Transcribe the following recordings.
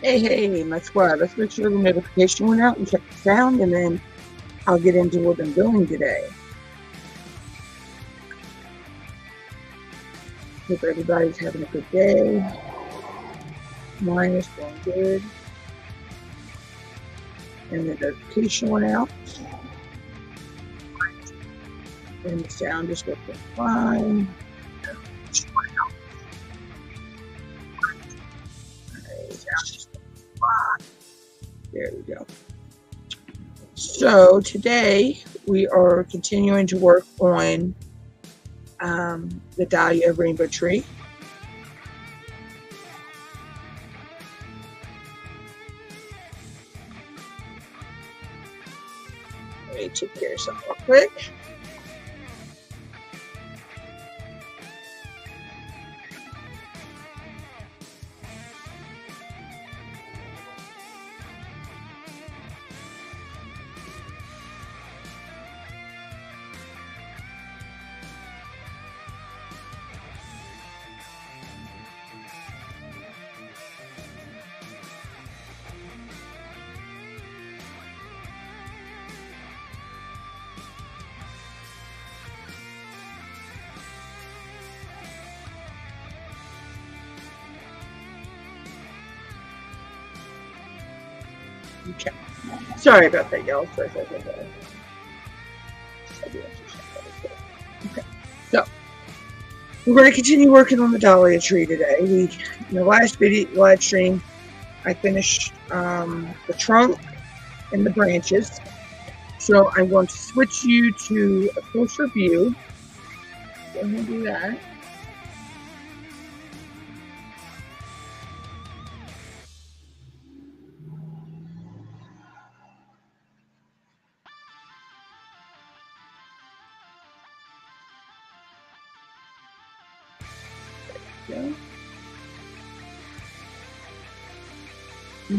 Hey, my squad, let's make sure the notification went out and check the sound, and then I'll get into what I'm doing today. Hope everybody's having a good day. Mine is going good. And the notification went out. And the sound is working fine. There we go. So today we are continuing to work on the Dahlia rainbow tree. Let me take care of something real quick. Okay. Sorry about that, y'all. Sorry. Okay. So we're going to continue working on the Dahlia tree today. In the last live stream, I finished the trunk and the branches. So I'm going to switch you to a closer view. Go ahead and do that.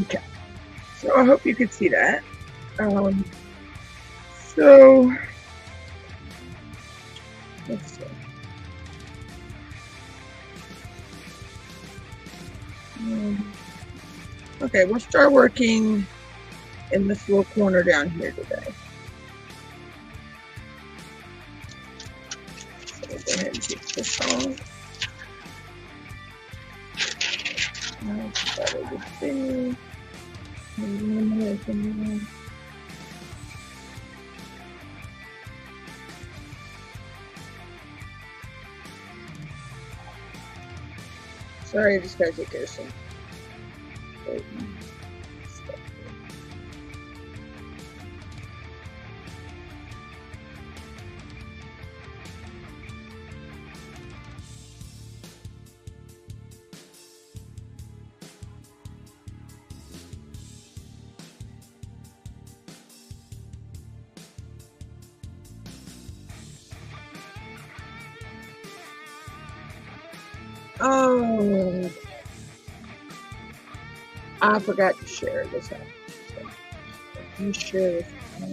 Okay, so I hope you can see that. So let's see. Okay, we'll start working in this little corner down here today. So we'll go ahead and take this off. Sorry, I just gotta take care of some. Oh, I forgot to share this out. So let me share this out.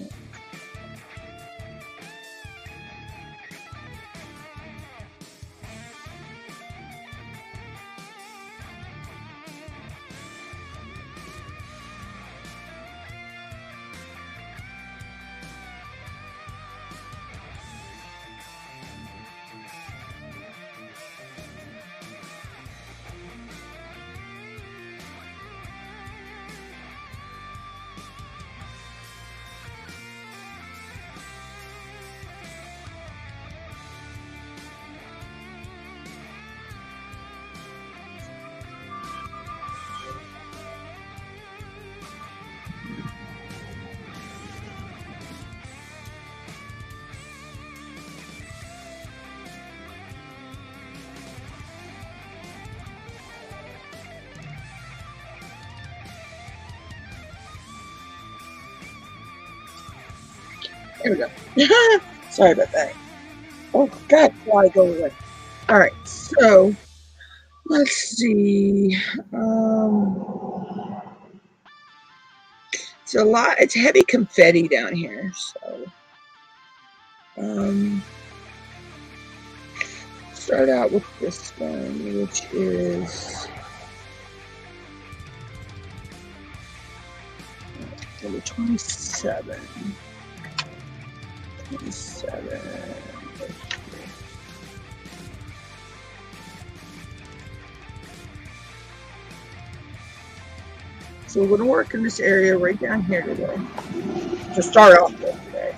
There we go. Sorry about that. Oh, God, why go away? All right, so let's see. It's a lot. It's heavy confetti down here, so start out with this one, which is Number 27. 27. So we're going to work in this area right down here today. To start off with today.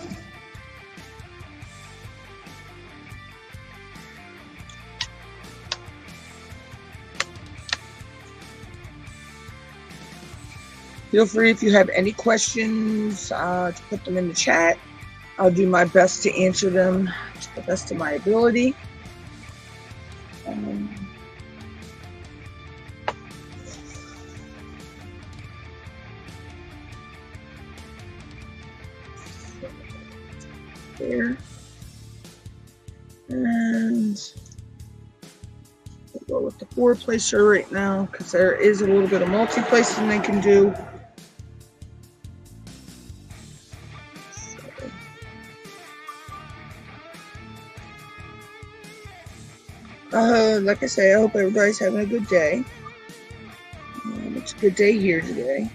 Feel free if you have any questions to put them in the chat. I'll do my best to answer them to the best of my ability. There. And we'll go with the 4-placer right now because there is a little bit of multi-placing they can do. Like I say, I hope everybody's having a good day. It's a good day here today.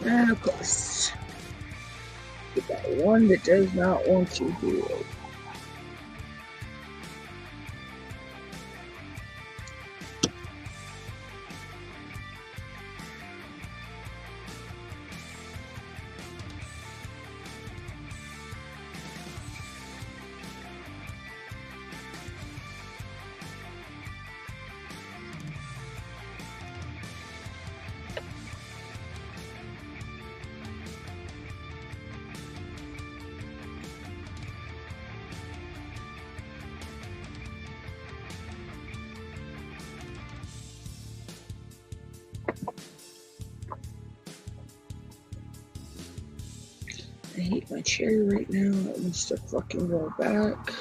And of course, we got one that does not want to heal. I hate my chair right now. It wants to fucking go back.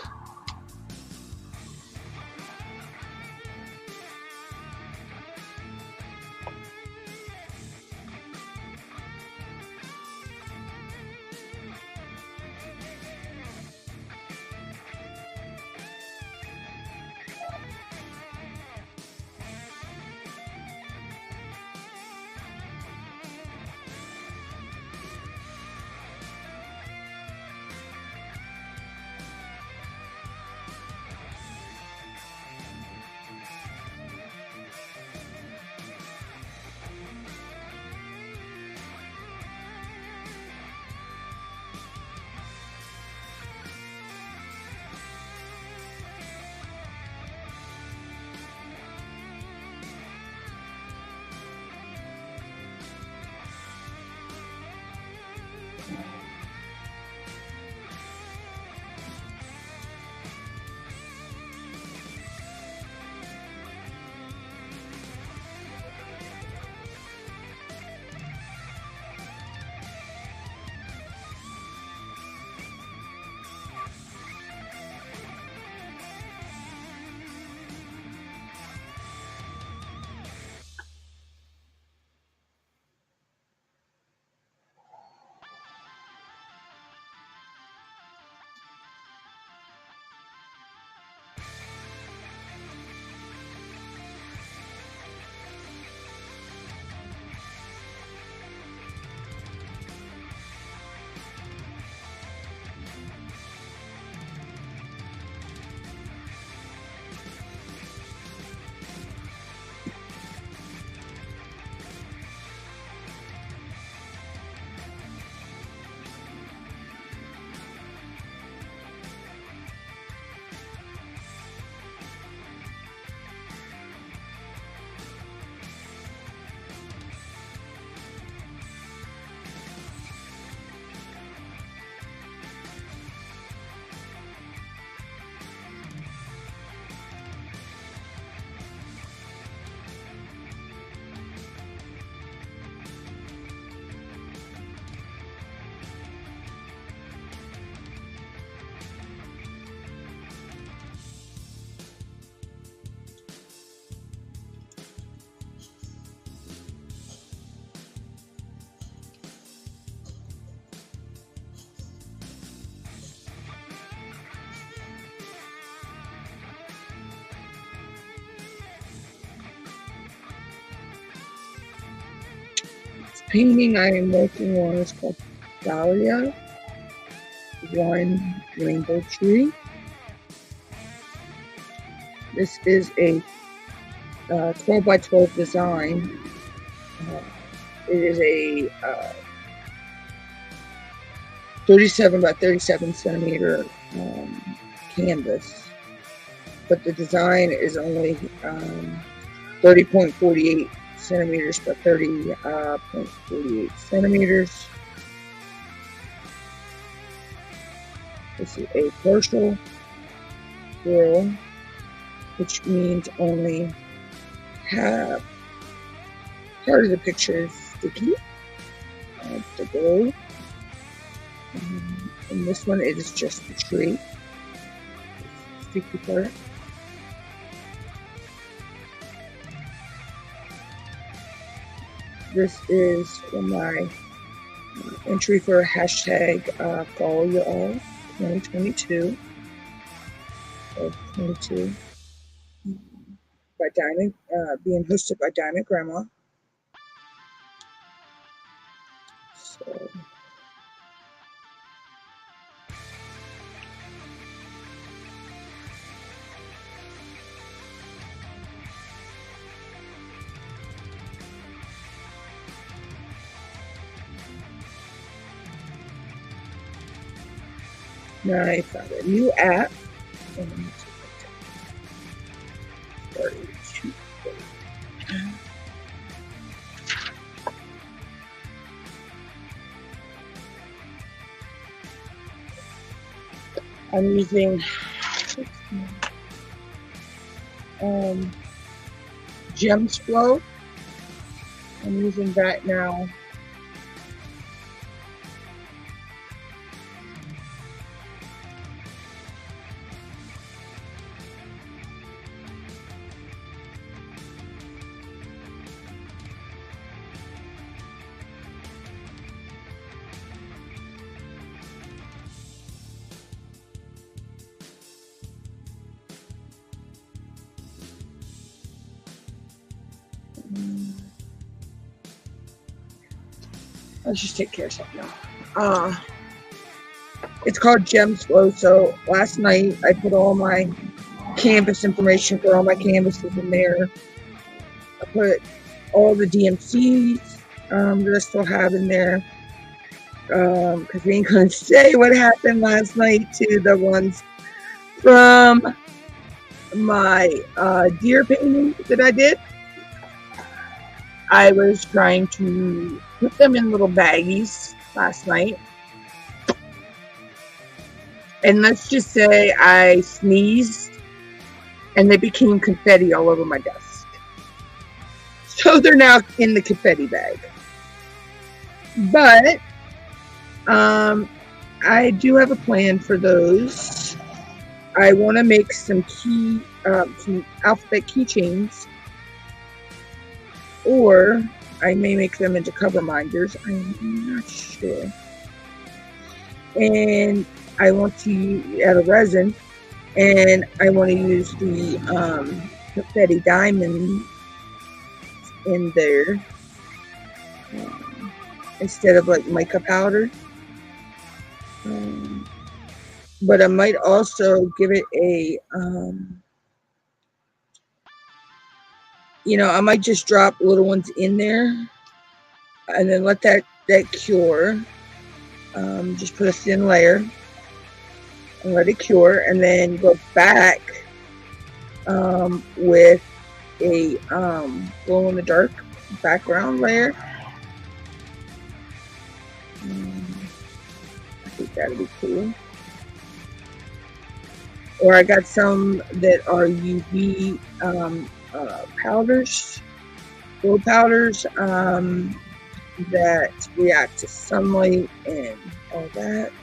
painting I am working on is called Dahlia, One Rainbow Tree. This is a 12 by 12 design. It is a 37 by 37 centimeter canvas, but the design is only 30.48 centimeters by 30.48 centimeters. This is a partial roll, which means only half part of the picture is sticky. The gold. And this one, it is just the tree. Sticky part. This is for my entry for a hashtag follow you all 2022 or 22 by Diamond, being hosted by Diamond Grandma. So now I found a new app. I'm using Gems Flow. I'm using that now. Let's just take care of something now. It's called Gems Flow. So last night I put all my canvas information for all my canvases in there. I put all the DMCs that I still have in there. Because we ain't gonna say what happened last night to the ones from my deer painting that I did. I was trying to put them in little baggies last night. And let's just say I sneezed and they became confetti all over my desk. So they're now in the confetti bag. But I do have a plan for those. I want to make some some alphabet keychains. Or I may make them into cover minders. I'm not sure. And I want to add a resin. And I want to use the confetti diamond in there. Instead of like mica powder. But I might also give it a... I might just drop little ones in there and then let that cure. Just put a thin layer and let it cure, and then go back with a glow in the dark background layer. I think that'd be cool. Or I got some that are UV powders, glow powders that react to sunlight and all that.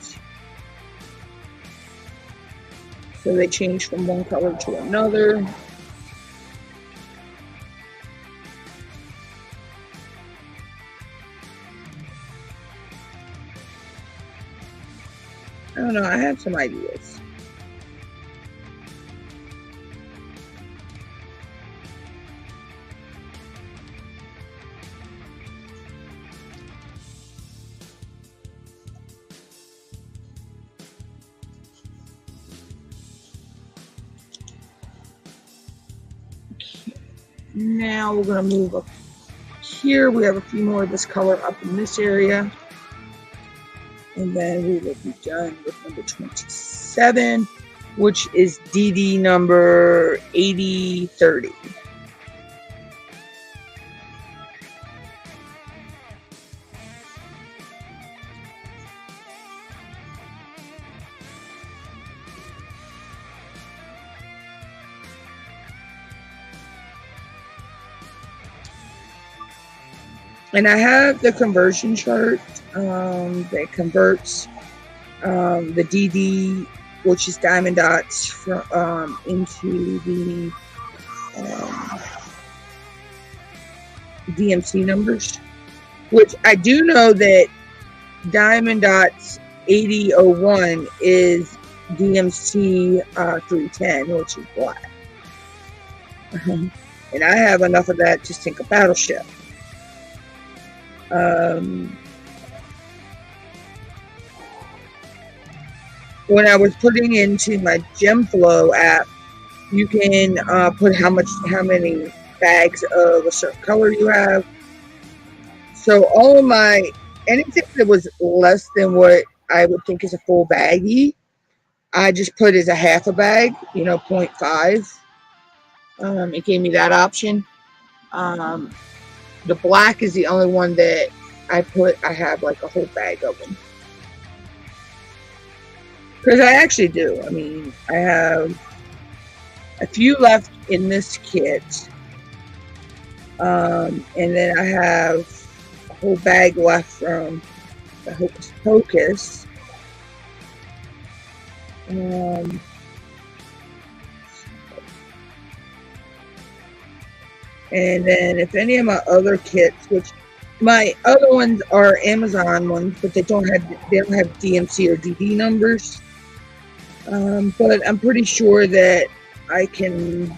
So they change from one color to another. I don't know, I have some ideas. Now we're going to move up here. We have a few more of this color up in this area. And then we will be done with number 27, which is DD number 8030. And I have the conversion chart that converts the DD, which is diamond dots, from into the DMC numbers. Which I do know that diamond dots 8001 is DMC 310, which is black. And I have enough of that to sink a battleship. When I was putting into my GemFlow app, you can put how many bags of a certain color you have. So all of my, anything that was less than what I would think is a full baggie, I just put as a half a bag, 0.5. It gave me that option. The black is the only one that I have like a whole bag of them. Because I actually do. I mean, I have a few left in this kit. And then I have a whole bag left from the Hocus Pocus. And then if any of my other kits, which my other ones are Amazon ones, but they don't have DMC or DD numbers. But I'm pretty sure that I can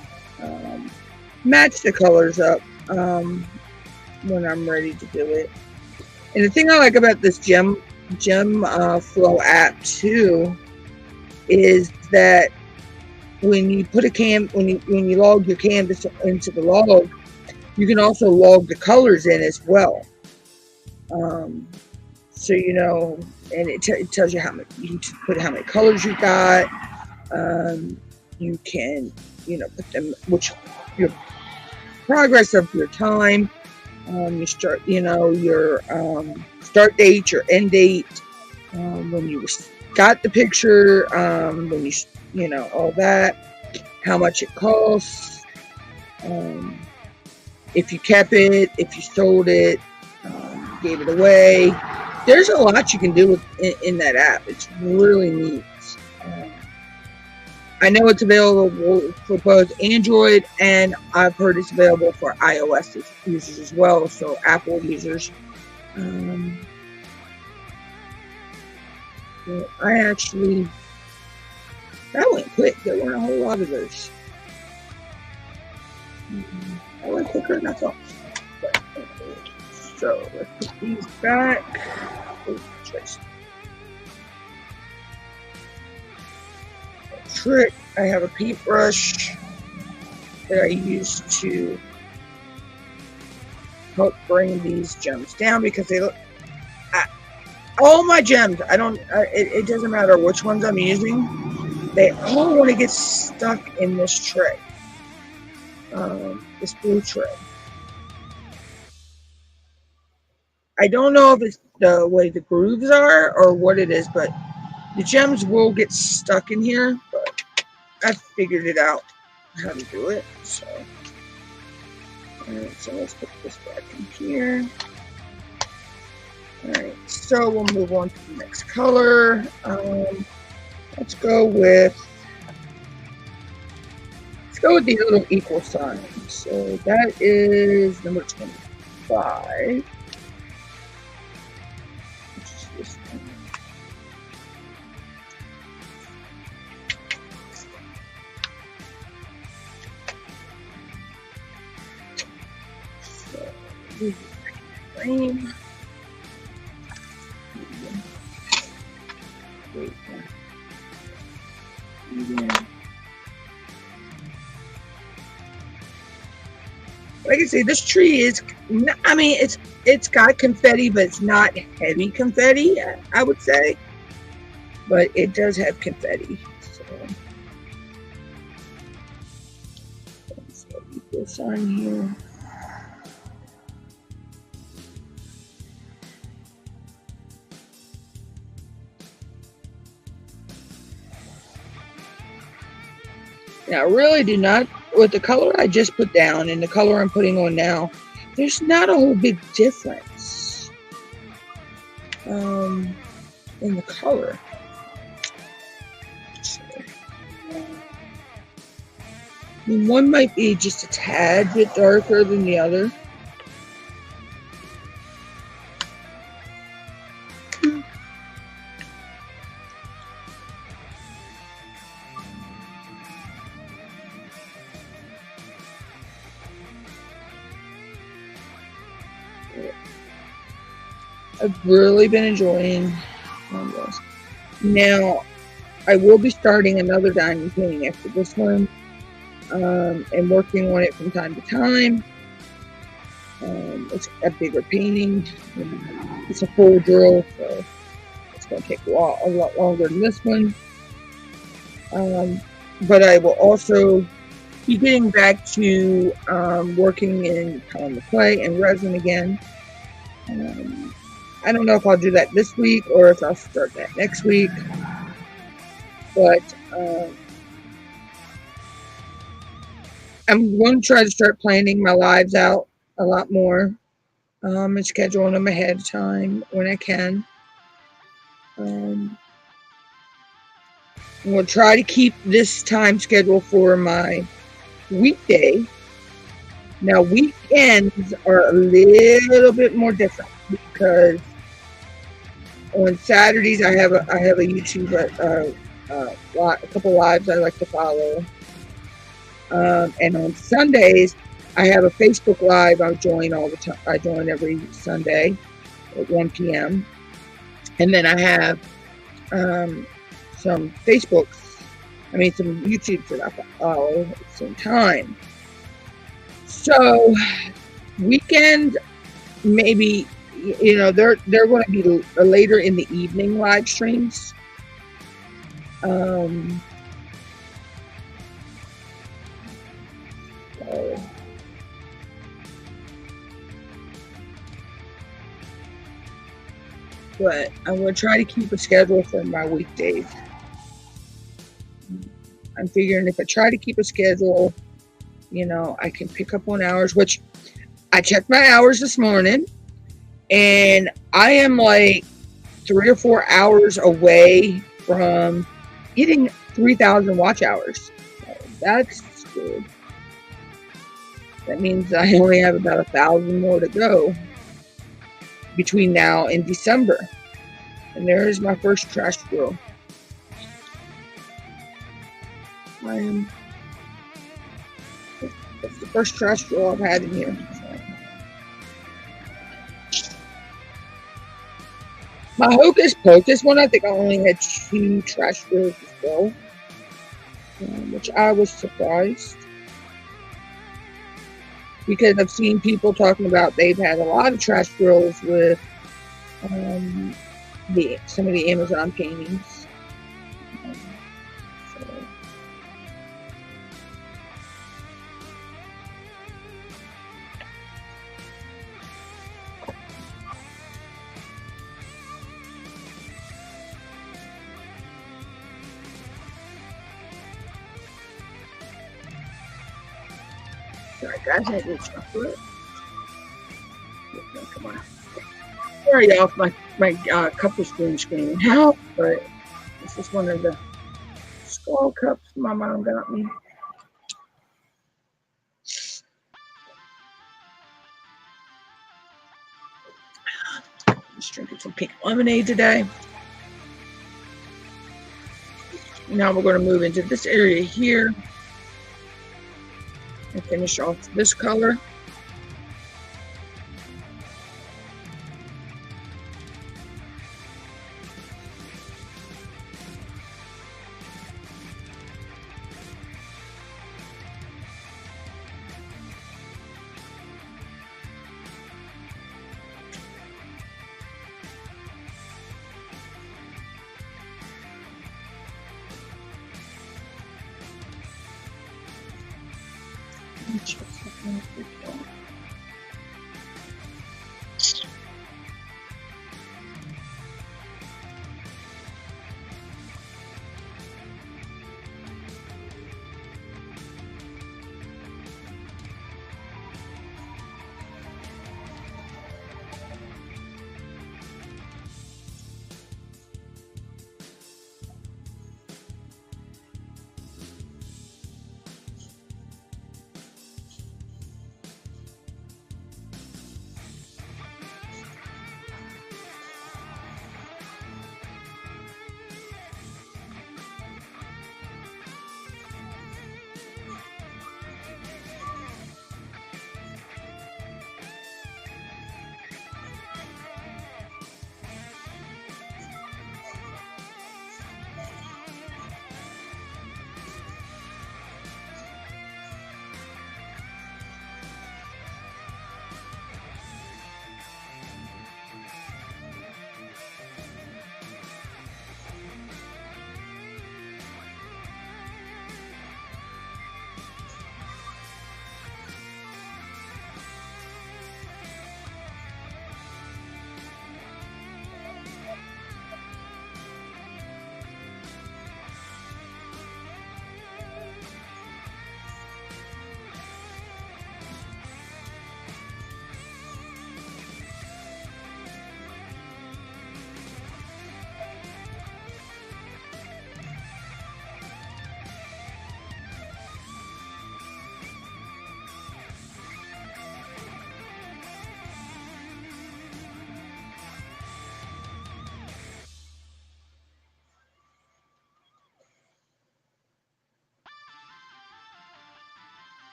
match the colors up when I'm ready to do it. And the thing I like about this GemFlow app too is that when you put when you log your canvas into the log, you can also log the colors in as well. So and it tells you how many, you can put how many colors you got. You can put them, which your progress of your time. You start your start date, your end date, when you got the picture, when you all that, how much it costs, if you kept it, if you sold it, gave it away. There's a lot you can do in that app. It's really neat. I know it's available for both Android, and I've heard it's available for iOS users as well, so Apple users. That went quick. There weren't a whole lot of those. I went quicker than I thought. So let's put these back. Trick. I have a paintbrush that I use to help bring these gems down because they look. All my gems, it doesn't matter which ones I'm using, they all want to get stuck in this tray, this blue tray. I don't know if it's the way the grooves are or what it is, but the gems will get stuck in here, but I figured it out how to do it. So, alright, so let's put this back in here. Alright, so we'll move on to the next color. Let's go with the little equal sign. So that is number 25. Which is this one. So this is the frame. Like I say, this tree is, I mean, it's got confetti, but it's not heavy confetti, I would say. But it does have confetti. So let's leave this on here. Now, I really do not, with the color I just put down and the color I'm putting on now, there's not a whole big difference in the color. I mean, one might be just a tad bit darker than the other. I've really been enjoying this. Now, I will be starting another diamond painting after this one, and working on it from time to time. It's a bigger painting. It's a full drill, so it's going to take a lot longer than this one. But I will also be getting back to working in the clay and resin again. I don't know if I'll do that this week or if I'll start that next week. But I'm going to try to start planning my lives out a lot more and scheduling them ahead of time when I can. We'll try to keep this time schedule for my weekday. Now, weekends are a little bit more different because on Saturdays I have a YouTube, a couple lives I like to follow, and on Sundays I have a Facebook live I join all the time. I join every Sunday at 1 p.m. and then I have some YouTubes that I follow at the same time. So weekend, maybe, they're going to be later in the evening live streams. But I'm going to try to keep a schedule for my weekdays. I'm figuring if I try to keep a schedule, I can pick up on hours, which I checked my hours this morning, and I am like 3 or 4 hours away from hitting 3,000 watch hours. So that's good. That means I only have about 1,000 more to go between now and December. And there's my first trash drill. That's the first trash drill I've had in here. So. My Hocus Pocus one, I think I only had 2 trash drills to go, which I was surprised. Because I've seen people talking about they've had a lot of trash drills with some of the Amazon paintings. Sorry guys, I did chocolate. Come on. Sorry off, my cup is green screen now, but this is one of the skull cups my mom got me. Just drinking some pink lemonade today. Now we're going to move into this area here and finish off this color.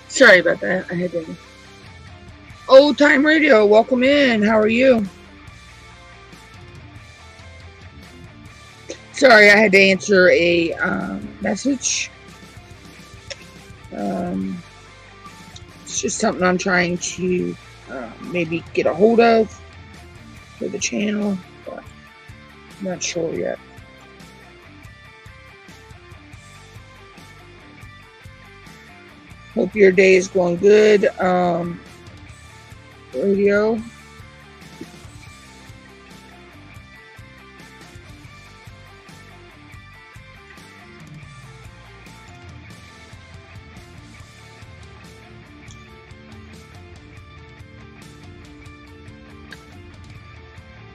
Sorry about that. I had to. Old Time Radio, welcome in. How are you? Sorry, I had to answer a message. It's just something I'm trying to maybe get a hold of for the channel, but I'm not sure yet. Hope your day is going good. Radio.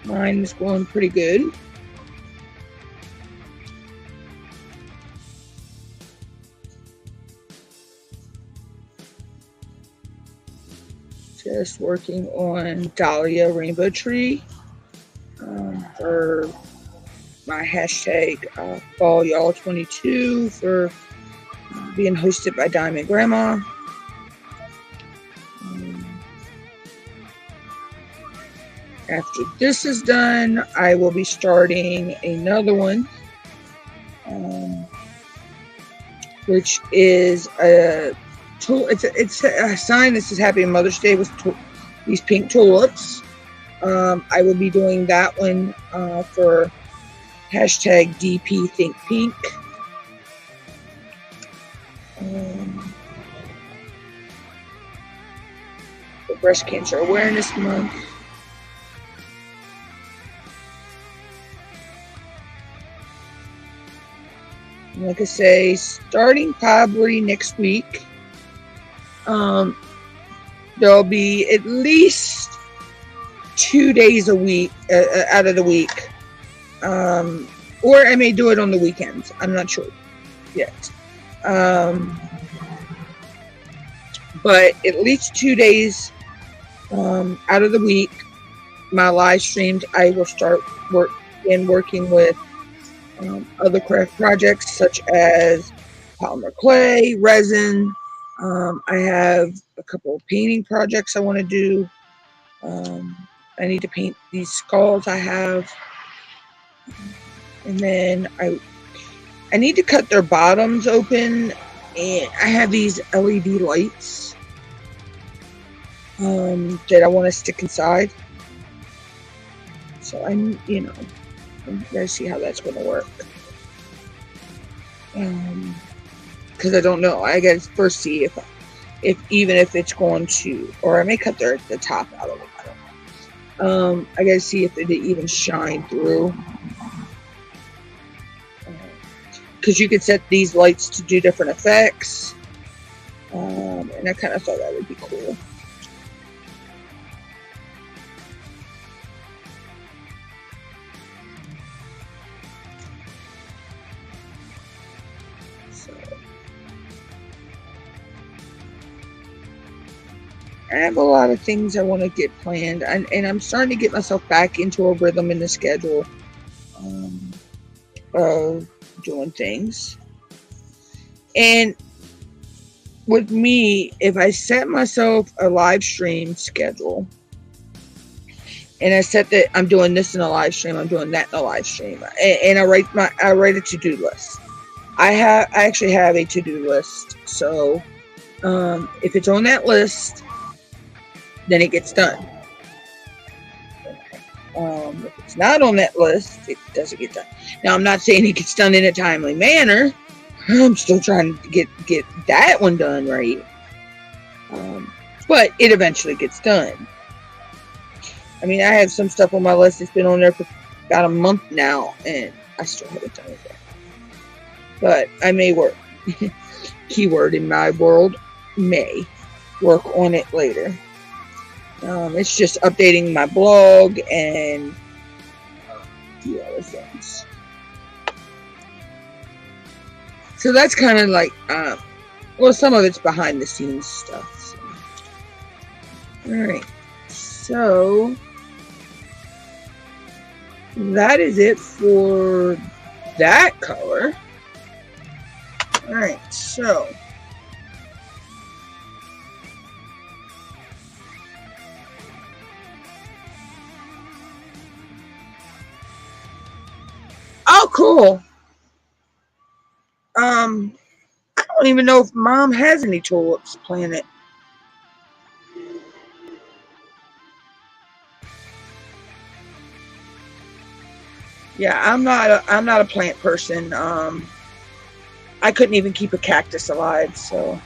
Mine is going pretty good. Just working on Dahlia Rainbow Tree for my hashtag Fall Y'all 22 for being hosted by Diamond Grandma. After this is done, I will be starting another one, which is a it's a sign that says Happy Mother's Day with these pink tulips. I will be doing that one for hashtag DP Think Pink. For Breast Cancer Awareness Month. Like I say, starting probably next week, there'll be at least 2 days a week out of the week, or I may do it on the weekends. I'm not sure yet, but at least 2 days out of the week, my live streams, I will start working with other craft projects such as polymer clay, resin. I have a couple of painting projects I want to do. I need to paint these skulls I have, and then I need to cut their bottoms open, and I have these LED lights that I want to stick inside. So Let's see how that's going to work. Because I don't know. I gotta first see if even if it's going to, or I may cut the top out of it. I don't know. I gotta see if it even shine through. Because you could set these lights to do different effects. And I kind of thought that would be cool. I have a lot of things I want to get planned, and I'm starting to get myself back into a rhythm in the schedule of doing things. And with me, if I set myself a live stream schedule, and I set that I'm doing this in a live stream, I'm doing that in a live stream, and I write a to-do list. I actually have a to-do list, so if it's on that list, then it gets done. If it's not on that list, it doesn't get done. Now, I'm not saying it gets done in a timely manner. I'm still trying to get that one done right. But it eventually gets done. I mean, I have some stuff on my list that's been on there for about a month now, and I still haven't done it yet. But I may work. Keyword in my world, may work on it later. It's just updating my blog and a few other things. So that's kind of like, well, some of it's behind the scenes stuff. So. Alright, so that is it for that color. Alright, so oh, cool. I don't even know if Mom has any tulips planted. Yeah, I'm not a plant person. I couldn't even keep a cactus alive, so.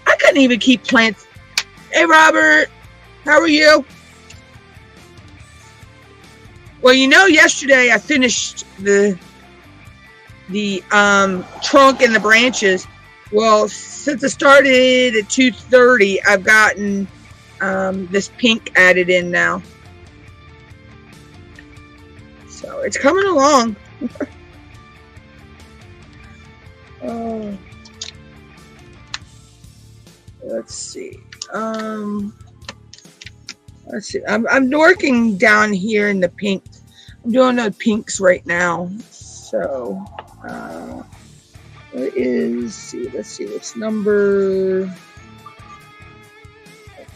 I couldn't even keep plants. Hey, Robert, how are you? Well, you know, yesterday I finished the trunk and the branches. Well, since I started at 2:30, I've gotten this pink added in now. So it's coming along. Let's see. Let's see. I'm working down here in the pink. I'm doing the pinks right now. So what is? Let's see. What's number?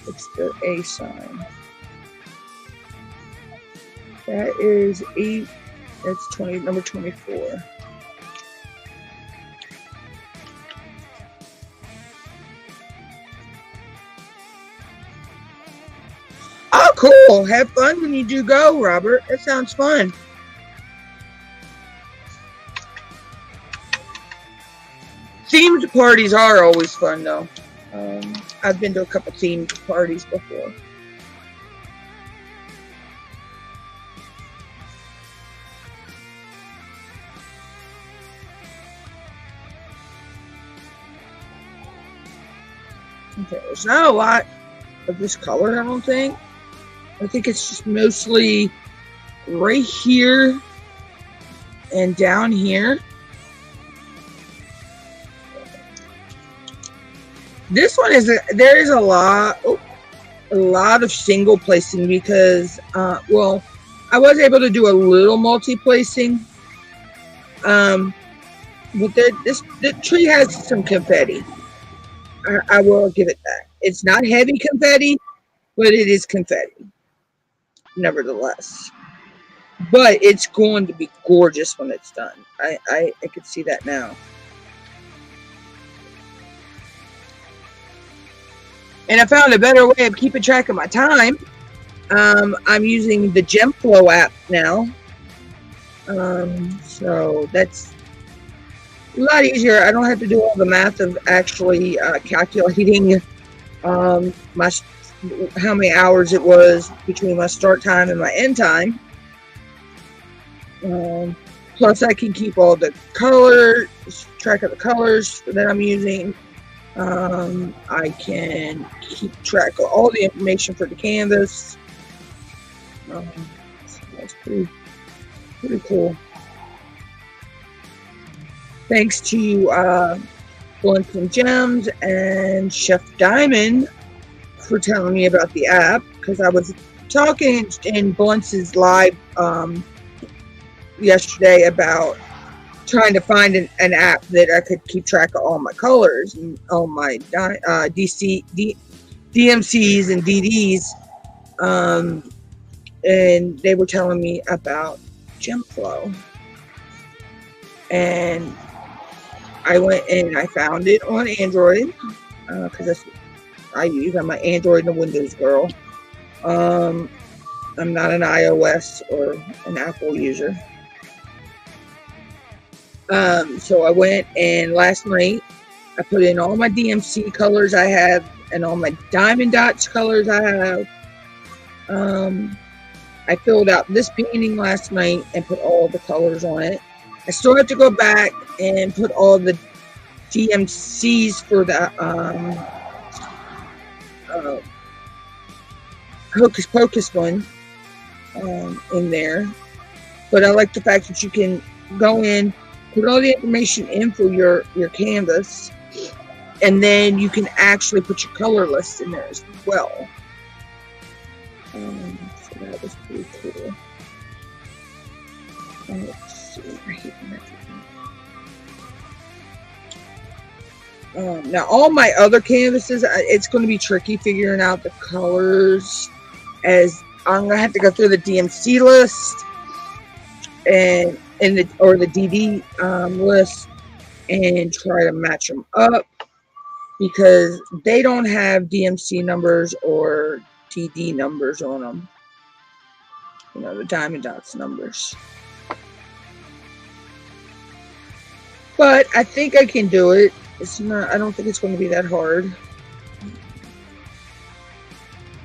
It's the A sign. That is 8. That's 20. Number 24. Oh, cool. Have fun when you do go, Robert. That sounds fun. Themed parties are always fun, though. I've been to a couple themed parties before. Okay, there's not a lot of this color, I don't think. I think it's just mostly right here and down here. This one is there is a lot of single placing because well, I was able to do a little multi placing, but the tree has some confetti. I will give it that. It's not heavy confetti, but it is confetti, nevertheless. But it's going to be gorgeous when it's done. I can see that now. And I found a better way of keeping track of my time. I'm using the GemFlow app now. So that's a lot easier. I don't have to do all the math of actually calculating how many hours it was between my start time and my end time. Plus, I can keep all the colors, track of the colors that I'm using. I can keep track of all the information for the canvas. So that's pretty cool. Thanks to Blunts and Gems and Chef Diamond for telling me about the app, because I was talking in Blunts' live yesterday about trying to find an app that I could keep track of all my colors and all my DMCs and DDs, and they were telling me about GemFlow, and I went and I found it on Android, because that's what I use. I'm an Android and a Windows girl. I'm not an iOS or an Apple user. So I went, and last night I put in all my DMC colors I have and all my diamond dots colors I have. I filled out this painting last night and put all the colors on it. I still have to go back and put all the DMCs for the Hocus Pocus one in there. But I like the fact that you can go in, put all the information in for your canvas, and then you can actually put your color list in there as well. So that was pretty cool. Let's see. I hate that. Now, all my other canvases, it's going to be tricky figuring out the colors, as I'm going to have to go through the DMC list and the DD list and try to match them up, because they don't have DMC numbers or DD numbers on them. You know, the diamond dots numbers. But I think I can do it. It's not. I don't think it's going to be that hard. Of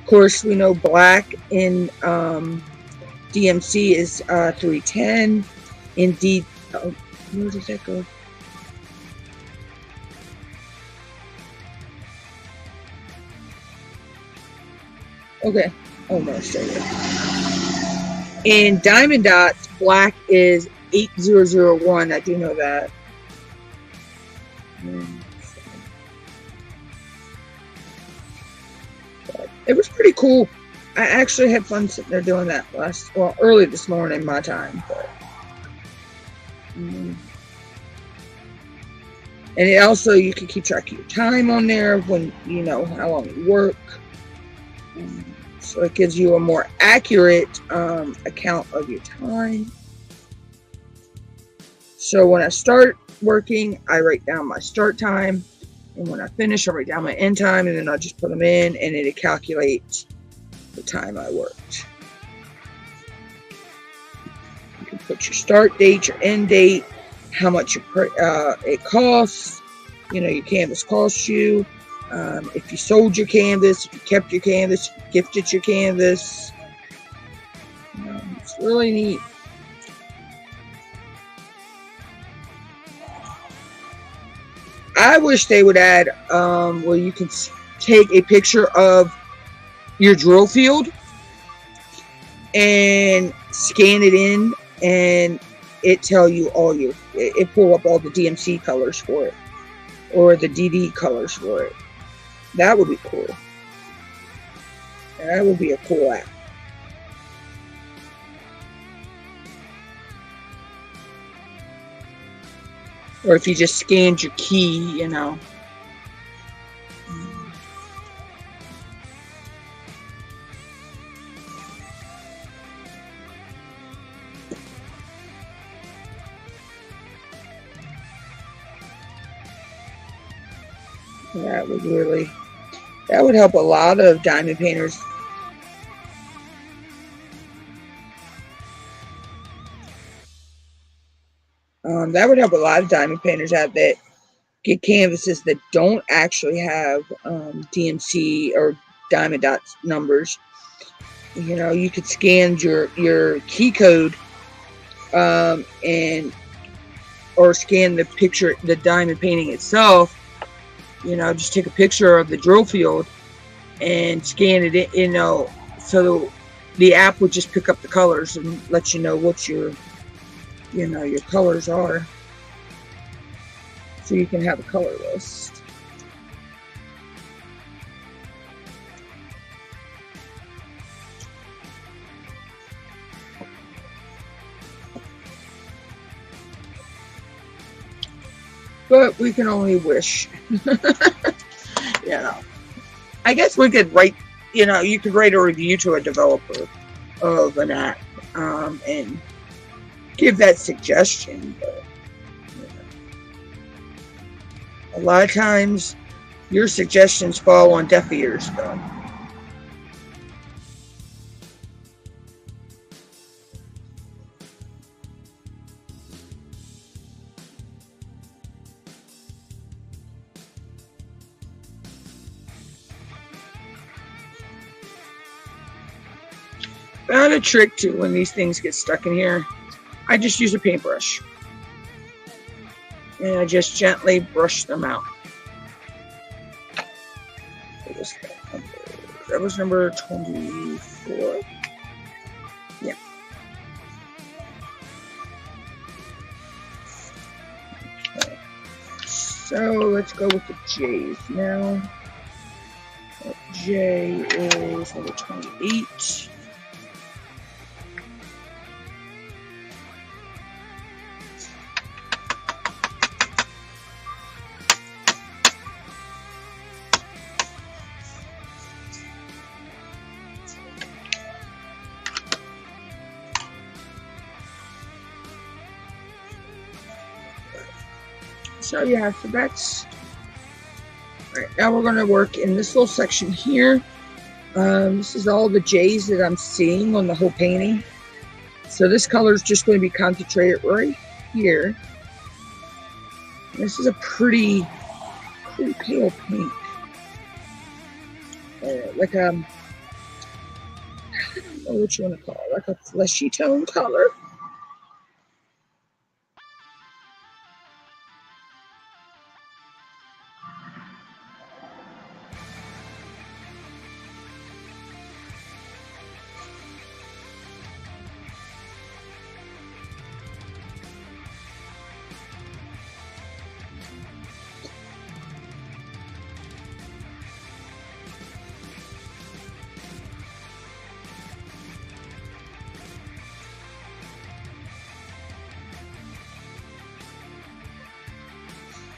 course, we know black in DMC is 310. In D, where does that go? Okay. Oh no, straight up. In diamond dots, black is 8001. I do know that. But it was pretty cool. I actually had fun sitting there doing that early this morning, my time. But, and it also, you can keep track of your time on there, when you know how long you work. So it gives you a more accurate account of your time. So when I start working, I write down my start time, and when I finish, I write down my end time, and then I just put them in, and it calculates the time I worked. You can put your start date, your end date, how much it costs, you know, your canvas costs you, if you sold your canvas, if you kept your canvas, if you gifted your canvas. It's really neat. I wish they would add where you can take a picture of your drill field and scan it in, and it tell you it pull up all the DMC colors for it, or the DD colors for it. That would be cool. That would be a cool app. Or if you just scanned your key, you know. That would help a lot of diamond painters. That would help a lot of diamond painters out that get canvases that don't actually have DMC or diamond dots numbers. You know, you could scan your key code and or scan the picture, the diamond painting itself. You know, just take a picture of the drill field and scan it in, you know, so the app would just pick up the colors and let you know what your, you know, your colors are, so you can have a color list. But we can only wish. You know, I guess we could write, you know, you could write a review to a developer of an app and give that suggestion. But you know, a lot of times your suggestions fall on deaf ears, though. Found a trick too when these things get stuck in here. I just use a paintbrush and I just gently brush them out. That was number 24. Yeah. Okay. So let's go with the J's now. J is number 28. So yeah, so that's all right. Now we're going to work in this little section here. This is all the J's that I'm seeing on the whole painting. So this color is just going to be concentrated right here. This is a pretty pale pink, like I don't know what you want to call it, like a fleshy tone color.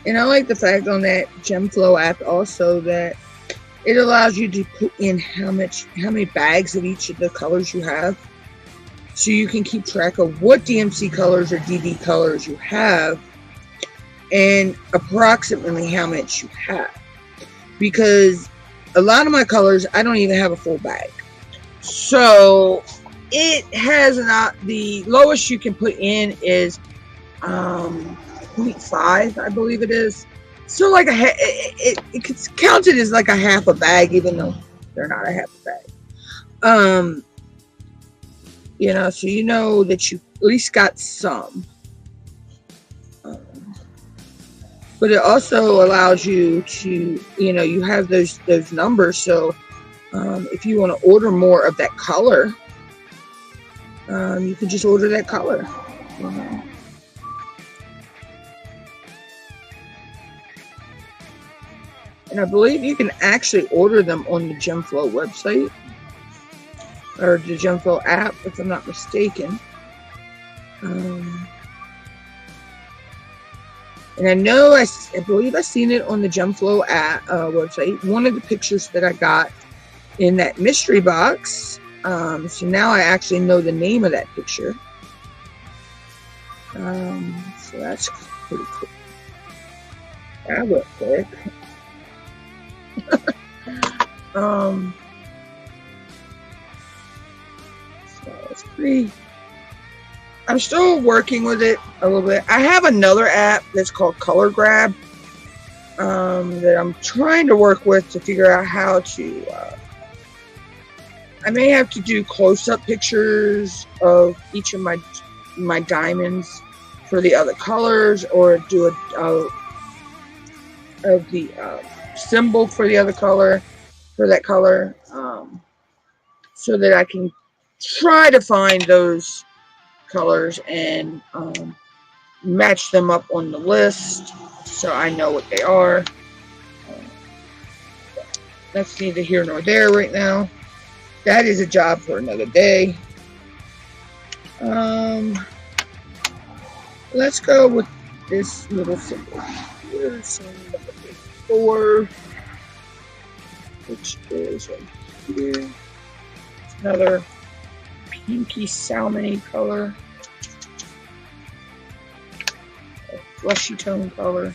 And I like the fact on that GemFlow app also that it allows you to put in how many bags of each of the colors you have. So you can keep track of what DMC colors or DD colors you have and approximately how much you have. Because a lot of my colors, I don't even have a full bag. So it has the lowest you can put in is 0.5, I believe it is. So like it's counted as like a half a bag, even though they're not a half a bag. You know, so you know that you at least got some. But it also allows you to, you know, you have those numbers. So if you want to order more of that color, you can just order that color. You know? And I believe you can actually order them on the GemFlow website or the GemFlow app, if I'm not mistaken. And I know I believe I've seen it on the GemFlow app website. One of the pictures that I got in that mystery box. So now I actually know the name of that picture. So that's pretty cool. That real quick. So it's pretty. I'm still working with it a little bit. I have another app that's called Color Grab that I'm trying to work with to figure out how to. I may have to do close-up pictures of each of my diamonds for the other colors, or do of the symbol for the other color, for that color, so that I can try to find those colors and match them up on the list so I know what they are. That's neither here nor there right now. That is a job for another day. Let's go with this little symbol here. So number 4, which is right here. It's another pinky salmony color, a fleshy tone color,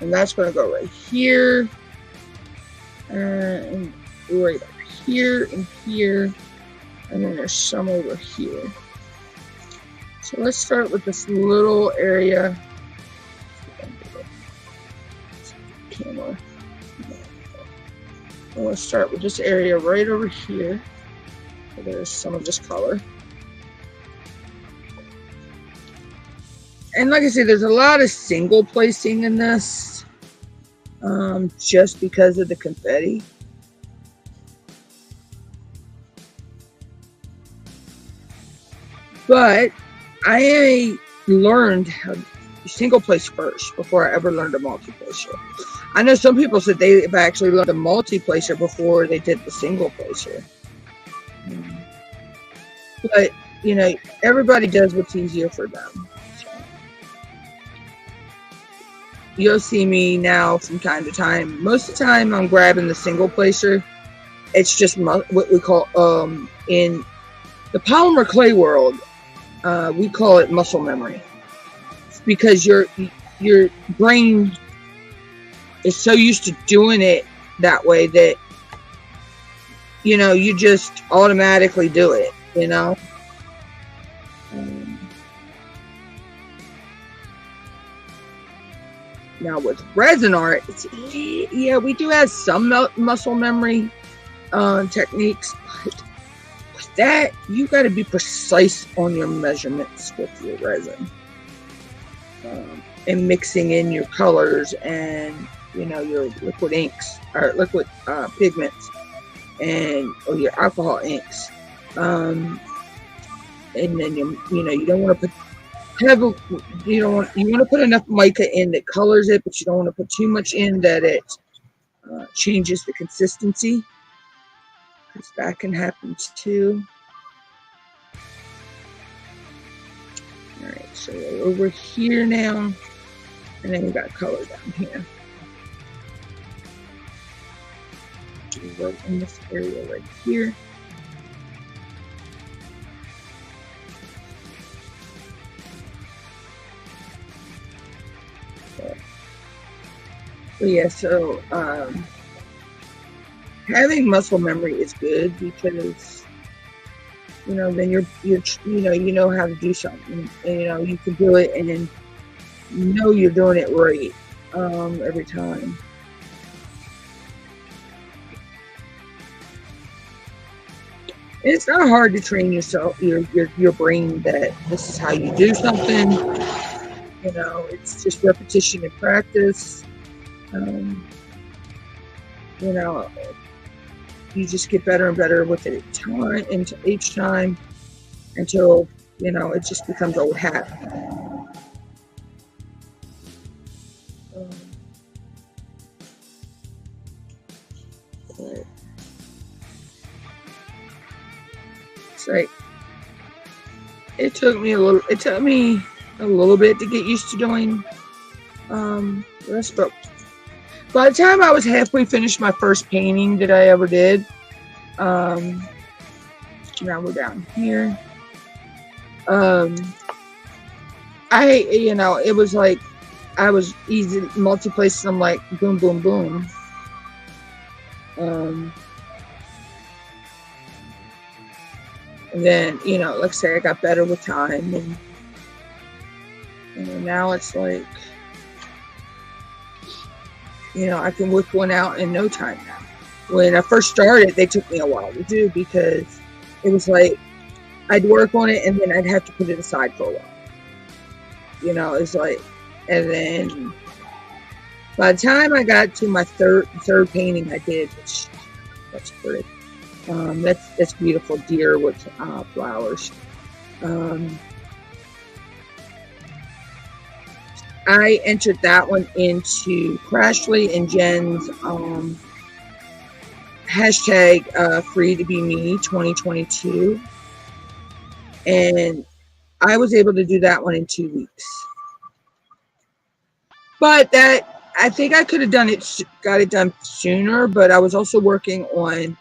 and that's going to go right here, and right up here and here, and then there's some over here. So let's start with this little area. Camera. I'm going to start with this area right over here. So there's some of this color. And like I said, there's a lot of single placing in this, just because of the confetti. But I learned how to single place first before I ever learned a multi-placer. I know some people said they've actually learned a multi-placer before they did the single placer. But, you know, everybody does what's easier for them. So, you'll see me now from time to time. Most of the time I'm grabbing the single placer. It's just what we call, in the polymer clay world, we call it muscle memory. It's because your brain is so used to doing it that way that, you know, you just automatically do it, you know. Now with resin art, yeah, we do have some muscle memory techniques, but with that, you got to be precise on your measurements with your resin, and mixing in your colors and, you know, your liquid inks or liquid pigments, and or your alcohol inks, and then you know, you don't want to put you want to put enough mica in that colors it, but you don't want to put too much in that it changes the consistency, because that can happen too. All right, so we're over here now, and then we got color down here. Right in this area right here. So yeah, so having muscle memory is good, because, you know, then you know how to do something, and you know you can do it, and then you know you're doing it right every time. And it's not hard to train yourself, your brain, that this is how you do something. You know, it's just repetition and practice. You know, you just get better and better with it each time, until, you know, it just becomes old hat. So it took me a little bit to get used to doing this, but by the time I was halfway finished my first painting that I ever did, now we're down here. You know, it was like I was easy multi-placing them like boom, boom, boom. And then, you know, like I say, I got better with time, and now it's like, you know, I can whip one out in no time now. When I first started, they took me a while to do, because it was like I'd work on it and then I'd have to put it aside for a while. You know, it's like, and then by the time I got to my third painting I did, which that's pretty. That's beautiful deer with flowers. I entered that one into Crashly and Jen's hashtag free to be me 2022, and I was able to do that one in 2 weeks. But that, I think I could have got it done sooner, but I was also working on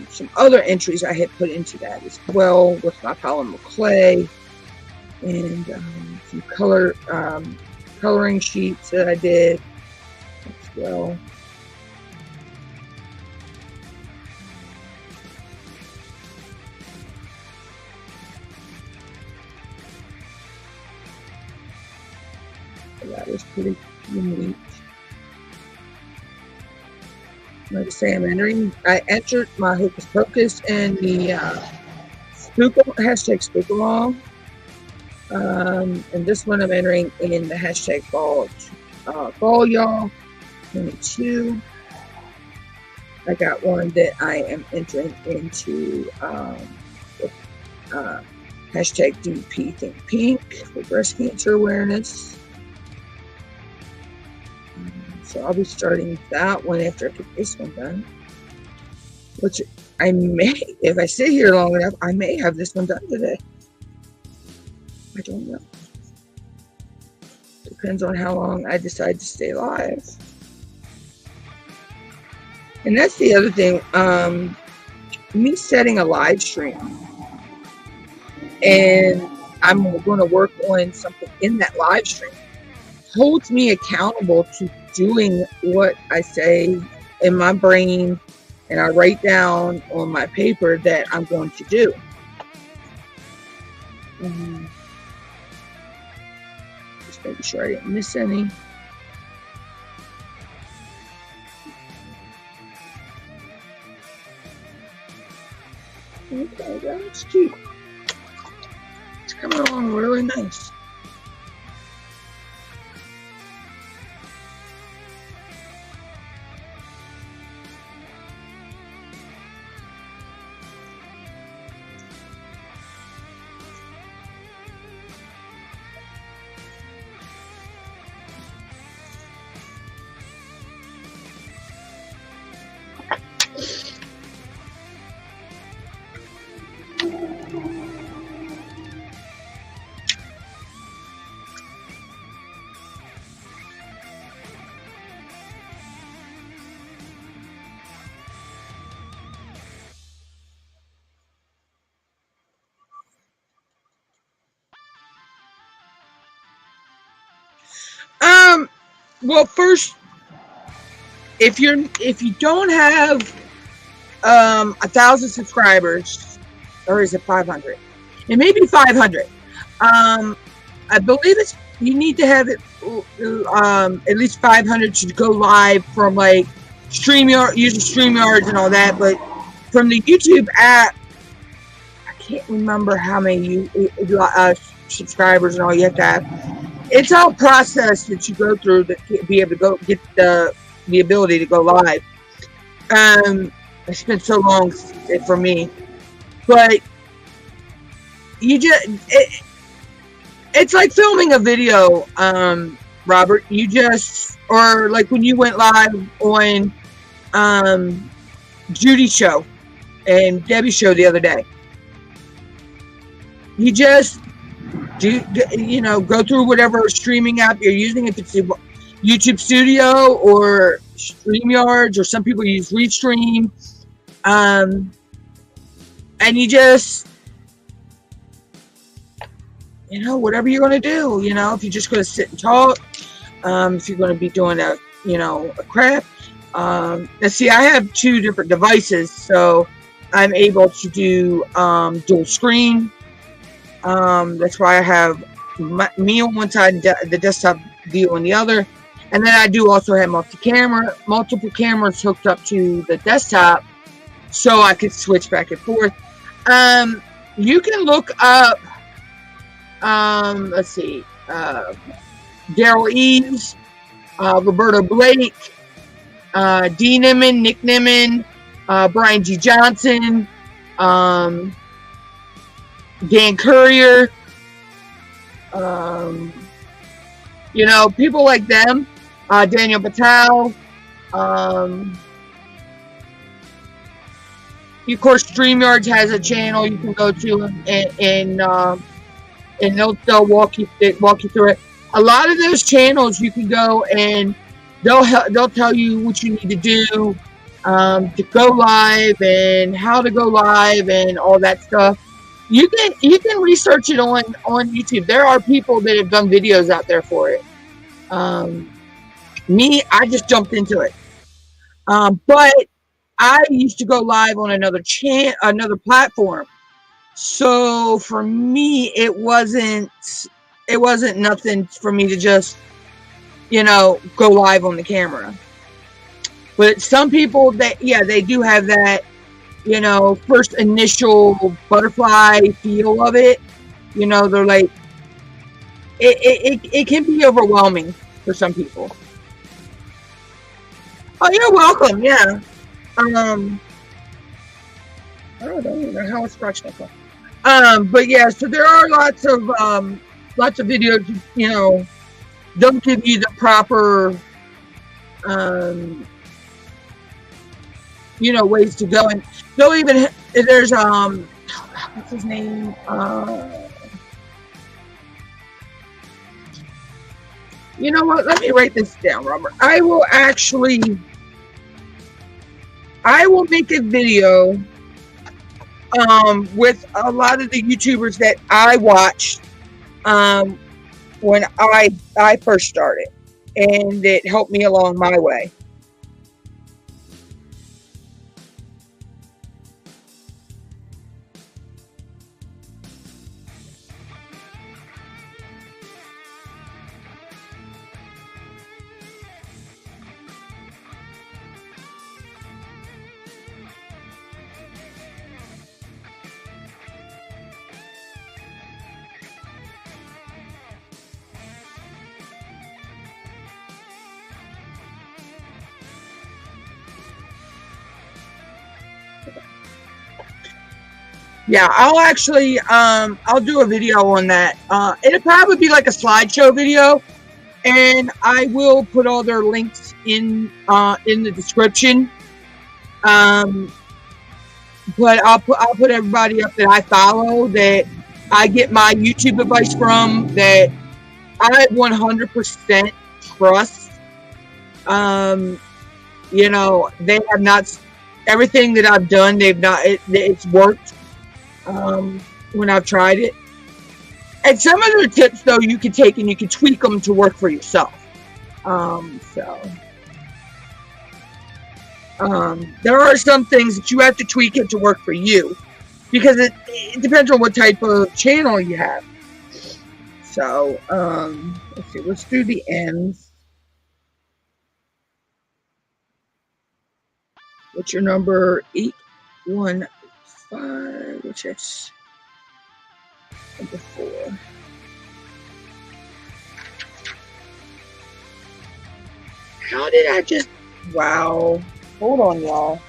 some other entries I had put into that as well, with my polymer clay and some coloring sheets that I did as well. That was pretty unique. Like I say, I entered my Hocus Pocus and the hashtag Spookalong. And this one I'm entering in the hashtag Fall Y'all 22. I got one that I am entering into hashtag DP Think Pink for breast cancer awareness. So I'll be starting that one after I get this one done. Which I may, if I sit here long enough, I may have this one done today. I don't know. Depends on how long I decide to stay live. And that's the other thing. Me setting a live stream, and I'm going to work on something in that live stream, holds me accountable to doing what I say in my brain, and I write down on my paper that I'm going to do. Just making sure I didn't miss any. Okay, that's cute. It's coming along really nice. Well, first, if you don't have 1,000 subscribers, or is it 500? It may be 500. I believe you need to have it at least 500 to go live from like StreamYard, using StreamYards and all that. But from the YouTube app, I can't remember how many subscribers and all you have to have. It's all a process that you go through to be able to go get the ability to go live. It's been so long for me, but you just it's like filming a video, Robert. You just, or like when you went live on Judy's show and Debbie's show the other day. You just go through whatever streaming app you're using, if it's YouTube Studio or StreamYards, or some people use Restream, and you just, whatever you're going to do, if you're just going to sit and talk, if you're going to be doing a, you know, a craft. And see, I have 2 different devices, so I'm able to do dual screen. That's why I have me on one side and the desktop view on the other. And then I do also have multiple cameras hooked up to the desktop, so I could switch back and forth. You can look up, let's see, Daryl Eves, Roberta Blake, D. Nimmin, Nick Nimmin, Brian G. Johnson, Dan Courier, you know, people like them, Daniel Patel, of course, StreamYards has a channel you can go to, and they'll walk you through it. A lot of those channels you can go and they'll tell you what you need to do to go live and how to go live and all that stuff. You can research it on YouTube. There are people that have done videos out there for it. Me, I just jumped into it. But I used to go live on another platform. So for me, it wasn't nothing for me to just, you know, go live on the camera. But some people they do have that, you know, first initial butterfly feel of it. You know, they're like, it can be overwhelming for some people. Oh, you're welcome. Yeah. I don't even know how I scratched myself. But yeah, so there are lots of videos, you know, don't give you the proper, you know, ways to go. And they'll even, there's, what's his name? You know what? Let me write this down, Robert. I will make a video with a lot of the YouTubers that I watched when I first started, and it helped me along my way. Yeah, I'll do a video on that. It'll probably be like a slideshow video, and I will put all their links in the description. But I'll put everybody up that I follow, that I get my YouTube advice from, that I 100% trust. You know, they have not, everything that I've done, it's worked. When I've tried it. And some of the tips, though, you can take and you can tweak them to work for yourself. There are some things that you have to tweak it to work for you, because it depends on what type of channel you have. So, let's see, let's do the ends. What's your number? 815, which is number 4. How did I just, wow. Hold on, y'all.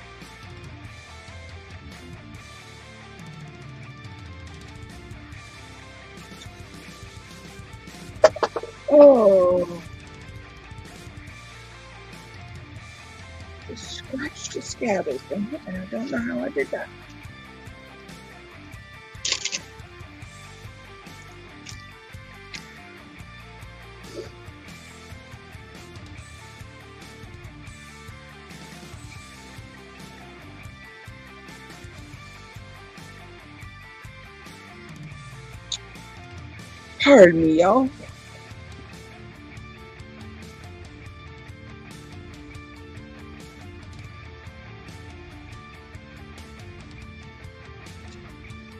Oh. Just scratched the scab open, and I don't know how I did that. Pardon me, y'all.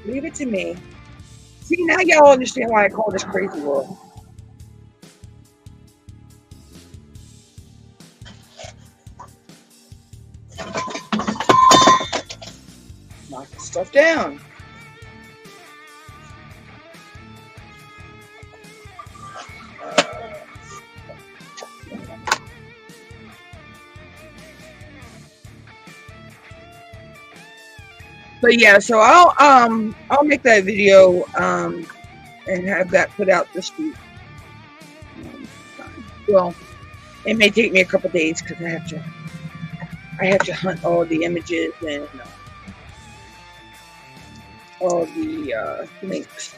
Leave it to me. See, now y'all understand why I call this crazy world. Knock the stuff down. But yeah, so I'll make that video and have that put out this week. Well, it may take me a couple days because I have to hunt all the images and all the links.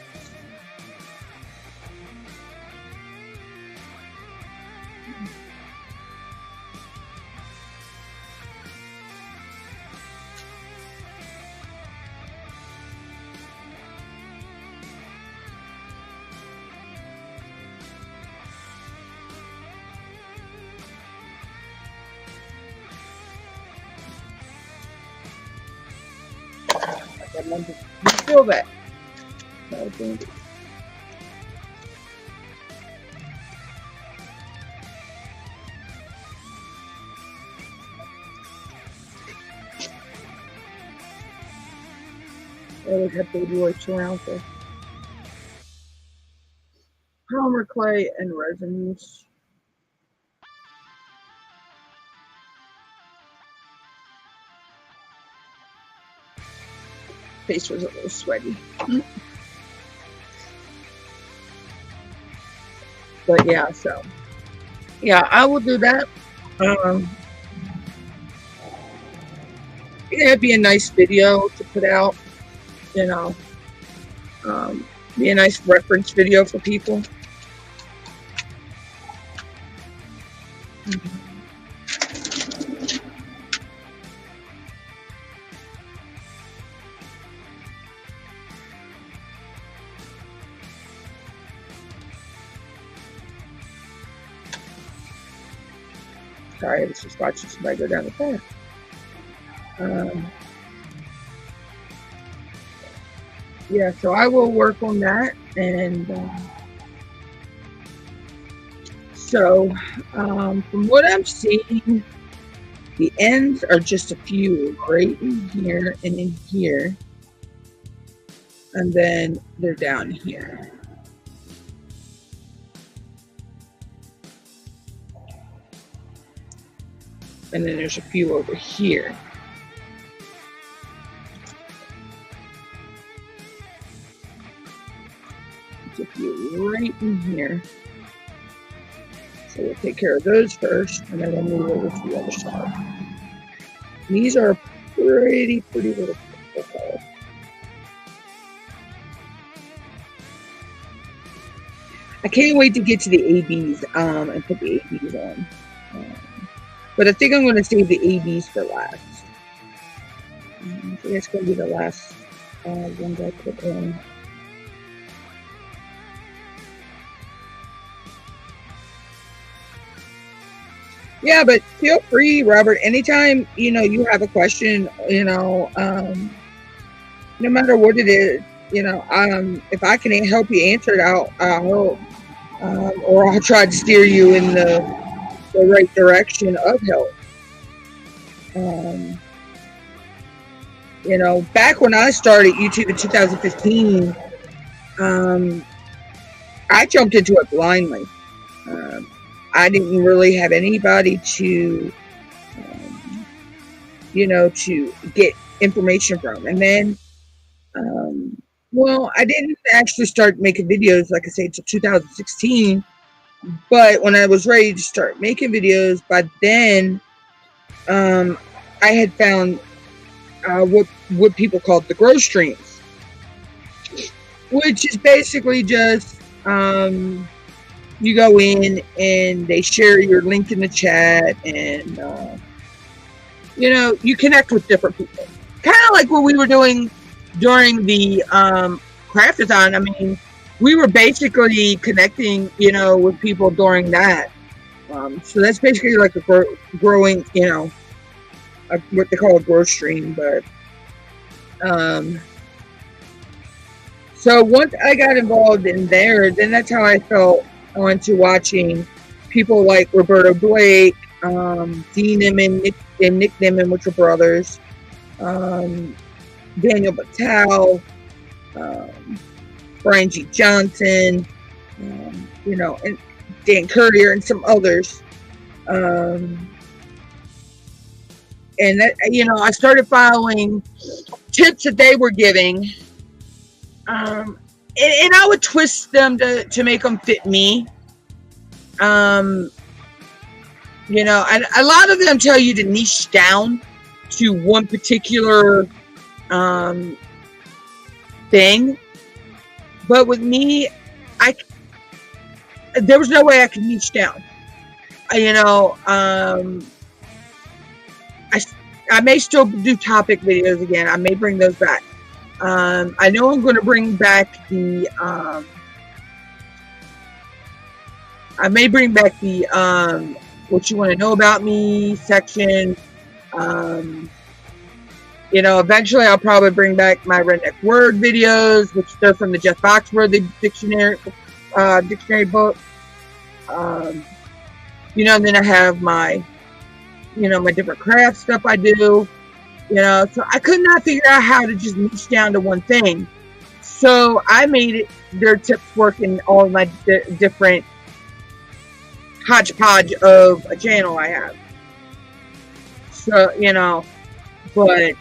You feel that? I always have baby wipes around for polymer clay and resins. Face was a little sweaty. But yeah, so yeah, I will do that. It'd be a nice video to put out, you know. Be a nice reference video for people. Sorry, I was just watching somebody go down the path. Yeah, so I will work on that, and so from what I'm seeing, the ends are just a few right in here and in here, and then they're down here. And then there's a few over here. There's a few right in here. So we'll take care of those first, and then we'll move over to the other side. These are pretty little color. I can't wait to get to the ABs and put the ABs on. But I think I'm going to save the ABs for last. I think that's going to be the last ones I put in. Yeah, but feel free, Robert. Anytime, you know, you have a question, you know, no matter what it is, you know, if I can help you answer it, I'll help. Or I'll try to steer you in the right direction of help. You know, back when I started YouTube in 2015, I jumped into it blindly. I didn't really have anybody to, you know, to get information from. And then, well, I didn't actually start making videos, like I say, until 2016. But when I was ready to start making videos, by then, I had found what people called the grow streams, which is basically just you go in and they share your link in the chat, and you know, you connect with different people, kind of like what we were doing during the Craftathon. I mean, we were basically connecting, you know, with people during that. So that's basically like a growing, you know, what they call a growth stream. But So once I got involved in there, then that's how I felt onto watching people like Roberto Blake, Dean Nimmin, Nick Nimmin, which are brothers, Daniel Battelle, Brian G. Johnson, and Dan Courier and some others. And that, I started following tips that they were giving. And I would twist them to make them fit me. And a lot of them tell you to niche down to one particular thing. But with me, there was no way I could niche down. I may still do topic videos again. I may bring those back. I know I'm going to bring back the what you want to know about me section. Eventually I'll probably bring back my redneck word videos, which they're from the Jeff Foxworthy dictionary book. And then I have my my different craft stuff I do. So I could not figure out how to just niche down to one thing. So I made their tips work in all of my different hodgepodge of a channel I have. So, but,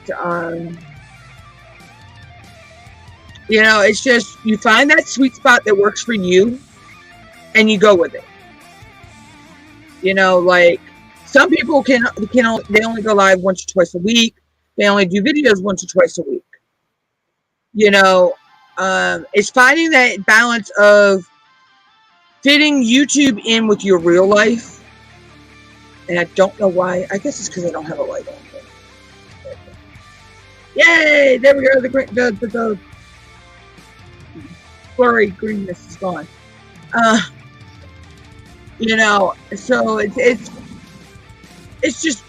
it's just, you find that sweet spot that works for you and you go with it. Like some people they only go live once or twice a week. They only do videos once or twice a week. It's finding that balance of fitting YouTube in with your real life. And I don't know why. I guess it's because I don't have a light on. Yay! There we go. The blurry greenness is gone. So it's just,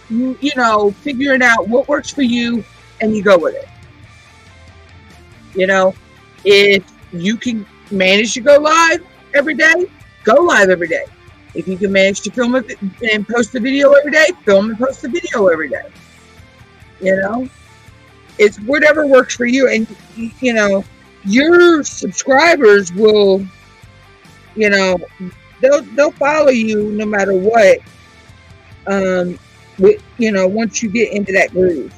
figuring out what works for you and you go with it. If you can manage to go live every day, go live every day. If you can manage to film it and post a video every day, film and post a video every day. It's whatever works for you. And, your subscribers will, they'll follow you no matter what. Once you get into that groove.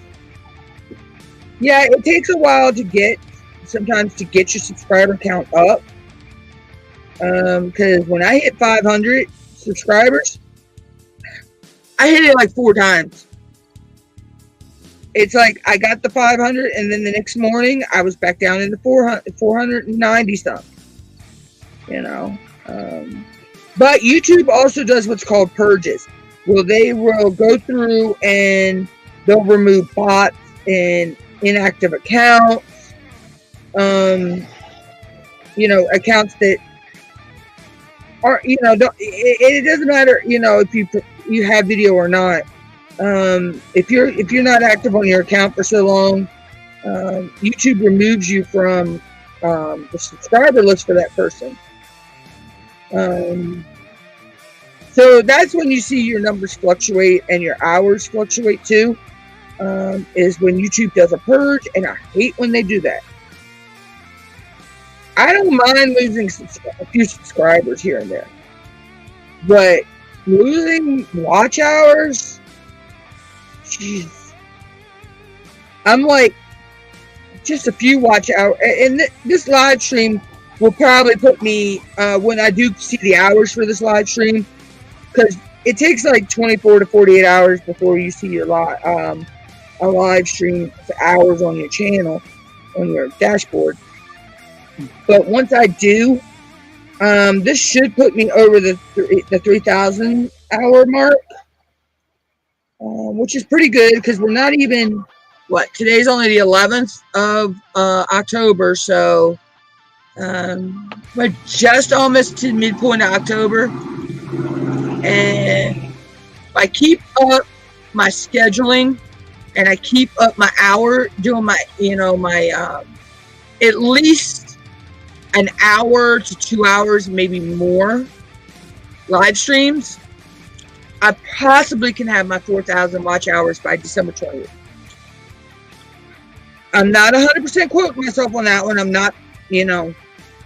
Yeah, it takes a while sometimes to get your subscriber count up. Because when I hit 500 subscribers, I hit it like 4 times. It's like I got the 500 and then the next morning I was back down in the 490 something. But YouTube also does what's called purges. Well, they will go through and they'll remove bots and inactive accounts. Accounts that are, it doesn't matter, if you have video or not. If you're not active on your account for so long, YouTube removes you from the subscriber list for that person. So that's when you see your numbers fluctuate and your hours fluctuate too, is when YouTube does a purge, and I hate when they do that. I don't mind losing a few subscribers here and there, but losing watch hours, jeez. I'm like, just a few watch hours, and this live stream will probably put me, when I do see the hours for this live stream, because it takes like 24 to 48 hours before you see your a live stream for hours on your channel, on your dashboard. But once I do, this should put me over the 3,000 hour mark, which is pretty good because we're not even, today's only the 11th of October, so we're just almost to midpoint of October. And if I keep up my scheduling and I keep up my hour doing my, at least an hour to 2 hours, maybe more live streams, I possibly can have my 4,000 watch hours by December 20th. I'm not 100% quoting myself on that one. I'm not, you know,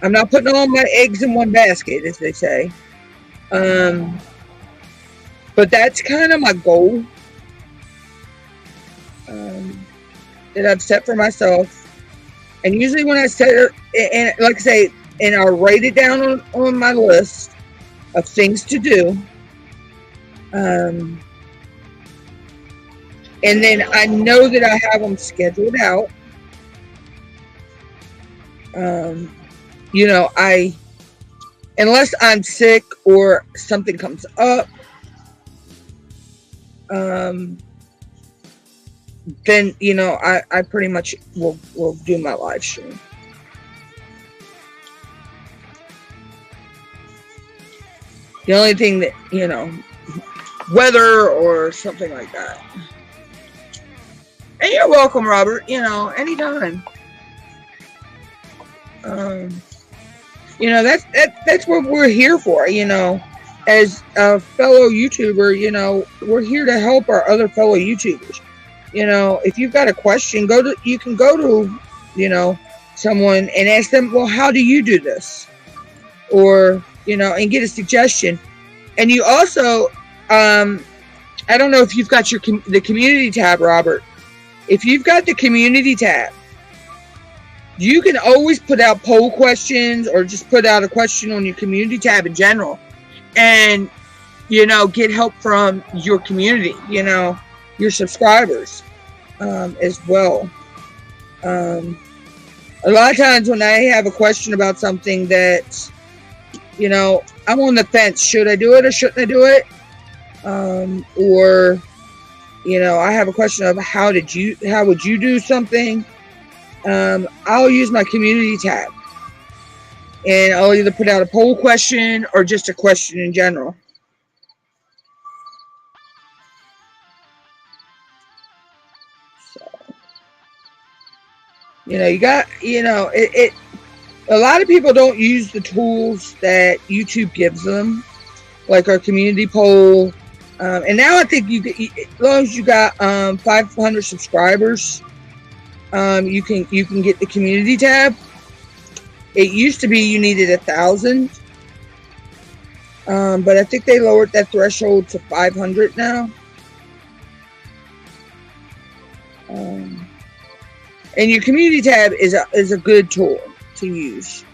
I'm not putting all my eggs in one basket, as they say. But that's kind of my goal that I've set for myself. And usually when I set it, and like I say, and I'll write it down on my list of things to do. And then I know that I have them scheduled out. You know, unless I'm sick or something comes up, then, you know, I pretty much will do my live stream. The only thing that, you know, weather or something like that. And you're welcome, Robert, you know, anytime. You know, that's what we're here for, you know. As a fellow YouTuber, you know, we're here to help our other fellow YouTubers. You know, if you've got a question, you can go to, you know, someone and ask them, well, how do you do this? Or, you know, and get a suggestion. And you also, I don't know if you've got the community tab, Robert. If you've got the community tab, you can always put out poll questions or just put out a question on your community tab in general. And, you know, get help from your community, you know, your subscribers as well. A lot of times when I have a question about something that, you know, I'm on the fence. Should I do it or shouldn't I do it? Or, you know, I have a question of how would you do something? I'll use my community tab. And I'll either put out a poll question or just a question in general. So, you know, a lot of people don't use the tools that YouTube gives them, like our community poll. And now I think as long as you got 500 subscribers, you can get the community tab. It used to be you needed 1,000, but I think they lowered that threshold to 500 now. And your community tab is a good tool to use,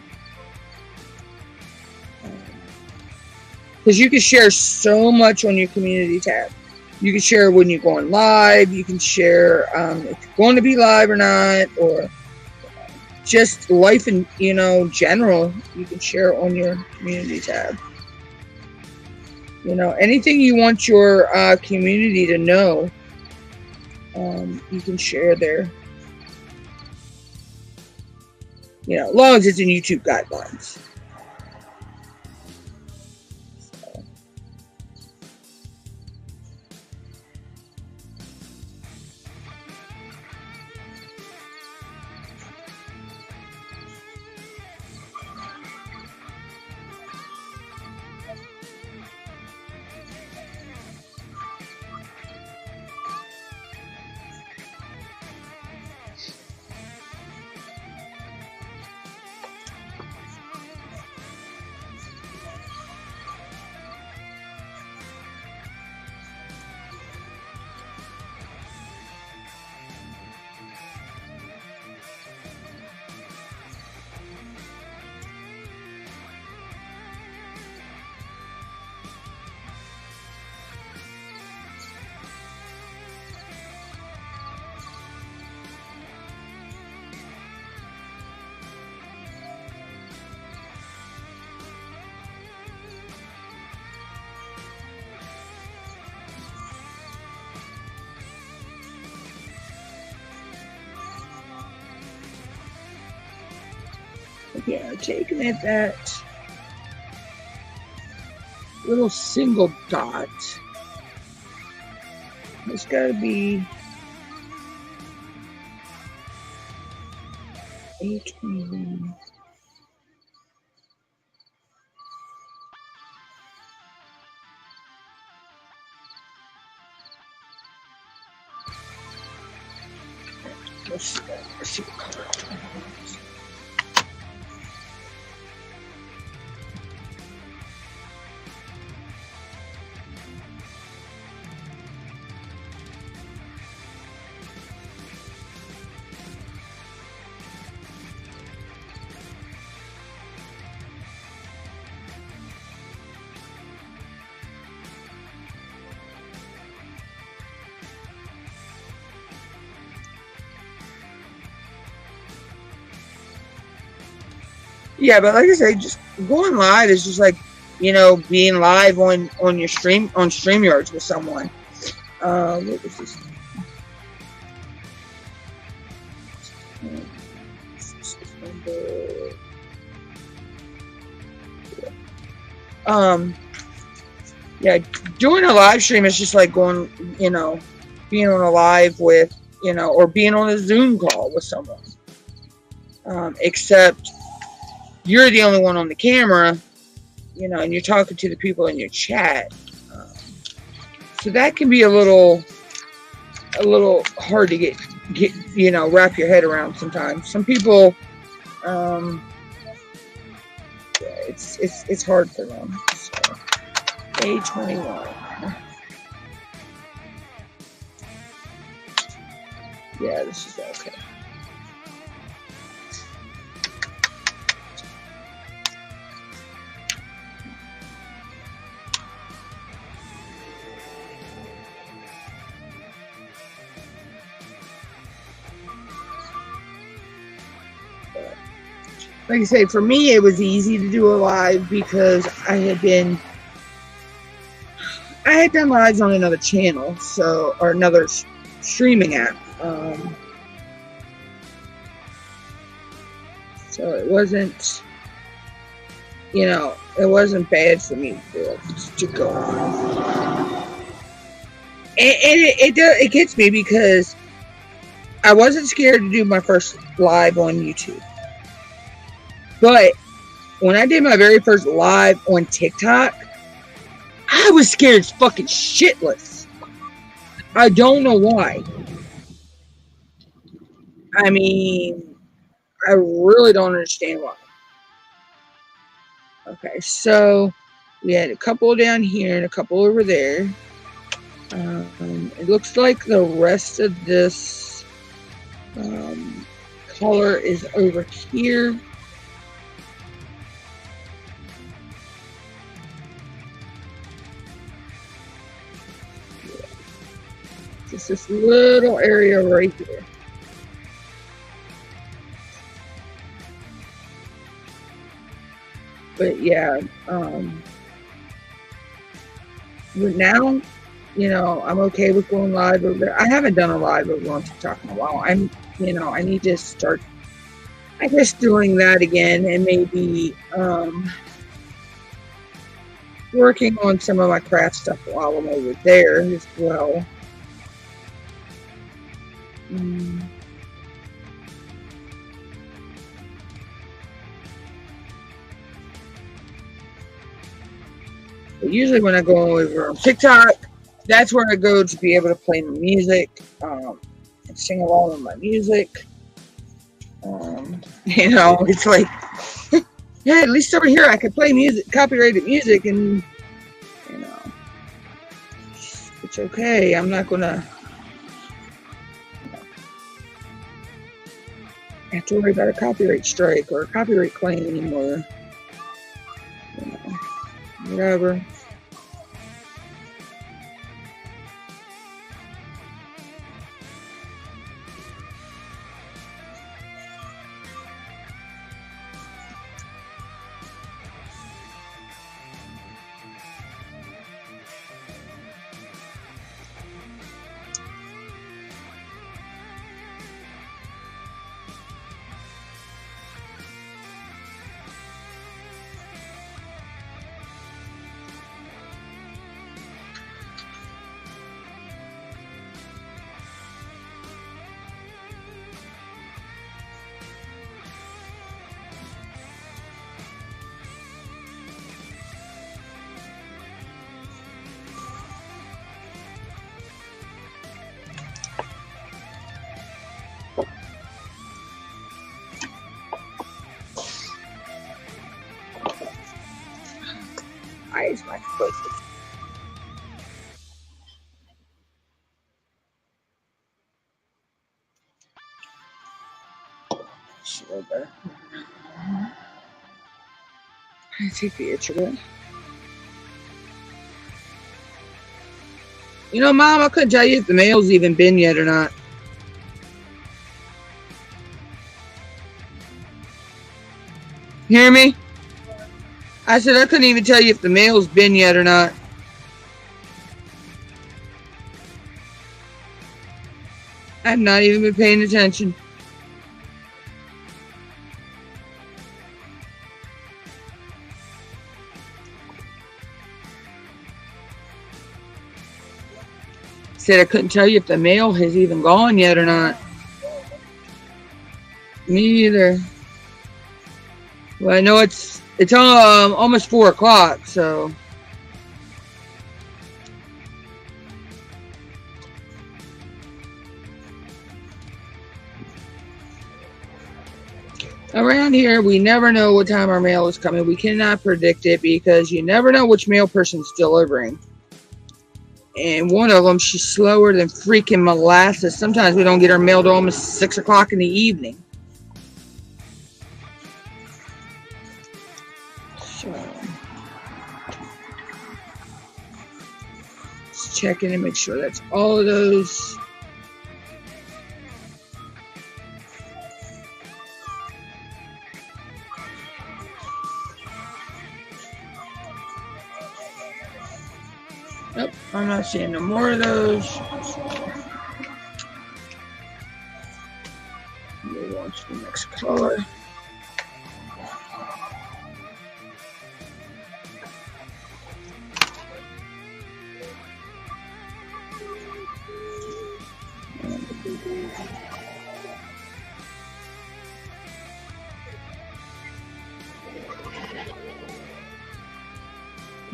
because you can share so much on your community tab. You can share when you're going live. You can share if you're going to be live or not, or just life in, you know, general. You can share on your community tab. You know, anything you want your community to know, you can share there. You know, as long as it's in YouTube guidelines. Yeah, taking it that little single dot. It's got to be 821. Let's see what color. Yeah, but like I say, just going live is just like, you know, being live on your stream on StreamYards with someone. What was this? Yeah, doing a live stream is just like going, you know, being on a live with, you know, or being on a Zoom call with someone. Except you're the only one on the camera, you know, and you're talking to the people in your chat. So that can be a little hard to get, you know, wrap your head around sometimes. Some people, yeah, it's hard for them. So, A21. Yeah, this is okay. Like I say, for me, it was easy to do a live because I had done lives on another channel, so, or another streaming app. So it wasn't, you know, it wasn't bad for me to go on. And it gets me because I wasn't scared to do my first live on YouTube. But when I did my very first live on TikTok, I was scared as fucking shitless. I don't know why. I mean, I really don't understand why. Okay, so we had a couple down here and a couple over there. It looks like the rest of this color is over here. Just this little area right here. But yeah, but now, you know, I'm okay with going live over there. I haven't done a live over on TikTok in a while. You know, I need to start, I guess, doing that again, and maybe working on some of my craft stuff while I'm over there as well. But usually when I go over on TikTok, that's where I go to be able to play my music and sing along with my music. You know, it's like, yeah, at least over here I could play music, copyrighted music, and, you know, it's okay. I'm not gonna have to worry about a copyright strike or a copyright claim anymore. You know, whatever. my places. A little better. I take the itch away. You know, Mom, I couldn't tell you if the mail's even been yet or not. Hear me? I said I couldn't even tell you if the mail's been yet or not. I've not even been paying attention. Said I couldn't tell you if the mail has even gone yet or not. Me either. Well, I know it's almost 4 o'clock, so. Around here, we never know what time our mail is coming. We cannot predict it because you never know which mail person's delivering. And one of them, she's slower than freaking molasses. Sometimes we don't get our mail to almost 6 o'clock in the evening. So, just checking and make sure that's all of those. Nope, I'm not seeing no more of those. Move on to the next color.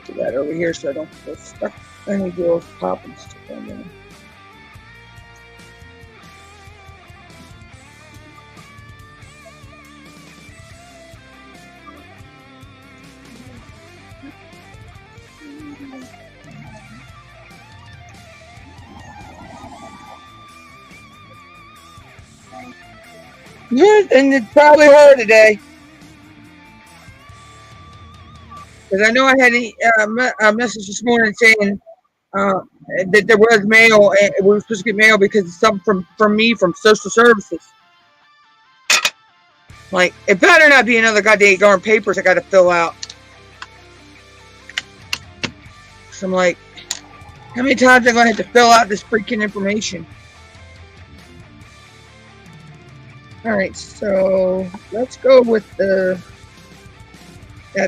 Put that over here so I don't get stuck. I need to go popping stuff on there. Good, and it's probably her today. Because I know I had a message this morning saying that there was mail, and we were supposed to get mail because it's something from me from social services. Like, it better not be another goddamn darn papers I got to fill out. So I'm like, how many times am I going to have to fill out this freaking information? Alright, so let's go with that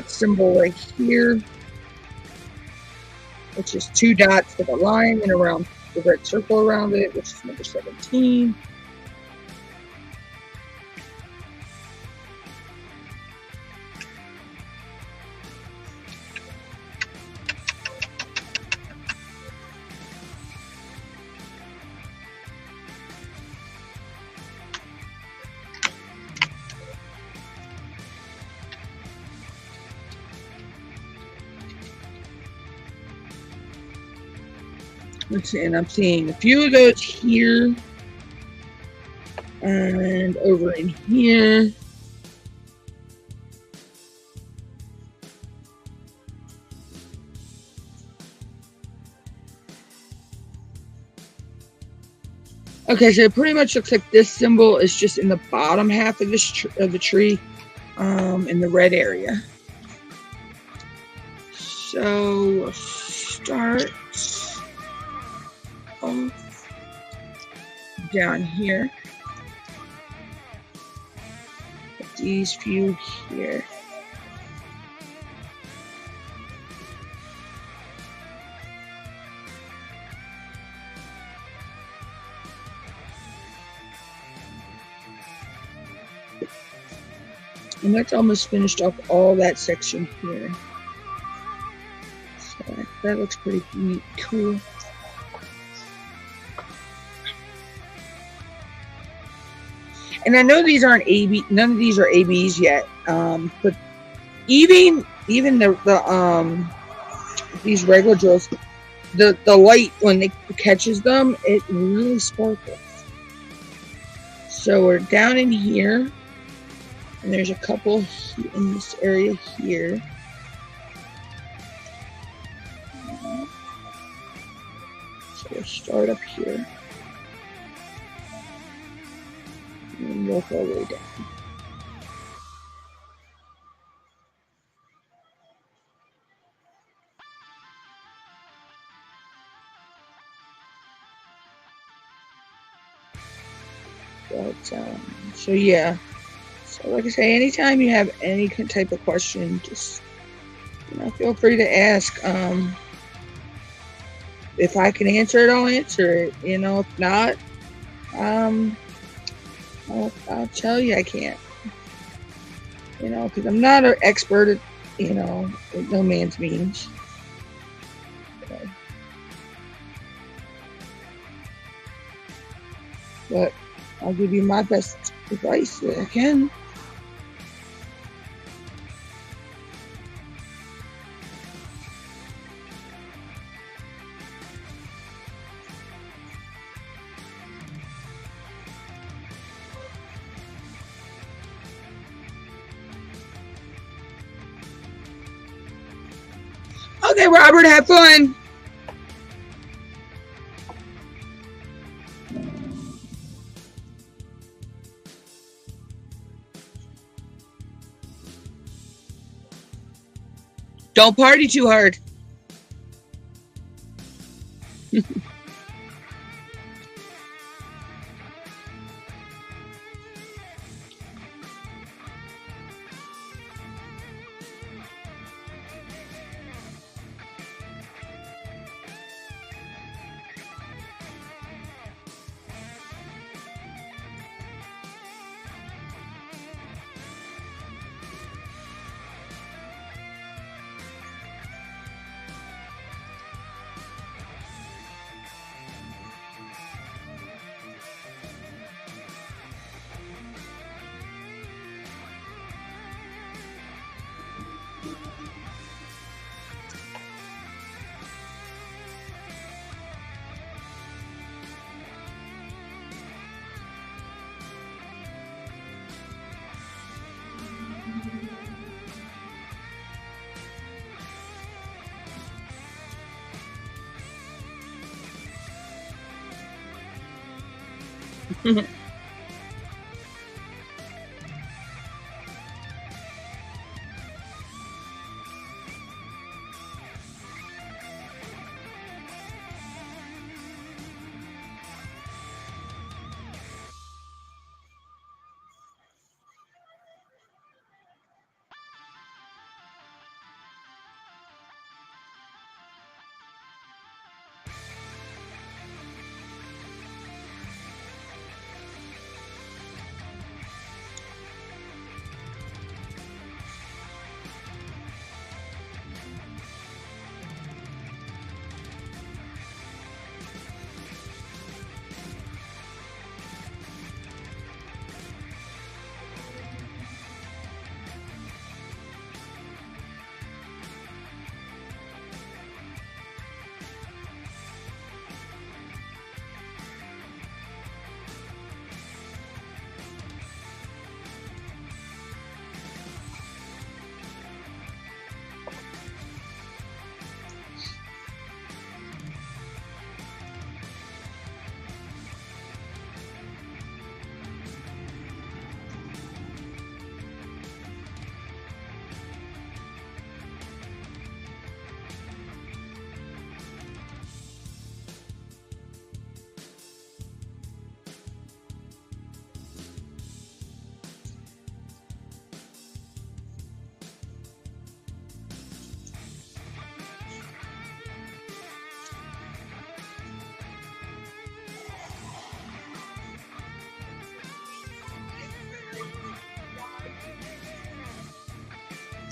symbol right here, which is 2 dots with a line and around the red circle around it, which is number 17. Let's see, and I'm seeing a few of those here and over in here. Okay, so it pretty much looks like this symbol is just in the bottom half of this of the tree, in the red area. So we'll start down here. Put these few here. And that's almost finished up all that section here. So that looks pretty neat, cool. And I know these aren't AB, none of these are ABs yet. But even the These regular drills, the light when it catches them, it really sparkles. So we're down in here, and there's a couple in this area here. So we'll start up here and work our way down. But, so yeah. So like I say, anytime you have any type of question, just, you know, feel free to ask. If I can answer it, I'll answer it. You know, if not, I'll tell you I can't. You know, because I'm not an expert at, you know, no man's means. Okay. But I'll give you my best advice that I can. Okay, Robert, have fun. Don't party too hard.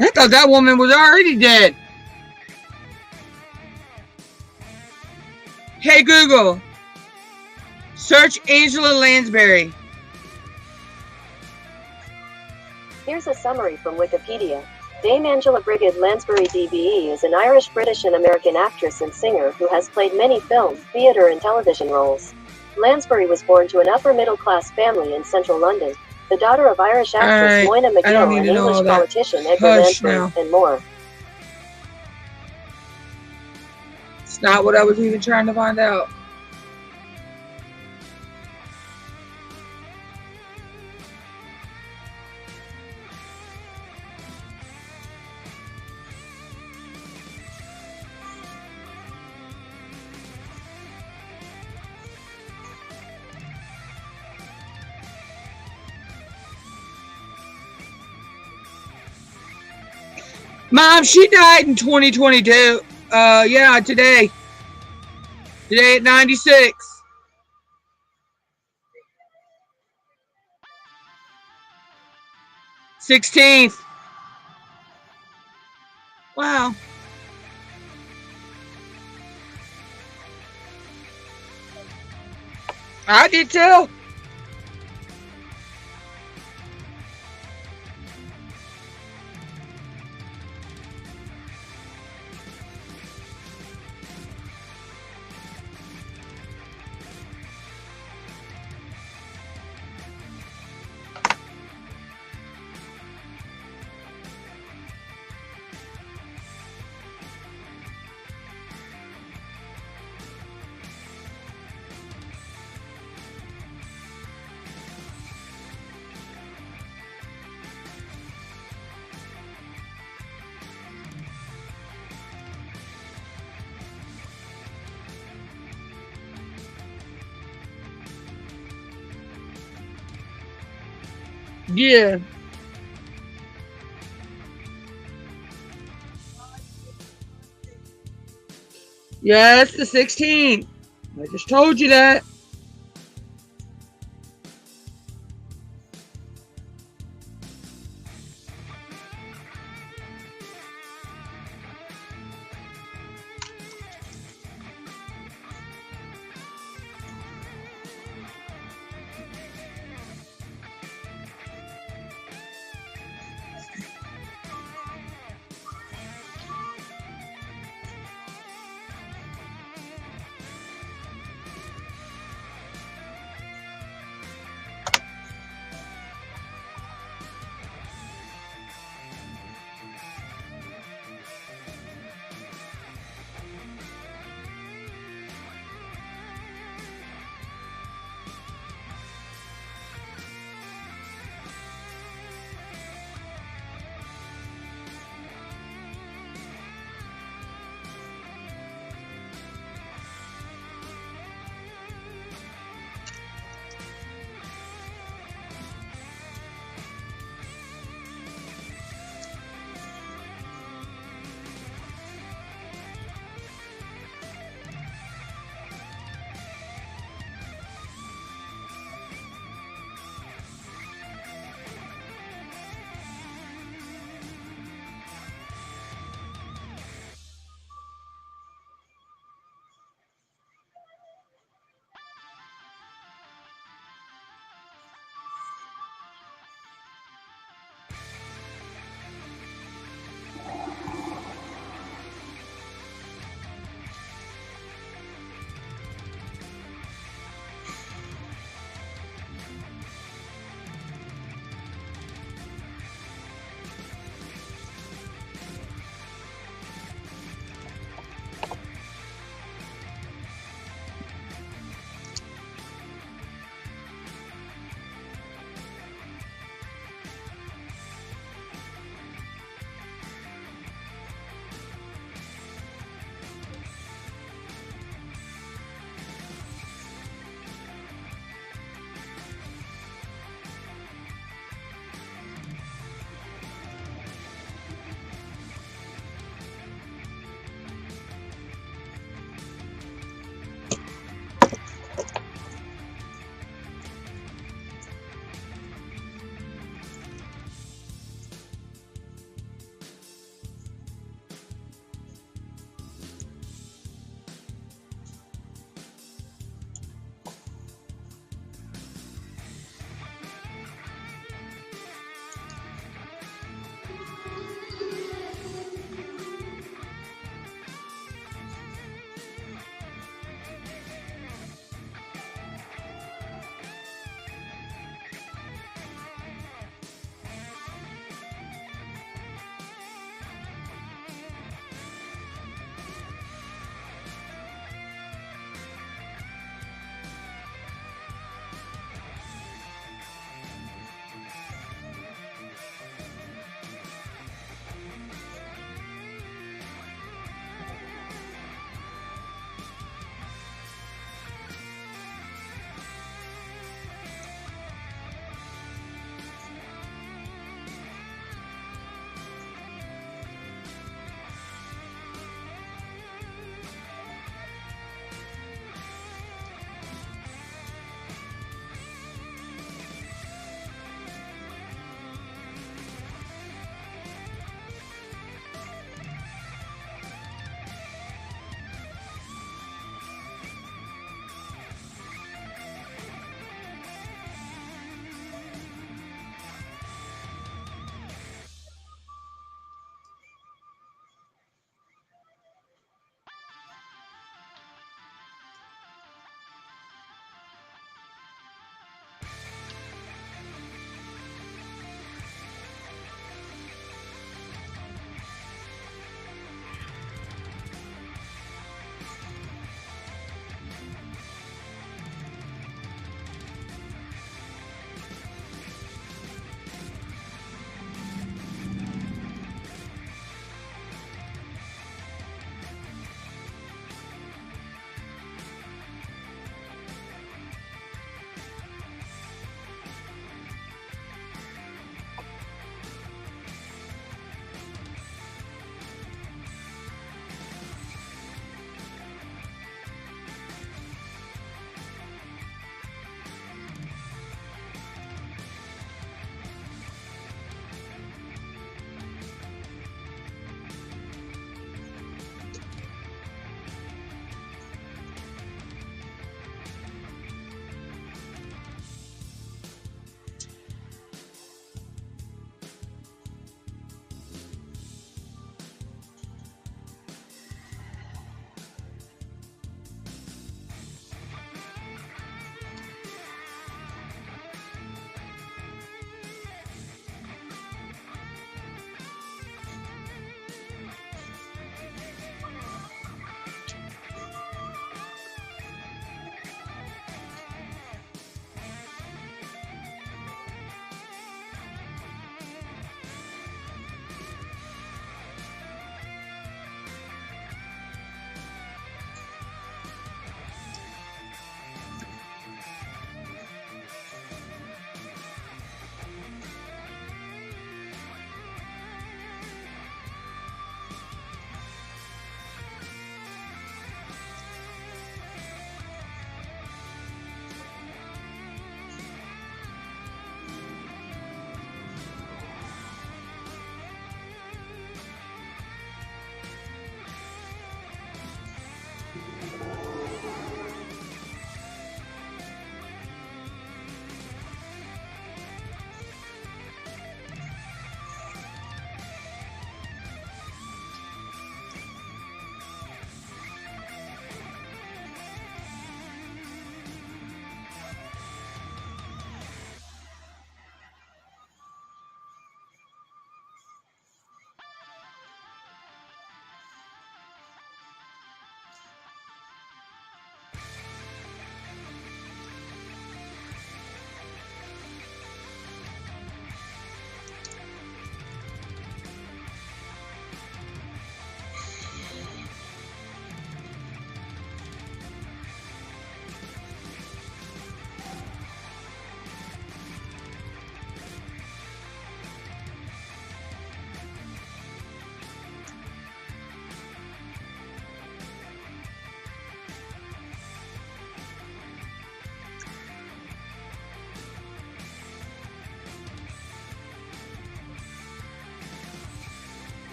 I thought that woman was already dead. Hey Google, search Angela Lansbury. Here's a summary from Wikipedia. Dame Angela Brigid Lansbury DBE is an Irish, British and American actress and singer who has played many film, theatre and television roles. Lansbury was born to an upper-middle-class family in central London, the daughter of Irish actress Moyna McGill and English politician Edgar Lansbury, and more. It's not what I was even trying to find out. Mom, she died in 2022. Yeah, today. Today at 96. $16th. Wow. I did too. Yeah. Yeah, it's the 16th. I just told you that.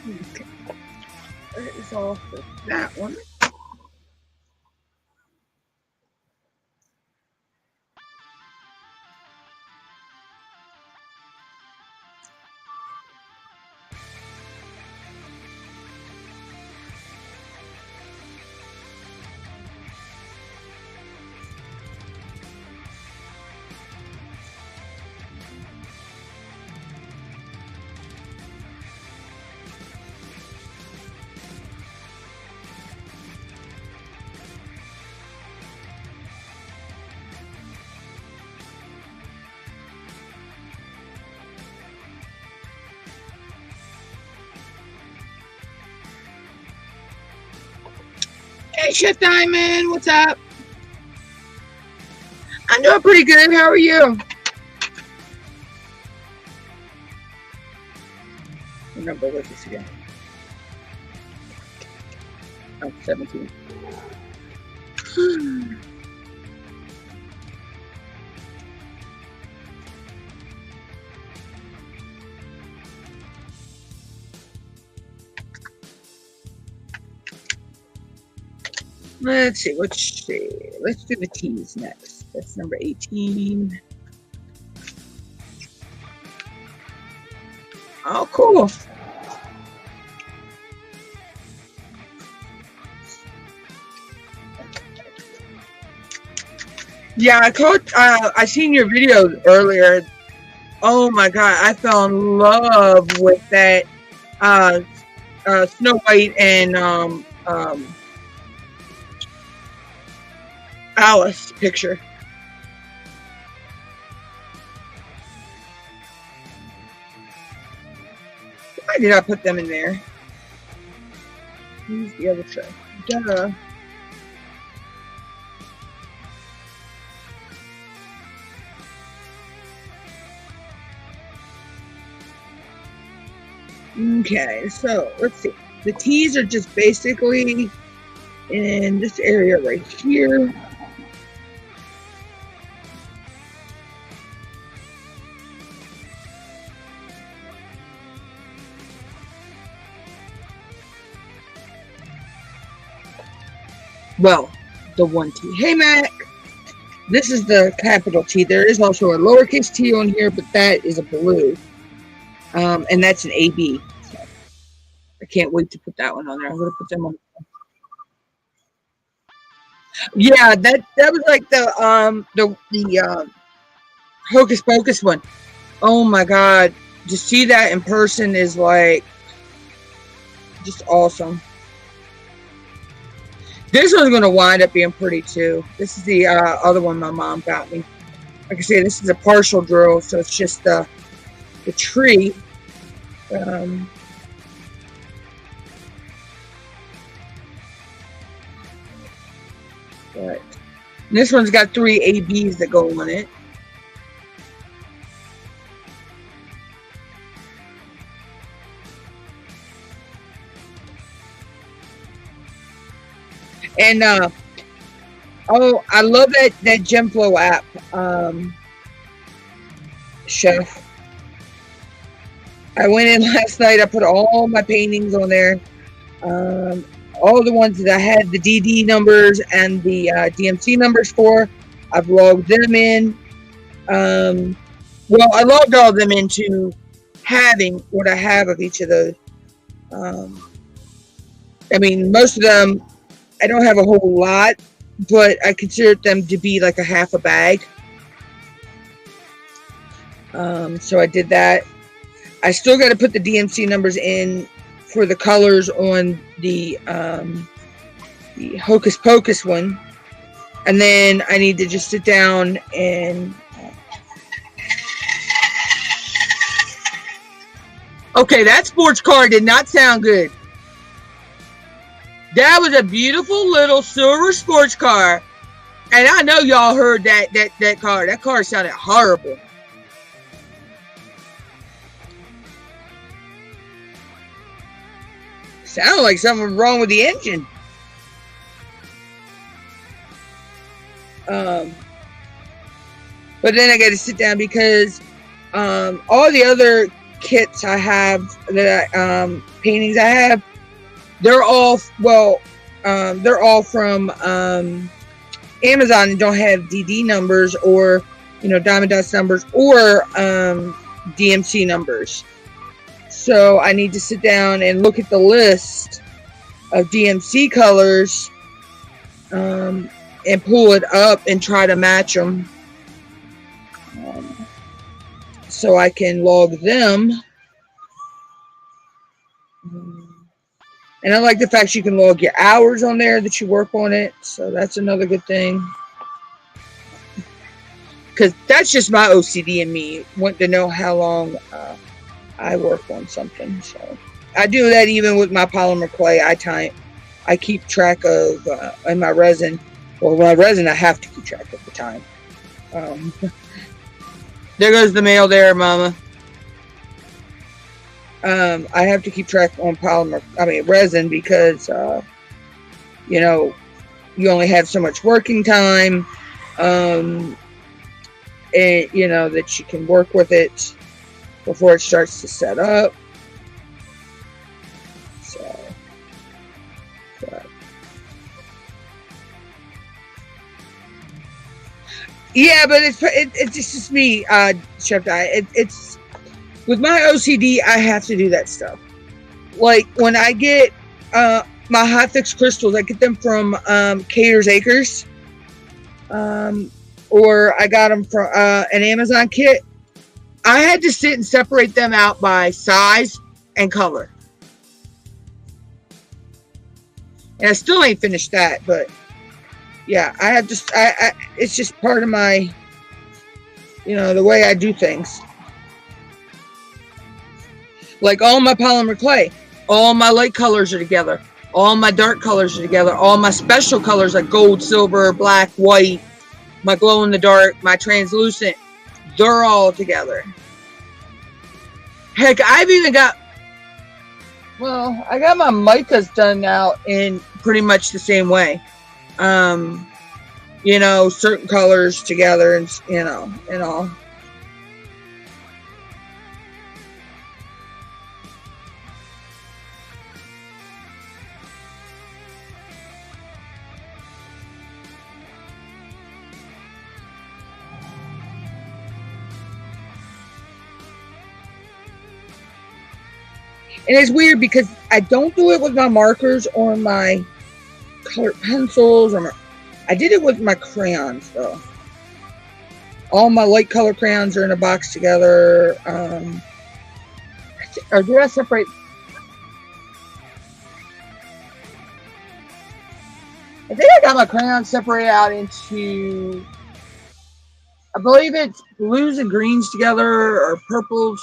Okay. That is all for that one. Hey, Chef Diamond, what's up? I'm doing pretty good. How are you? What number was this again? Oh, 17. Let's see. Let's do the teas next. That's number 18. Oh, cool. Yeah, I seen your video earlier. Oh my God, I fell in love with that Snow White and Alice picture. Why did I put them in there? Who's the other tray? Duh. Okay, so let's see. The teas are just basically in this area right here. Well, the one T. Hey, Mac. This is the capital T. There is also a lowercase t on here, but that is a blue. And that's an AB. So I can't wait to put that one on there. I'm going to put them on. Yeah, that was like the Hocus Pocus one. Oh my God. To see that in person is like just awesome. This one's going to wind up being pretty too. This is the other one my mom got me. Like I say, this is a partial drill, so it's just the tree. But this one's got 3 ABs that go on it. And oh, I love that GemFlow app, Chef. I went in last night. I put all my paintings on there. All the ones that I had the DD numbers and the DMC numbers for. I've logged them in. Well, I logged all of them into having what I have of each of those. I mean, most of them, I don't have a whole lot, but I consider them to be like a half a bag. So I did that. I still got to put the DMC numbers in for the colors on the Hocus Pocus one. And then I need to just sit down and... Okay, that sports car did not sound good. That was a beautiful little silver sports car. And I know y'all heard that car. That car sounded horrible. Sounded like something was wrong with the engine. But then I got to sit down because all the other kits I have, that paintings I have, they're all, well, they're all from Amazon and don't have DD numbers or, you know, Diamond Dust numbers or DMC numbers. So I need to sit down and look at the list of DMC colors and pull it up and try to match them, so I can log them. And I like the fact you can log your hours on there that you work on it, so that's another good thing. Because that's just my OCD and me wanting to know how long I work on something. So I do that even with my polymer clay. I keep track of, in my resin. Well, my resin, I have to keep track of the time. There goes the mail there, Mama. I have to keep track on resin, because, you know, you only have so much working time, and, you know, that you can work with it before it starts to set up. So, yeah, but it's just me, Chef Di. It's with my OCD, I have to do that stuff. Like when I get my hot fix crystals, I get them from Cater's Acres, or I got them from an Amazon kit. I had to sit and separate them out by size and color, and I still ain't finished that. But yeah, I have to. It's just part of my, you know, the way I do things. Like all my polymer clay, all my light colors are together. All my dark colors are together. All my special colors like gold, silver, black, white, my glow in the dark, my translucent, they're all together. Heck, I've even got, well, I got my micas done now in pretty much the same way. You know, certain colors together and, you know, and all. And it's weird because I don't do it with my markers or my colored pencils. I did it with my crayons, though. All my light color crayons are in a box together. Or did I separate? I think I got my crayons separated out into, I believe it's blues and greens together, or purples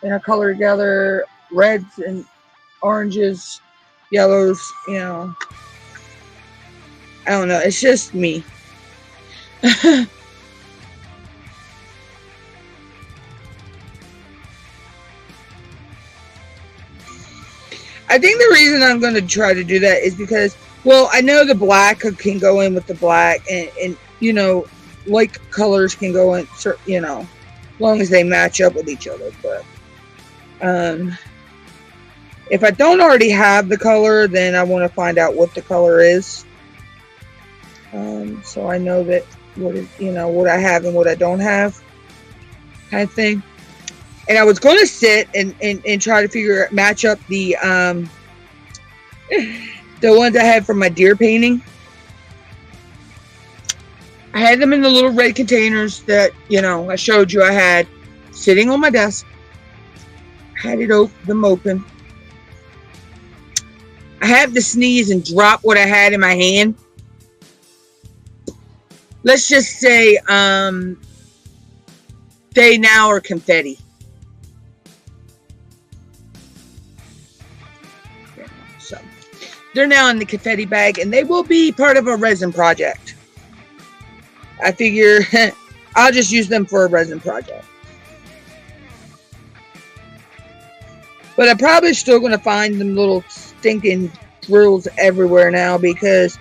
in a color together, reds and oranges, yellows, you know. I don't know. It's just me. I think the reason I'm going to try to do that is because, well, I know the black can go in with the black, and you know, like colors can go in, you know, as long as they match up with each other. But if I don't already have the color, then I want to find out what the color is, so I know that what I have and what I don't have, kind of thing. And I was going to sit and try to match up the ones I had from my deer painting. I had them in the little red containers that, you know, I showed you I had sitting on my desk. Had them open. I had to sneeze and drop what I had in my hand. Let's just say they now are confetti. So they're now in the confetti bag, and they will be part of a resin project. I figure I'll just use them for a resin project. But I'm probably still going to find them little stinking drills everywhere now, because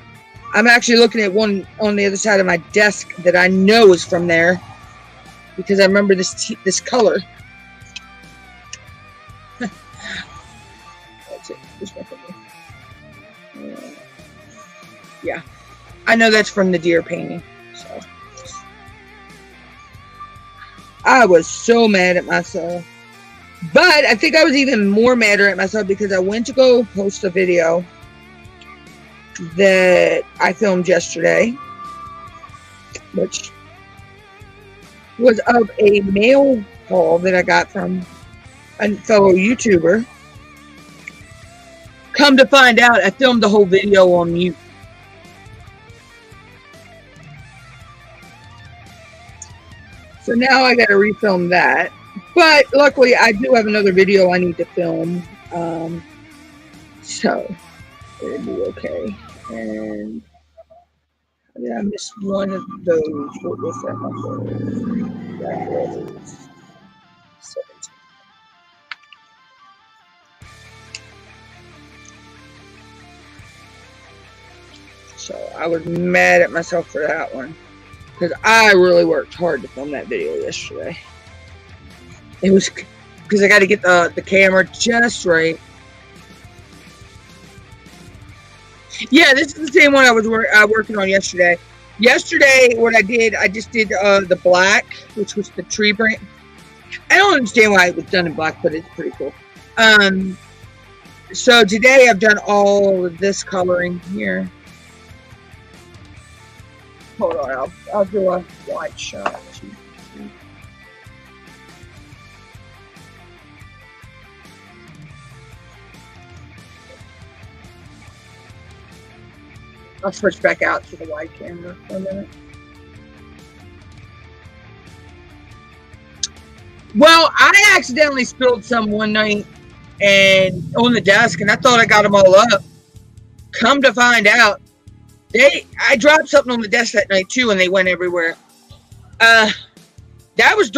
I'm actually looking at one on the other side of my desk that I know is from there, because I remember this color. There's nothing. Yeah, I know that's from the deer painting. So I was so mad at myself. But I think I was even more madder at myself because I went to go post a video that I filmed yesterday, which was of a mail call that I got from a fellow YouTuber. Come to find out, I filmed the whole video on mute. So now I got to refilm that. But luckily, I do have another video I need to film. So it'll be okay. And yeah, I missed one of those. What was that number? That was 17. So I was mad at myself for that one. Because I really worked hard to film that video yesterday. It was because I got to get the camera just right. Yeah, this is the same one I was working on yesterday. Yesterday, what I did, I just did the black, which was the tree branch. I don't understand why it was done in black, but it's pretty cool. So today I've done all of this coloring here. Hold on, I'll do a wide shot. I'll switch back out to the wide camera for a minute. Well, I accidentally spilled some one night and on the desk, and I thought I got them all up. Come to find out, I dropped something on the desk that night too, and they went everywhere. That was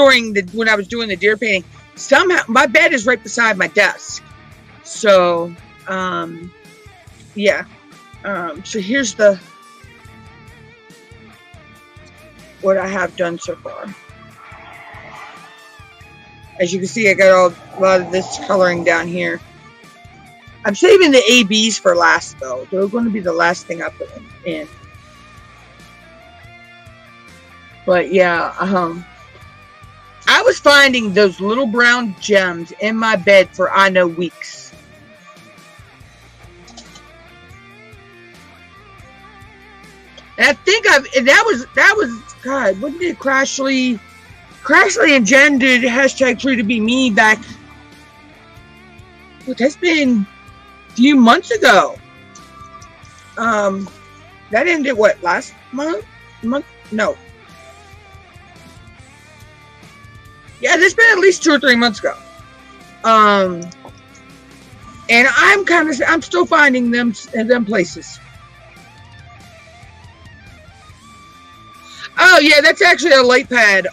when I was doing the deer painting. Somehow, my bed is right beside my desk, so yeah. So here's what I have done so far. As you can see, I got a lot of this coloring down here. I'm saving the ABs for last, though. They're going to be the last thing I put in. But yeah, I was finding those little brown gems in my bed for I know weeks. And I think that was God, what did Crashly and Jen did #3 to be me back. Well, that's been a few months ago. That ended what, last month? No. Yeah, that's been at least 2 or 3 months ago. And I'm still finding them in them places. Oh yeah, that's actually a light pad,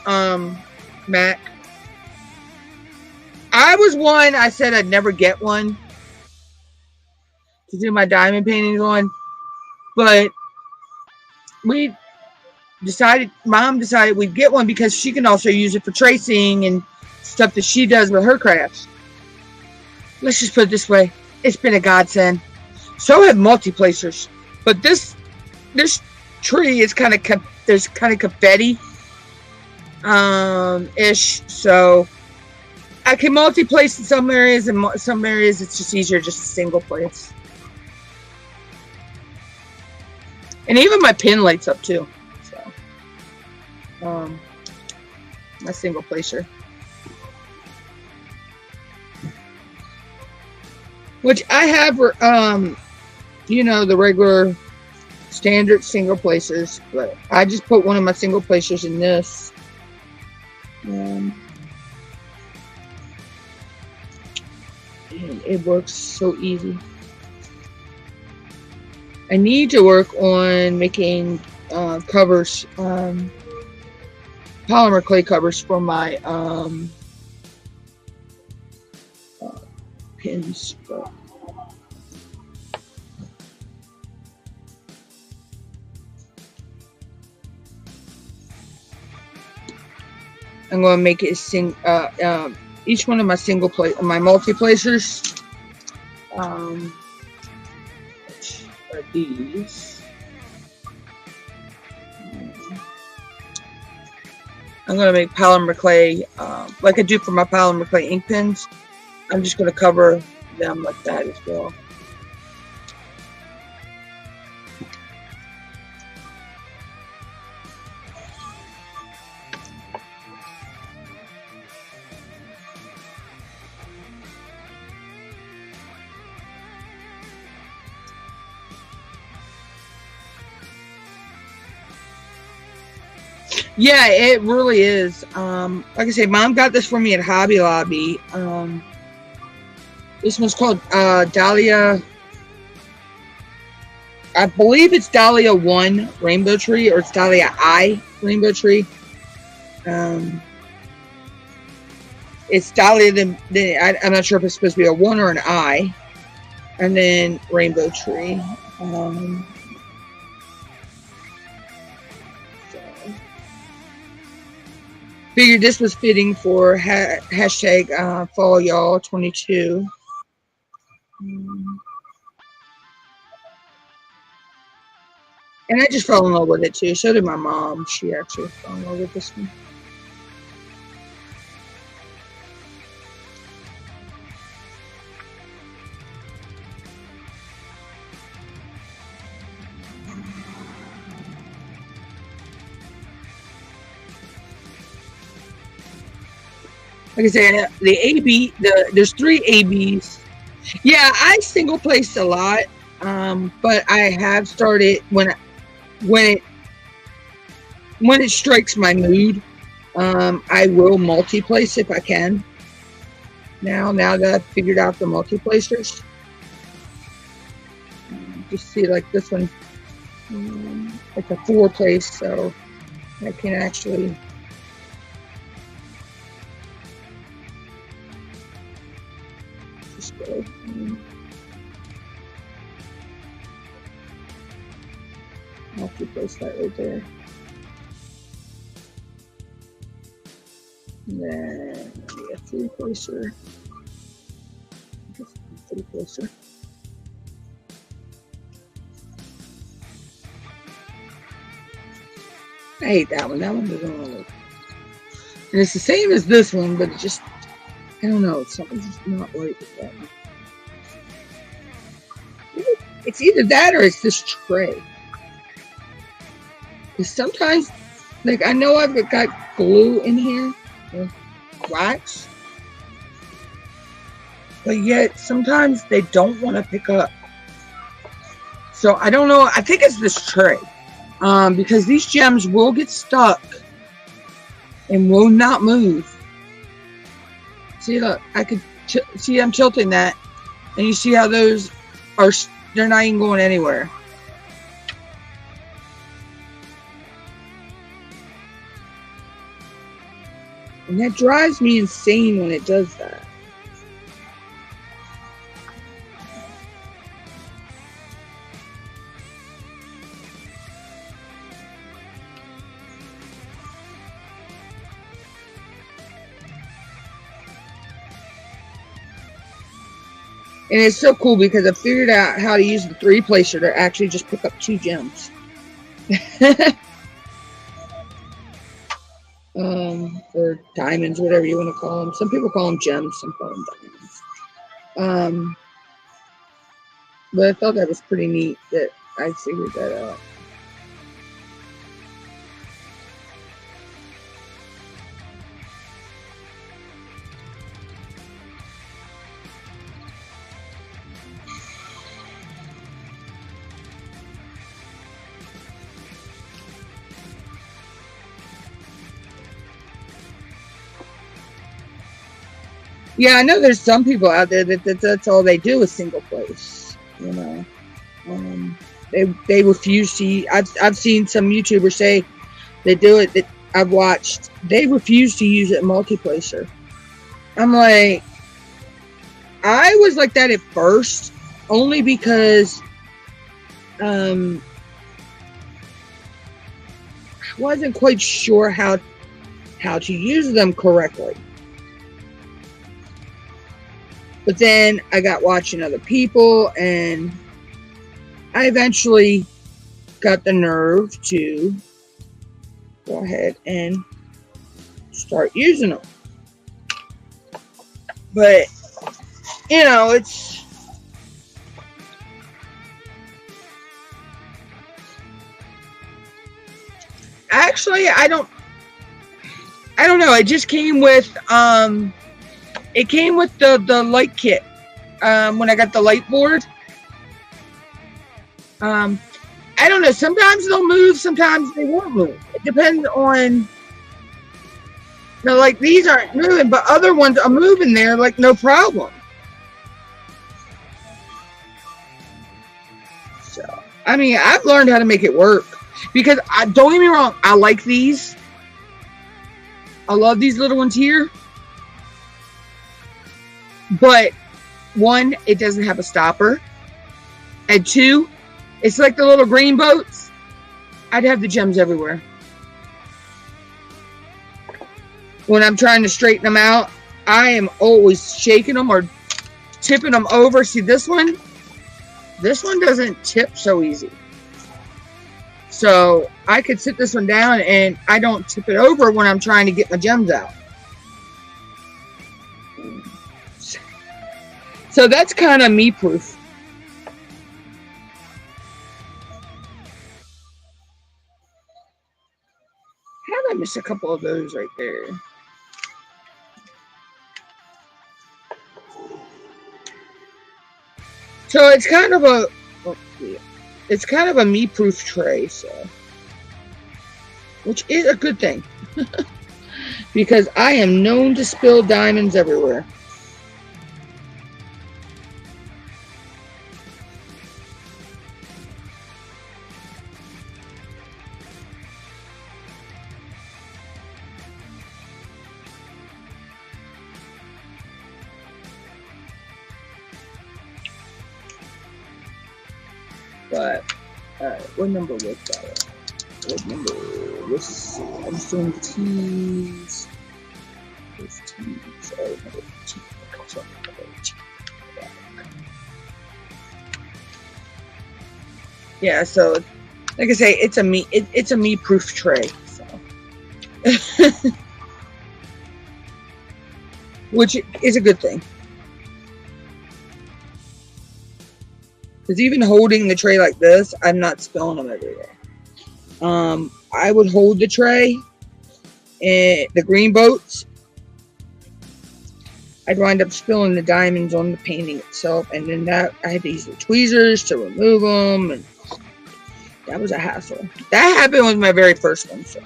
Mac. I said I'd never get one to do my diamond paintings on, but Mom decided we'd get one because she can also use it for tracing and stuff that she does with her crafts. Let's just put it this way, it's been a godsend. So have multi-placers, but this tree is there's kind of confetti ish, so I can multi-place in some areas, and some areas it's just easier just a single place. And even my pin lights up too. So my single placer, which I have the regular standard single placers, but I just put one of my single placers in this. And it works so easy. I need to work on making covers, polymer clay covers for my pins. But I'm going to make it each one of my my multi-placers. Which are these. I'm going to make polymer clay, like I do for my polymer clay ink pens. I'm just going to cover them like that as well. Yeah, it really is. Like I say, Mom got this for me at Hobby Lobby. This one's called Dahlia. I believe it's Dahlia 1 Rainbow Tree, or it's Dahlia I Rainbow Tree. It's Dahlia, I'm not sure if it's supposed to be a 1 or an I. And then Rainbow Tree. Figured this was fitting for hashtag fall y'all 22. And I just fell in love with it too. So did my mom. She actually fell in love with this one. Like I said, the AB, there's 3 ABs. Yeah, I single placed a lot, but I have started when it strikes my mood. I will multi-place if I can. Now that I've figured out the multi-placers, just see like this one, it's a 4-place, so I can actually. Multi-place that right there. And then maybe a 3-placer. 3-placer. I hate that one. That one doesn't want to look. And it's the same as this one, but it just, I don't know. Something's just not right with that one. It's either that or it's this tray. Because sometimes, like, I know I've got glue in here, wax, but yet sometimes they don't want to pick up. So I don't know. I think it's this tray, because these gems will get stuck and will not move. See, look, I could see I'm tilting that, and you see how those are, they're not even going anywhere. And that drives me insane when it does that. And it's so cool because I figured out how to use the 3-placer to actually just pick up 2 gems. Or diamonds, whatever you want to call them. Some people call them gems, some call them diamonds. But I thought that was pretty neat that I figured that out. Yeah, I know there's some people out there that's all they do is single place. You know, they refuse to. I've seen some YouTubers say they do it. That I've watched. They refuse to use it multi-placer. I'm like, I was like that at first, only because I wasn't quite sure how to use them correctly. But then I got watching other people, and I eventually got the nerve to go ahead and start using them. But, you know, it's... Actually, I don't know. It just came with, it came with the light kit. When I got the light board. I don't know. Sometimes they'll move. Sometimes they won't move. It depends on... Now, like, these aren't moving, but other ones are moving there, like, no problem. So, I mean, I've learned how to make it work. Because, don't get me wrong, I like these. I love these little ones here. But, one, it doesn't have a stopper. And two, it's like the little green boats. I'd have the gems everywhere. When I'm trying to straighten them out, I am always shaking them or tipping them over. See this one? This one doesn't tip so easy. So I could sit this one down and I don't tip it over when I'm trying to get my gems out. So that's kind of me proof. How did I miss a couple of those right there? So it's kind of a, it's kind of a me-proof tray, so, which is a good thing, because I am known to spill diamonds everywhere. But, alright, what number was that? What number? Let's see. I'm just doing the T's. There's T's. Oh, number 15. Yeah, so, like I say, it's a me-proof tray. So. Which is a good thing. Because even holding the tray like this, I'm not spilling them everywhere. I would hold the tray and the green boats. I'd wind up spilling the diamonds on the painting itself, and then that I had to use the tweezers to remove them, and that was a hassle. That happened with my very first one, so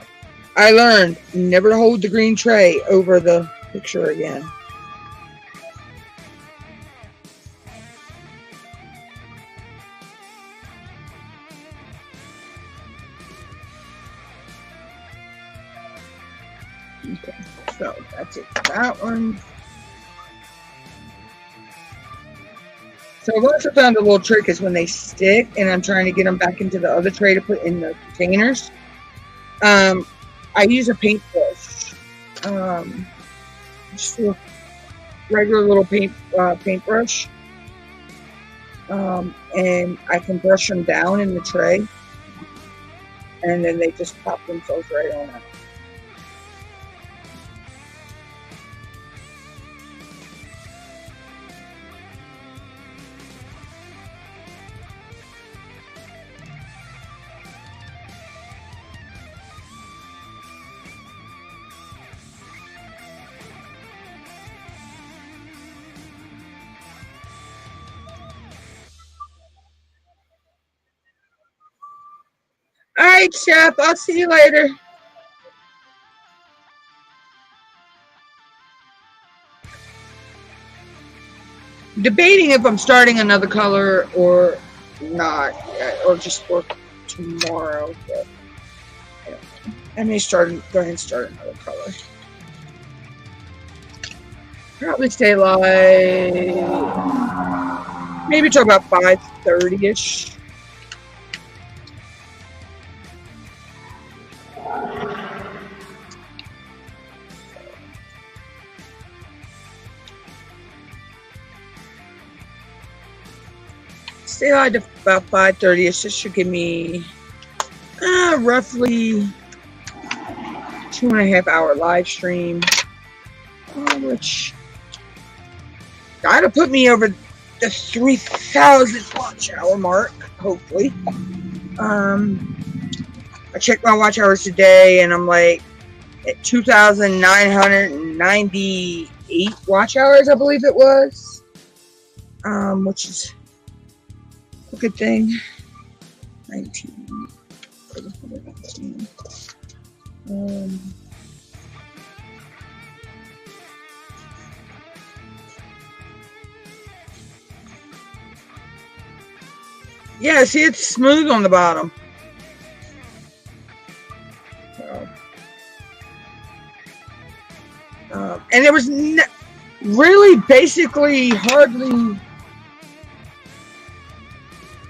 I learned never to hold the green tray over the picture again. Okay, so that's it for that one. So I've also found a little trick is when they stick and I'm trying to get them back into the other tray to put in the containers. I use a paintbrush. Just a regular little paintbrush. And I can brush them down in the tray. And then they just pop themselves right on out. All right, Chef. I'll see you later. Debating if I'm starting another color or not, or just for tomorrow. But yeah. I may go ahead and start another color. Probably stay like maybe till about 5:30ish. stay live to about 5:30. It should give me roughly 2.5 hour live stream, which gotta put me over the 3,000 watch hour mark, hopefully. I checked my watch hours today and I'm like at 2,998 watch hours, I believe it was, which is a good thing. 19. Yeah, see, it's smooth on the bottom. So, and there was really basically hardly.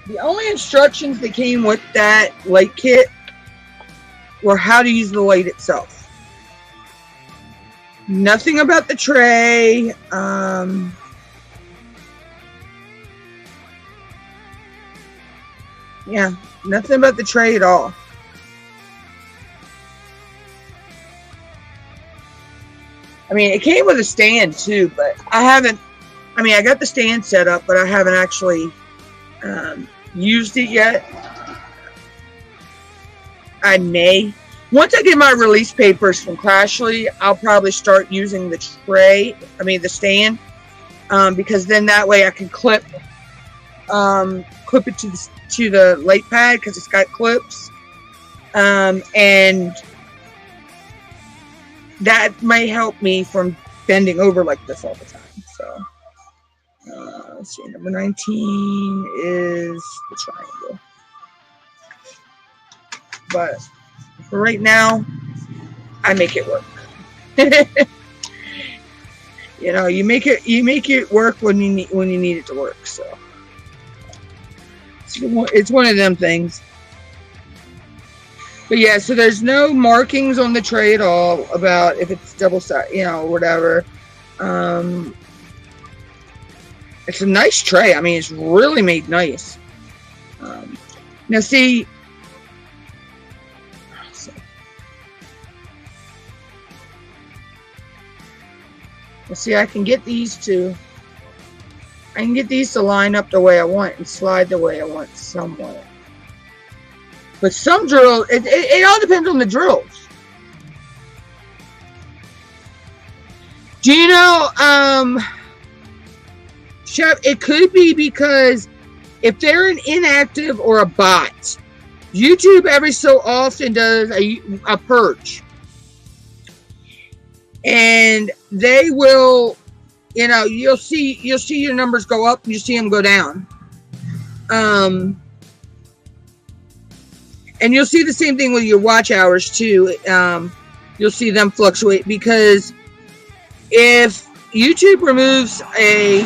The only instructions that came with that light kit were how to use the light itself. Nothing about the tray. Yeah, nothing about the tray at all. I mean, it came with a stand too, but I haven't. I mean, I got the stand set up, but I haven't actually used it yet. I may. Once I get my release papers from Crashly, I'll probably start using the tray. I mean, the stand, because then that way I can clip it to the light pad because it's got clips, and that may help me from bending over like this all the time. So let's see, number 19 is the triangle, but for right now I make it work. You know, you make it work when you need it to work. So it's one of them things. But yeah, so there's no markings on the tray at all about if it's double sided, you know, whatever. It's a nice tray. I mean, it's really made nice. Now see, I can get these to line up the way I want and slide the way I want somewhat. But some drill, it all depends on the drills. Do you know, Chef, it could be because if they're an inactive or a bot, YouTube every so often does a purge. And they will, you know, you'll see your numbers go up and you see them go down. And you'll see the same thing with your watch hours too. You'll see them fluctuate because if YouTube removes a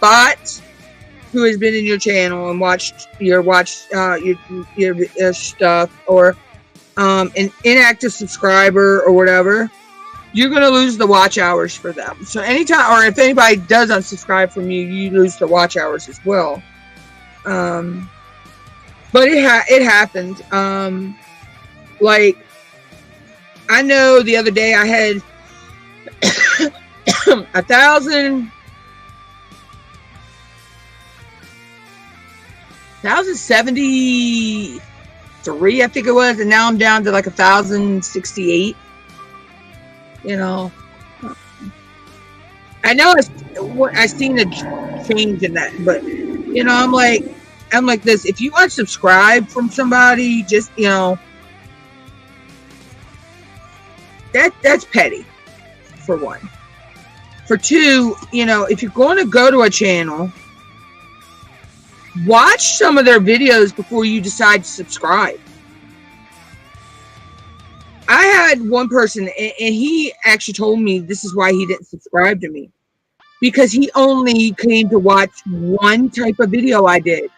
bot who has been in your channel and watched your stuff, or an inactive subscriber or whatever, you're going to lose the watch hours for them. So anytime, or if anybody does unsubscribe from you, you lose the watch hours as well. But it happened. Like, I know the other day I had 1,073, I think it was, and now I'm down to like 1,068. You know, I know I seen a change in that, but you know, I'm like this. If you unsubscribe from somebody, just, you know, that's petty, for one. For two, you know, if you're going to go to a channel, watch some of their videos before you decide to subscribe. I had one person, and he actually told me this is why he didn't subscribe to me, because he only came to watch one type of video I did.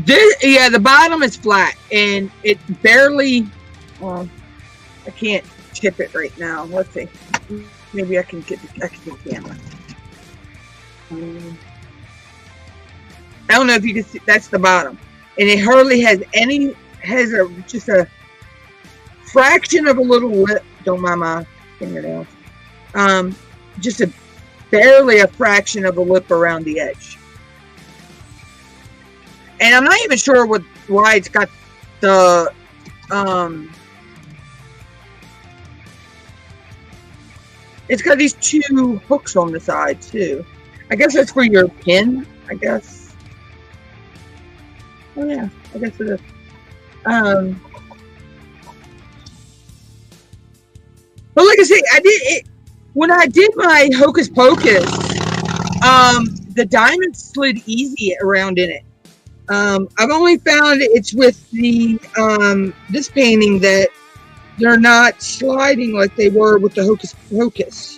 Yeah, the bottom is flat, and it barely. Well, I can't tip it right now. Let's see. Maybe I can get the camera. I don't know if you can see. That's the bottom, and it hardly has any. Just a fraction of a little lip. Don't mind my fingernails. Just barely a fraction of a lip around the edge. And I'm not even sure why it's got the it's got these two hooks on the side too. I guess that's for your pin, I guess. Oh yeah, I guess it is. But like I say, when I did my Hocus Pocus, the diamond slid easy around in it. I've only found it's with the this painting that they're not sliding like they were with the Hocus Pocus.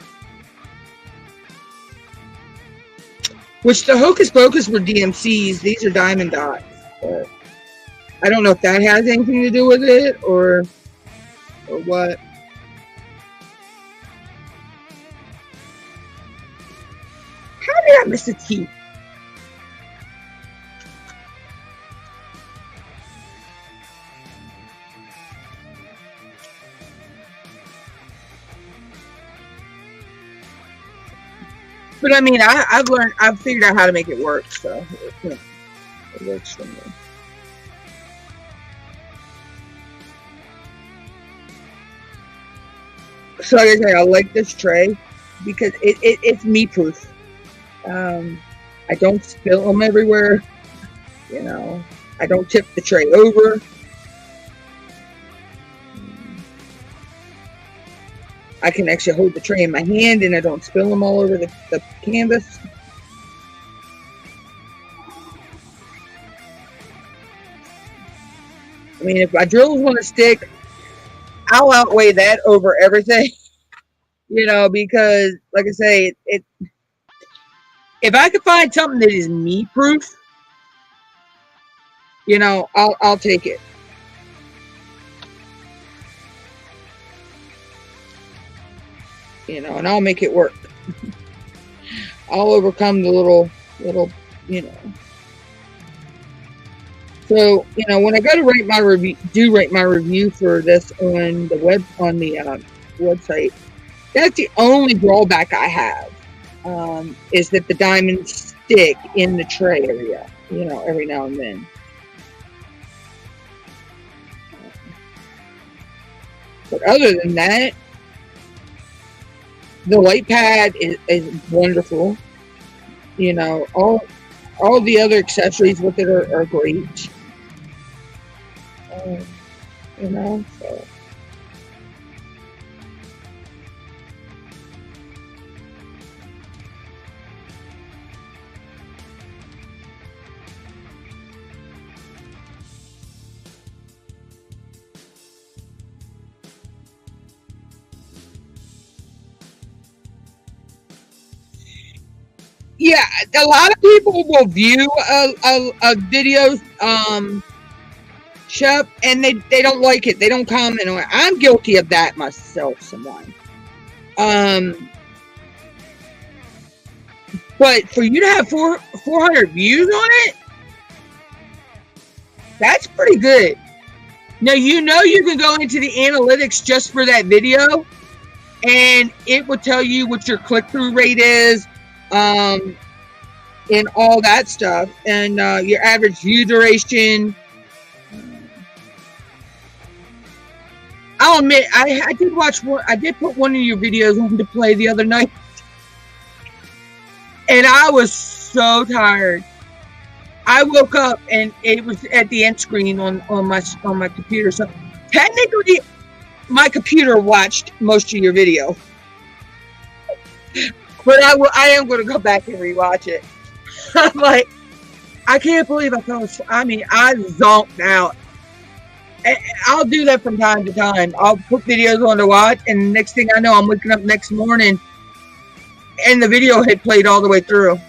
Which the Hocus Pocus were DMCs. These are diamond dots. But I don't know if that has anything to do with it or what. How did I miss a T? But I mean, I've figured out how to make it work, so it works for me. So like I say, I like this tray because it's me proof. I don't spill them everywhere. You know, I don't tip the tray over. I can actually hold the tray in my hand and I don't spill them all over the canvas. I mean, if my drills want to stick, I'll outweigh that over everything. You know, because like I say, if I could find something that is me proof, you know, I'll take it. You know, and I'll make it work. I'll overcome the little, you know. So, you know, when I go to write my review for this on the website, that's the only drawback I have, is that the diamonds stick in the tray area, you know, every now and then. But other than that, the light pad is wonderful. You know, all the other accessories with it are great. You know, so. Yeah, a lot of people will view a video Shep, and they don't like it. They don't comment on it. I'm guilty of that myself sometimes. But for you to have 400 views on it, that's pretty good. Now, you know, you can go into the analytics just for that video, and it will tell you what your click-through rate is, and all that stuff, and your average view duration. I'll admit, I did watch one. I did put one of your videos on to play the other night, and I was so tired. I woke up and it was at the end screen on my computer. So technically, my computer watched most of your video, but I am going to go back and rewatch it. I'm like, I can't believe I fell asleep. I mean, I zonked out. I'll do that from time to time. I'll put videos on to watch, and next thing I know, I'm waking up next morning, and the video had played all the way through.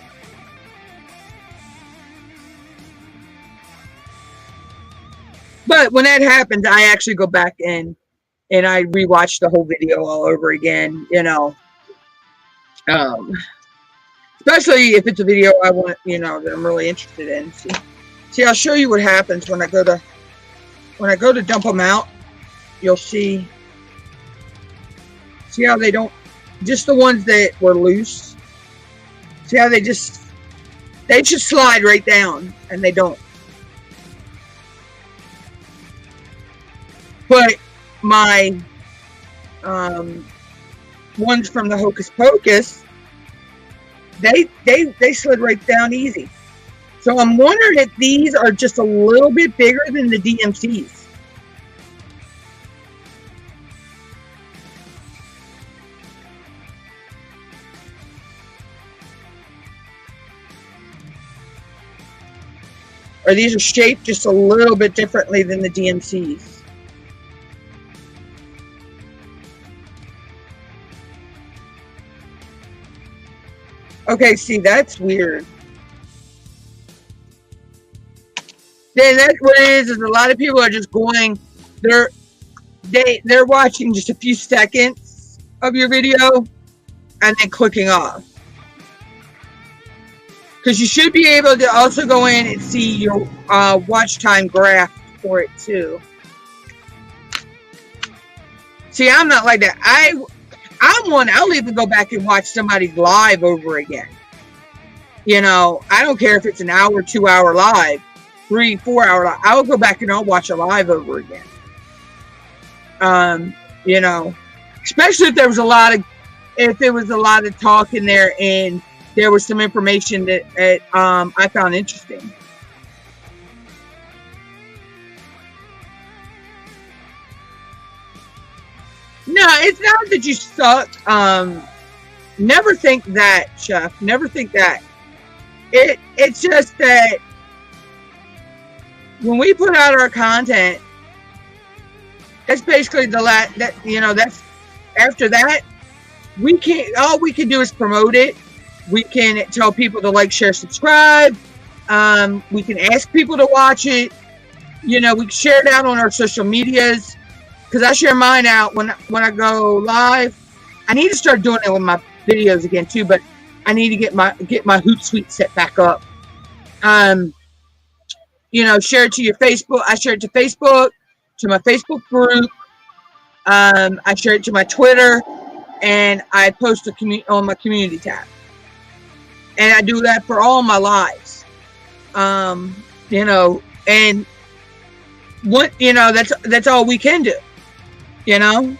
But when that happens, I actually go back in and I rewatch the whole video all over again, you know. Especially if it's a video I want, you know, that I'm really interested in. See, I'll show you what happens when I go to dump them out. You'll see how they don't, just the ones that were loose. See how they just slide right down, and they don't. But my ones from the Hocus Pocus, they slid right down easy. So I'm wondering if these are just a little bit bigger than the DMCs. Or these are shaped just a little bit differently than the DMCs. Okay, see, that's weird. Then that's what it is a lot of people are just going, they're watching just a few seconds of your video and then clicking off. Because you should be able to also go in and see your watch time graph for it too. See, I'm not like that. I'll even go back and watch somebody's live over again. You know, I don't care if it's an hour, 2 hour live, 3, 4 hour live. I'll go back and I'll watch a live over again. You know, especially if there was a lot of talk in there and there was some information that I found interesting. No, it's not that you suck. Never think that, Chef. Never think that. It's just that when we put out our content, that's basically that's after that, all we can do is promote it. We can tell people to like, share, subscribe. We can ask people to watch it. You know, we can share it out on our social medias. Because I share mine out when I go live. I need to start doing it with my videos again too, but I need to get my Hootsuite set back up. You know, share it to your Facebook. I share it to Facebook, to my Facebook group. I share it to my Twitter, and I post on my community tab. And I do that for all my lives. You know, and that's all we can do. You know,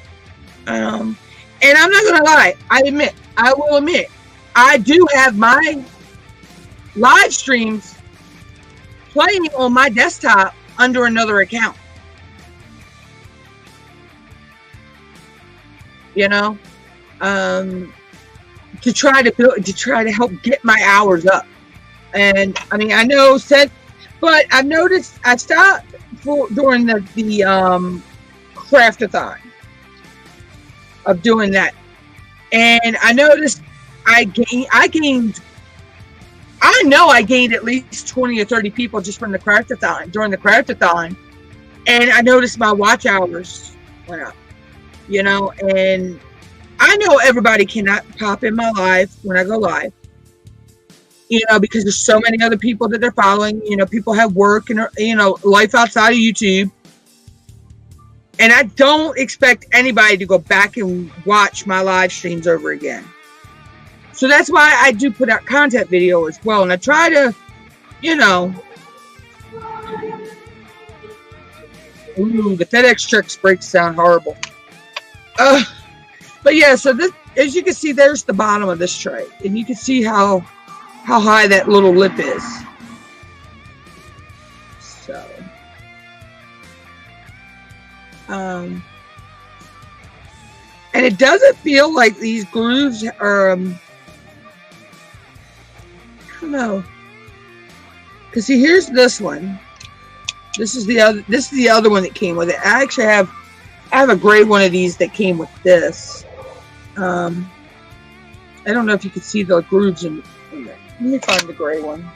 and I'm not gonna lie. I will admit, I do have my live streams playing on my desktop under another account. You know, to try to help get my hours up. And I mean, I know but I've noticed I stopped during the craftathon of doing that, and I noticed I gained at least 20 or 30 people just from the craftathon during the craftathon, and I noticed my watch hours went up, you know. And I know everybody cannot pop in my live when I go live, you know, because there's so many other people that they're following. You know, people have work and, you know, life outside of YouTube. And I don't expect anybody to go back and watch my live streams over again. So that's why I do put out content video as well. And I try to, you know. Ooh, the FedEx checks breaks sound horrible. But yeah, so this, as you can see, there's the bottom of this tray. And you can see how high that little lip is. So. And it doesn't feel like these grooves are, I don't know. Cause see, here's this one. This is the other one that came with it. I actually have a gray one of these that came with this. I don't know if you can see the grooves in there. Let me find the gray one.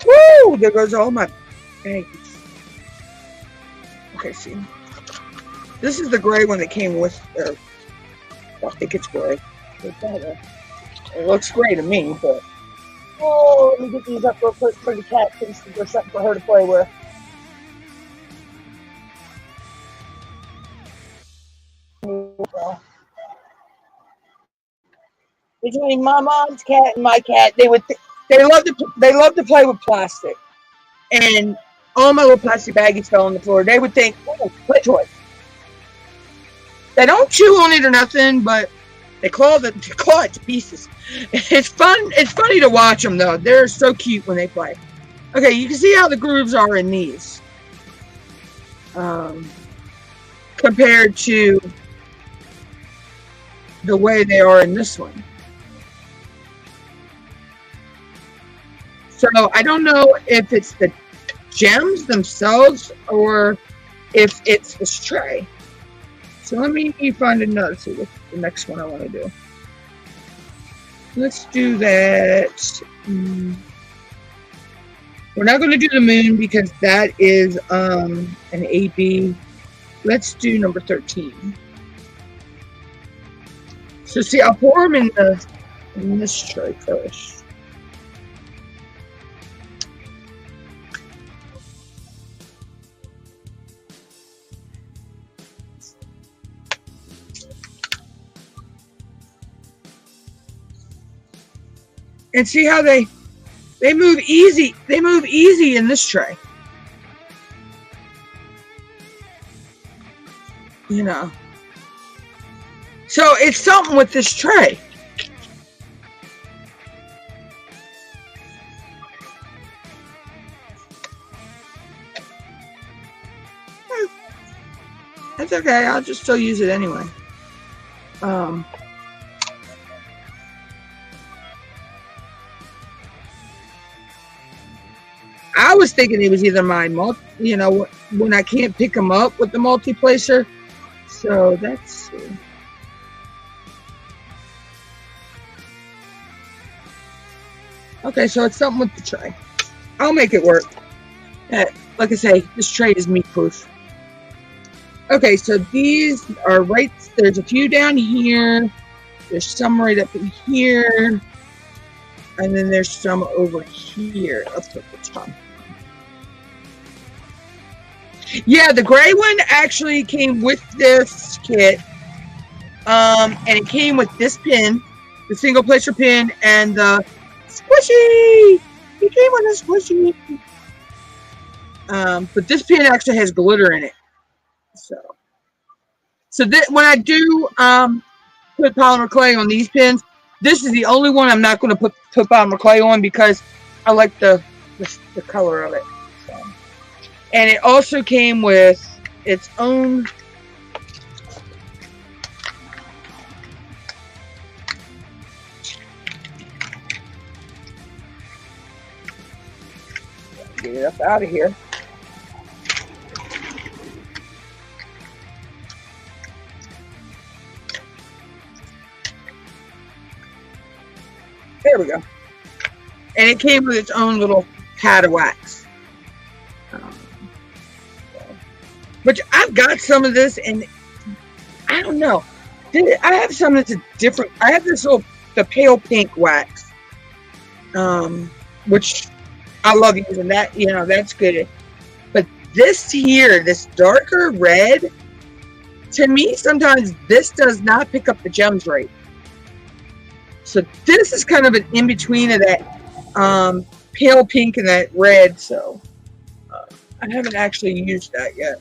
Woo! There goes all my eggs. Okay, see. This is the gray one that came with, I think it's gray. It looks gray to me, but. Oh, let me get these up real quick for the cat. There's something for her to play with. Between my mom's cat and my cat, they love to play with plastic, and all my little plastic baggies fell on the floor. They would think, oh, play toy. They don't chew on it or nothing, but they claw it to pieces. It's fun. It's funny to watch them though. They're so cute when they play. Okay, you can see how the grooves are in these, compared to the way they are in this one. So I don't know if it's the gems themselves or if it's this tray. So let me find another. See what's the next one I want to do. Let's do that. We're not going to do the moon because that is an AB. Let's do number 13. So see, I'll pour them in this tray first. And see how they move easy. They move easy in this tray. You know. So it's something with this tray. That's okay. I'll just still use it anyway. I was thinking it was either my when I can't pick them up with the multi-placer. So that's. Okay, so it's something with the tray. I'll make it work. Like I say, this tray is meat proof. Okay, so these are right. There's a few down here. There's some right up in here. And then there's some over here up at the top. Yeah, the gray one actually came with this kit. And it came with this pin, the single placer pin, and the squishy. It came with a squishy. But this pin actually has glitter in it. So that when I do put polymer clay on these pins, this is the only one I'm not going to put polymer clay on because I like the color of it. So. And it also came with its own get it up out of here. There we go. And it came with its own little pad of wax. But I've got some of this, and I don't know. I have some that's a different. I have this the pale pink wax, which I love using that. You know, that's good. But this here, this darker red, to me, sometimes this does not pick up the gems right. So this is kind of an in-between of that pale pink and that red. So I haven't actually used that yet.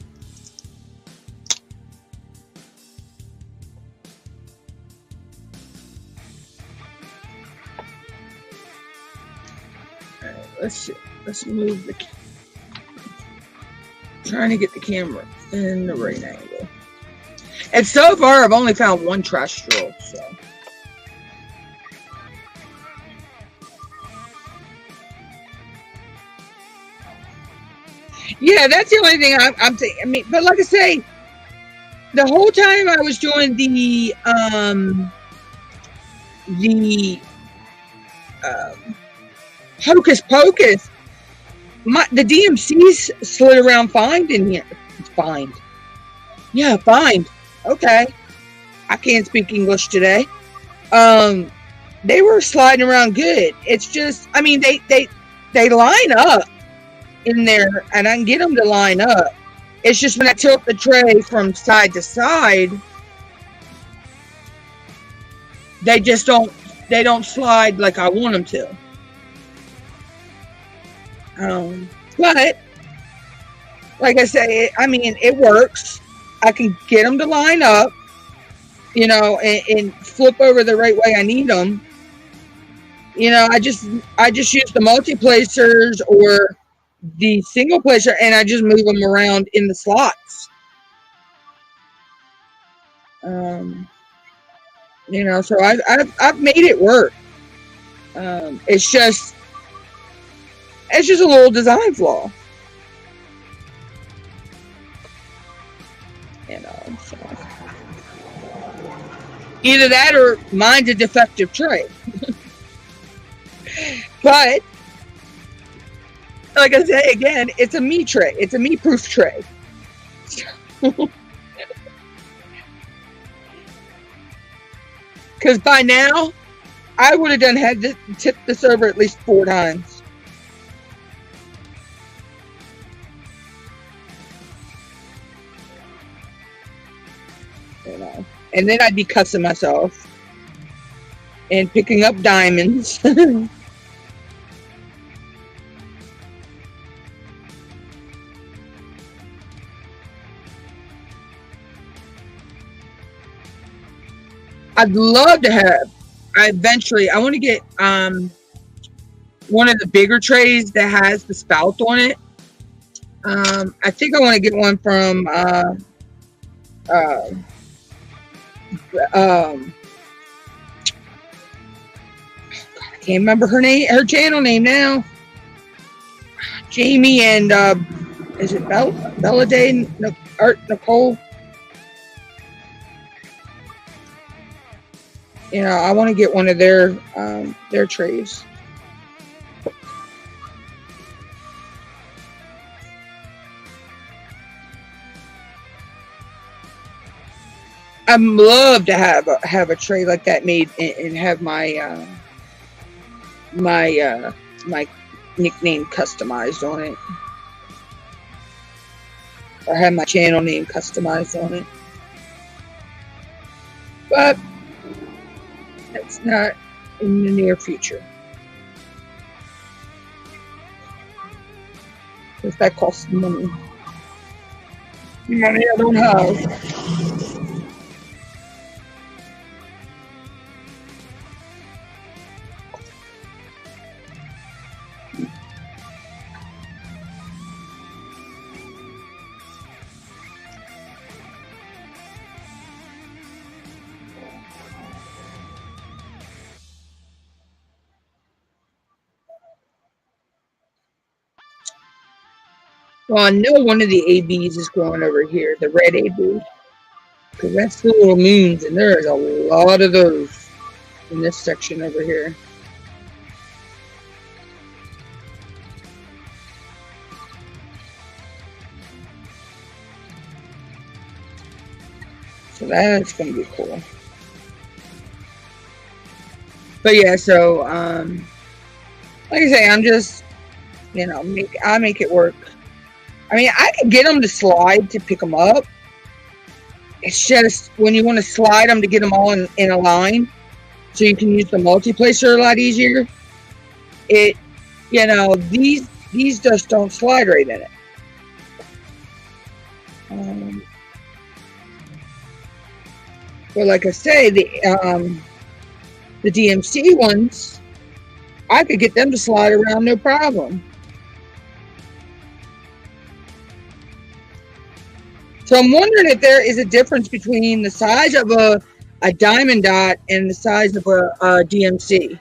All right, let's see. Let's move the. Trying to get the camera in the right angle. And so far, I've only found one trash drill. So. Yeah, that's the only thing I'm saying. I mean, but like I say, the whole time I was doing the Hocus Pocus, The DMCs slid around fine in here. Fine. Yeah, fine. Okay. I can't speak English today. They were sliding around good. It's just, I mean, they line up in there, and I can get them to line up. It's just when I tilt the tray from side to side, they just don't slide like I want them to. But like I say, I mean, it works. I can get them to line up, you know, and flip over the right way I need them. You know, I just use the multi-placers or the single placer, and I just move them around in the slots. You know, so I've made it work. It's just a little design flaw. You know, so either that or mine's a defective tray. But like I say again, it's a me tray. It's a me proof tray. Because by now, I would have had to tip this over at least 4 times. You know, and then I'd be cussing myself and picking up diamonds. I'd love to have. I want to get one of the bigger trays that has the spout on it. I think I want to get one from I can't remember her channel name now. Jamie and is it Bella Day Art Nicole? You know, I want to get one of their trays. I'd love to have a tray like that made and have my my nickname customized on it, or have my channel name customized on it. But that's not in the near future, because that costs money. Money I don't have. Well, I know one of the ABs is growing over here, the red AB, because that's the little moons, and there's a lot of those in this section over here. So that's going to be cool. But yeah, so like I say, I'm just, you know, I make it work. I mean, I can get them to slide to pick them up. It's just when you want to slide them to get them all in a line, so you can use the multi-placer a lot easier. You know, these just don't slide right in it. But like I say, the DMC ones, I could get them to slide around no problem. So I'm wondering if there is a difference between the size of a diamond dot and the size of a DMC.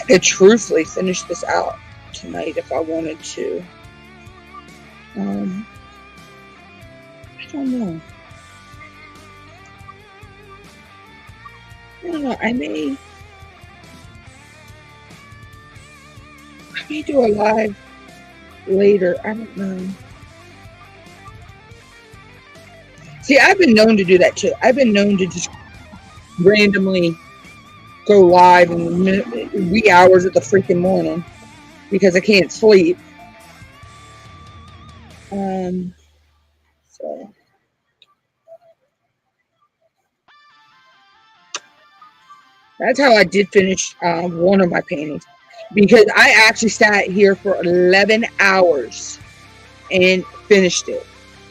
could truthfully finish this out tonight if I wanted to. I don't know. I may do a live later. I don't know. See, I've been known to do that too. I've been known to just randomly go live in the wee hours of the freaking morning because I can't sleep. So that's how I did finish one of my paintings, because I actually sat here for 11 hours and finished it.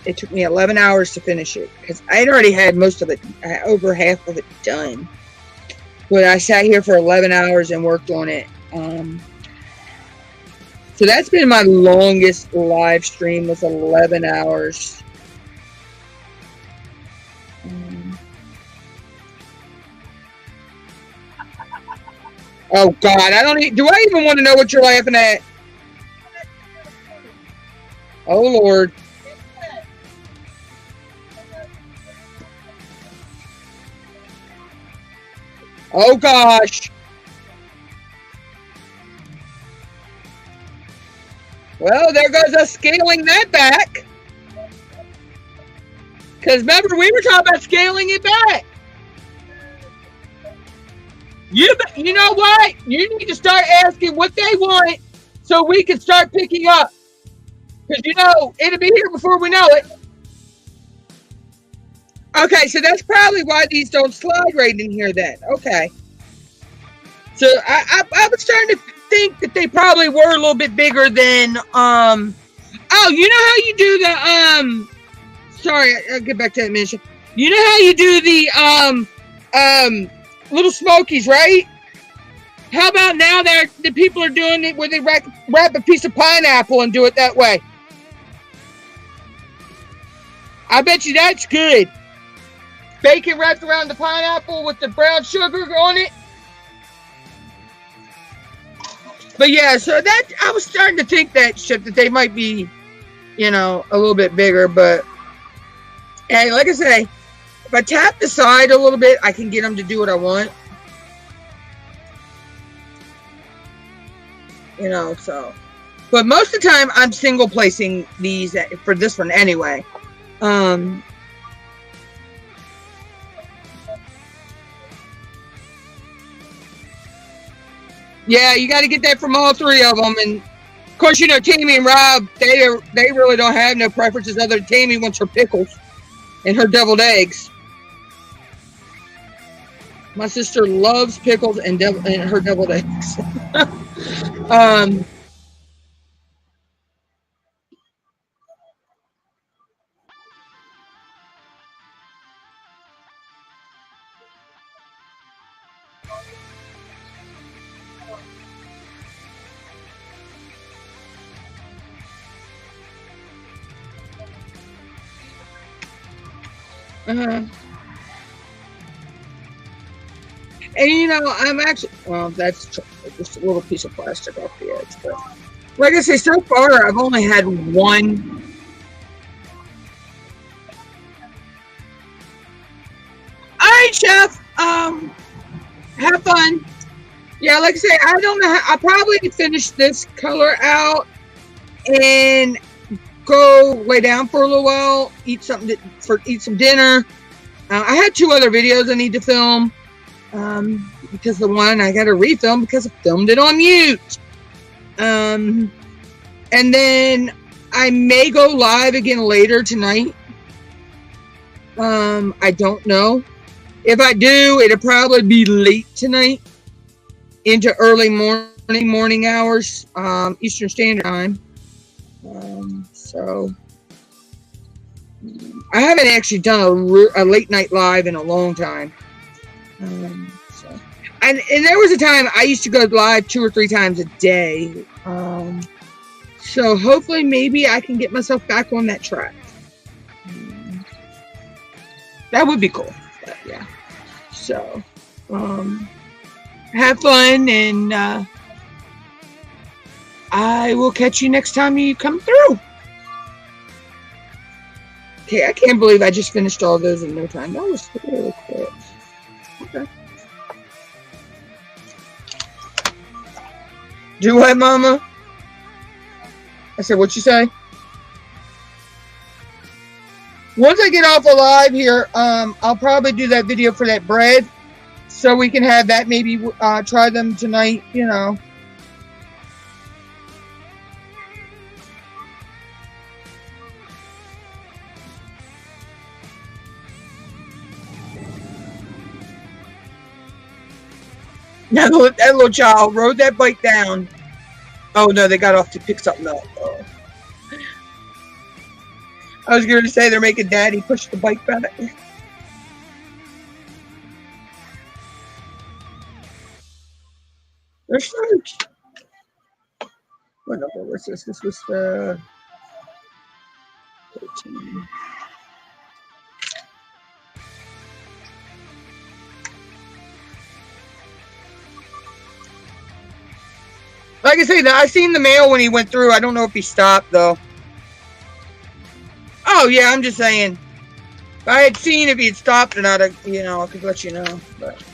It took me 11 hours to finish it because I'd already had most of it, over half of it done. But I sat here for 11 hours and worked on it. So that's been my longest live stream, was 11 hours. Oh God, do I even want to know what you're laughing at? Oh Lord. Oh gosh. Well, there goes us scaling that back. Because remember, we were talking about scaling it back. You know what? You need to start asking what they want so we can start picking up. Because it'll be here before we know it. Okay, so that's probably why these don't slide right in here then. Okay. So I was starting to think that they probably were a little bit bigger than, oh, you know how you do the, sorry, I'll get back to that mention. You know how you do the, Little Smokies, right? How about now that the people are doing it where they wrap a piece of pineapple and do it that way? I bet you that's good. Bacon wrapped around the pineapple with the brown sugar on it. But yeah, so that I was starting to think that they might be, a little bit bigger. But hey, like I say, if I tap the side a little bit, I can get them to do what I want. So. But most of the time, I'm single placing these for this one anyway. Yeah, you got to get that from all three of them. And of course, Tammy and Rob, they really don't have no preferences other than Tammy wants her pickles and her deviled eggs. My sister loves pickles and her deviled eggs. And I'm actually, well, that's just a little piece of plastic off the edge. But like I say, so far I've only had one. All right, Chef. Have fun. Yeah, like I say, I don't know. I'll probably finish this color out and go lay down for a little while, eat some dinner. I had 2 other videos I need to film. Because the one I got to refilm because I filmed it on mute. And then I may go live again later tonight. I don't know. If I do, it'll probably be late tonight into early morning hours, Eastern Standard Time. So I haven't actually done a late night live in a long time. And there was a time I used to go live 2 or 3 times a day. So hopefully maybe I can get myself back on that track. That would be cool. But yeah. So have fun, and I will catch you next time you come through. Okay, I can't believe I just finished all those in no time. That was really quick. Okay. Do what, Mama? I said, what you say? Once I get off alive here, I'll probably do that video for that bread, so we can have that. Maybe try them tonight. You know. Now that little child rode that bike down. Oh no, they got off to pick something up. Oh. I was going to say they're making Daddy push the bike back. They're huge. What number was this? This was the 13. Like I say, I seen the mail when he went through. I don't know if he stopped though. Oh yeah, I'm just saying. If I had seen if he had stopped or not, you know, I could let you know. But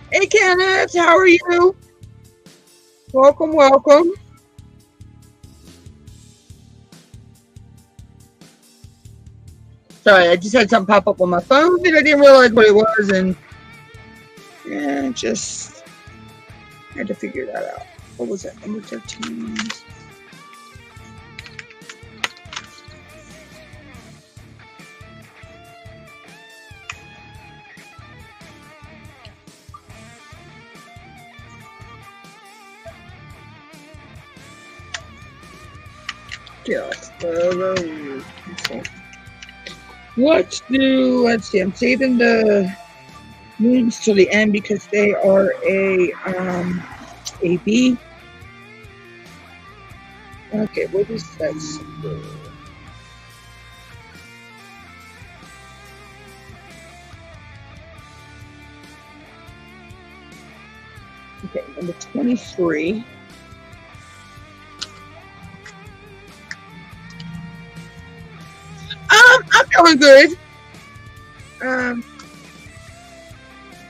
hey Kenneth, how are you? Welcome, welcome. Sorry, I just had something pop up on my phone and I didn't realize what it was, and yeah, just had to figure that out. What was that? Number 13. Let's see, I'm saving the moons till the end because they are a B. Okay, what is that? Okay, number 23. I'm feeling good.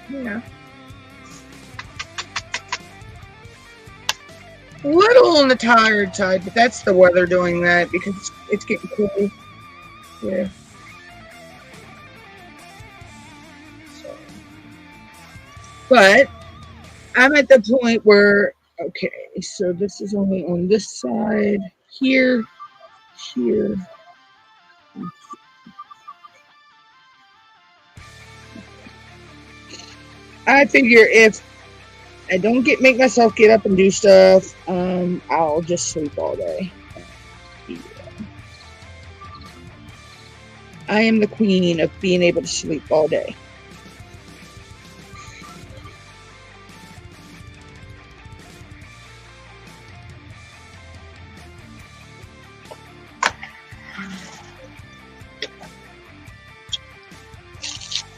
Yeah. A little on the tired side, but that's the weather doing that because it's getting cool. Yeah. So. But I'm at the point where, okay, so this is only on this side, here, here. I figure if I don't make myself get up and do stuff, I'll just sleep all day. Yeah. I am the queen of being able to sleep all day.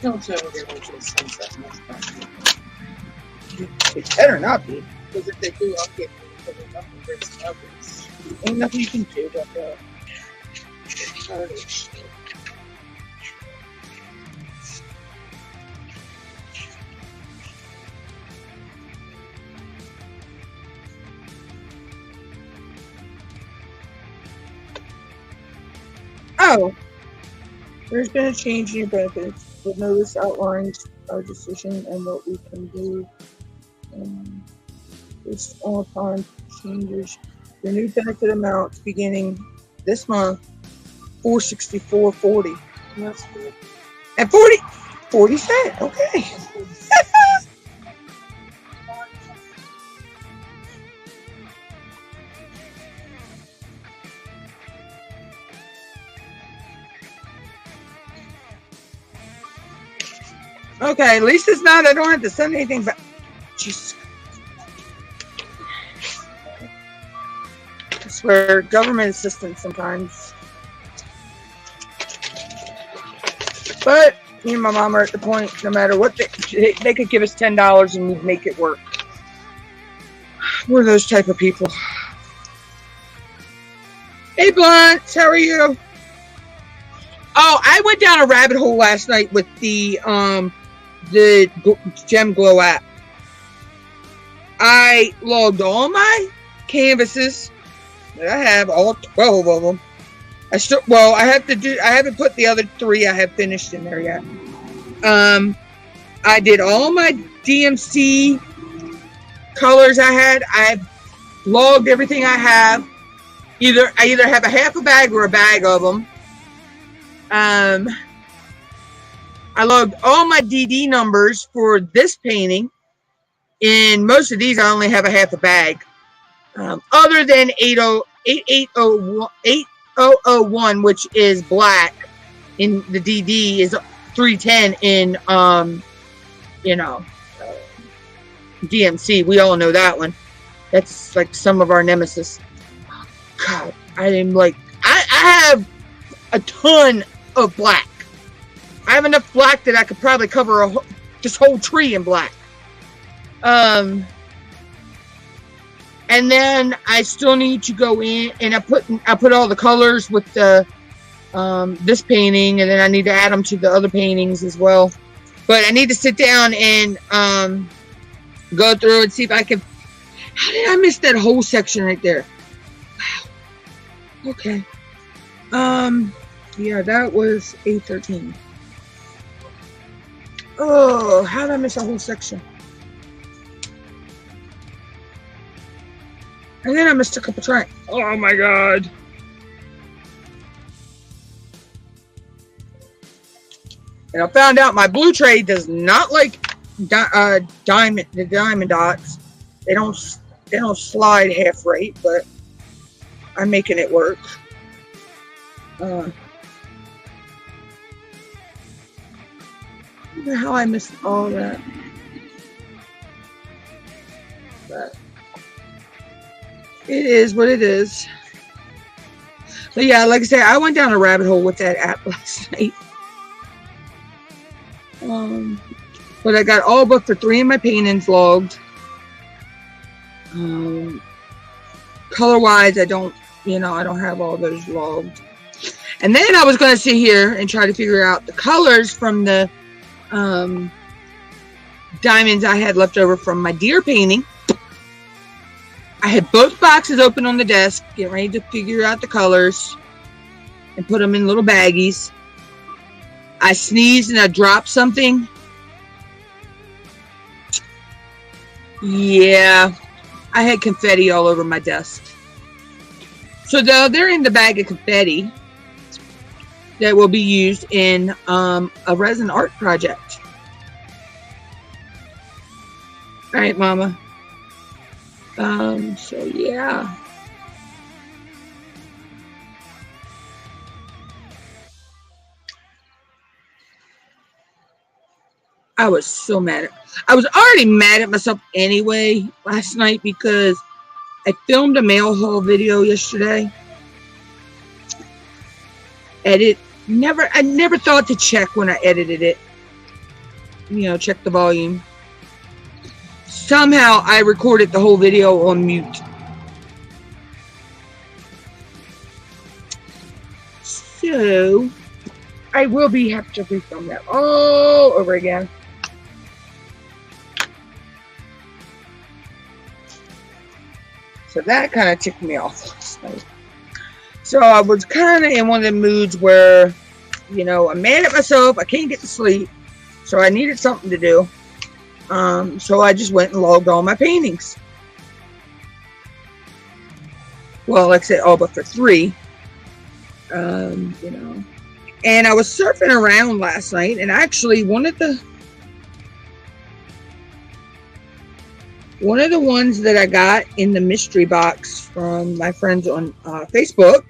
Don't tell me they're going to the sunset. It better not be. Because if they do, I'll get nothing brings others. Ain't nothing you can do about that. Oh, there's been a change in your benefits. The notice outlines our decision and what we can do. Based upon changes, the new benefit amounts beginning this month $464.40. That's good. And 40 cents. Okay. Okay, at least it's not, I don't have to send anything back. Jesus. I swear, government assistance sometimes. But me and my mom are at the point, no matter what, they could give us $10 and we'd make it work. We're those type of people. Hey, Blunt, how are you? Oh, I went down a rabbit hole last night with the Gem Glow app. I logged all my canvases that I have, all 12 of them. I haven't put the other 3 I have finished in there yet. I did all my DMC colors I had. I've logged everything I have. I either have a half a bag or a bag of them. I logged all my DD numbers for this painting. In most of these, I only have a half a bag. Other than 8001, which is black in the DD, is 310 in, DMC. We all know that one. That's like some of our nemesis. God, I am like, I have a ton of black. I have enough black that I could probably cover this whole tree in black. And then I still need to go in and I put all the colors with the this painting, and then I need to add them to the other paintings as well. But I need to sit down and go through and see if I can. How did I miss that whole section right there? Wow. Okay. Yeah, that was 813. Oh, how did I miss a whole section? And then I missed a couple tries. Oh my god. And I found out my blue tray does not like diamond dots. They don't slide half right, but I'm making it work. I wonder how I missed all that. But it is what it is. But yeah, like I said, I went down a rabbit hole with that app last night. But I got all but for 3 of my paintings logged. Color-wise, I don't have all those logged. And then I was going to sit here and try to figure out the colors from the diamonds I had left over from my deer painting. I had both boxes open on the desk, getting ready to figure out the colors and put them in little baggies. I sneezed and I dropped something. Yeah, I had confetti all over my desk. So they're in the bag of confetti that will be used in a resin art project. All right, Mama. So yeah. I was so mad I was already mad at myself anyway last night because I filmed a mail haul video yesterday. I never thought to check when I edited it. Check the volume. Somehow I recorded the whole video on mute. So I will have to refilm that all over again. So that kind of ticked me off last night. So I was kind of in one of the moods where, I'm mad at myself. I can't get to sleep. So I needed something to do. So I just went and logged all my paintings. Well, like I said, all but for 3. You know, and I was surfing around last night, and actually one of the ones that I got in the mystery box from my friends on Facebook,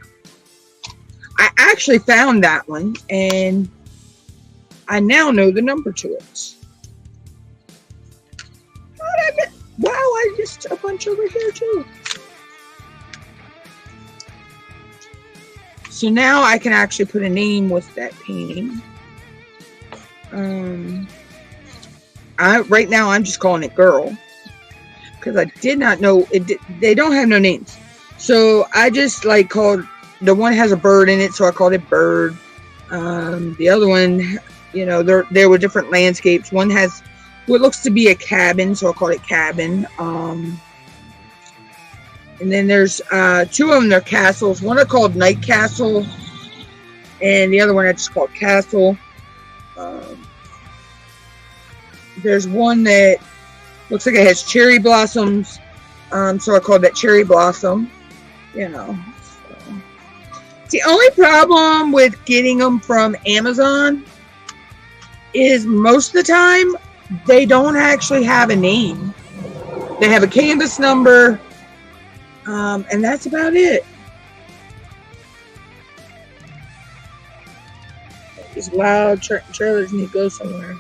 I actually found that one, and I now know the number to it. Wow, I just a bunch over here too. So now I can actually put a name with that painting. Right now I'm just calling it Girl, because I did not know it. They don't have no names, so I just like called the one has a bird in it, so I called it Bird. The other one, you know, there were different landscapes. One has what looks to be a cabin, so I called it Cabin. And then there's two of them, they're castles. One I called Night Castle, and the other one I just called Castle. There's one that looks like it has cherry blossoms, so I called that Cherry Blossom. You know, so. The only problem with getting them from Amazon is most of the time they don't actually have a name. They have a canvas number. And that's about it. These loud trailers need to go somewhere.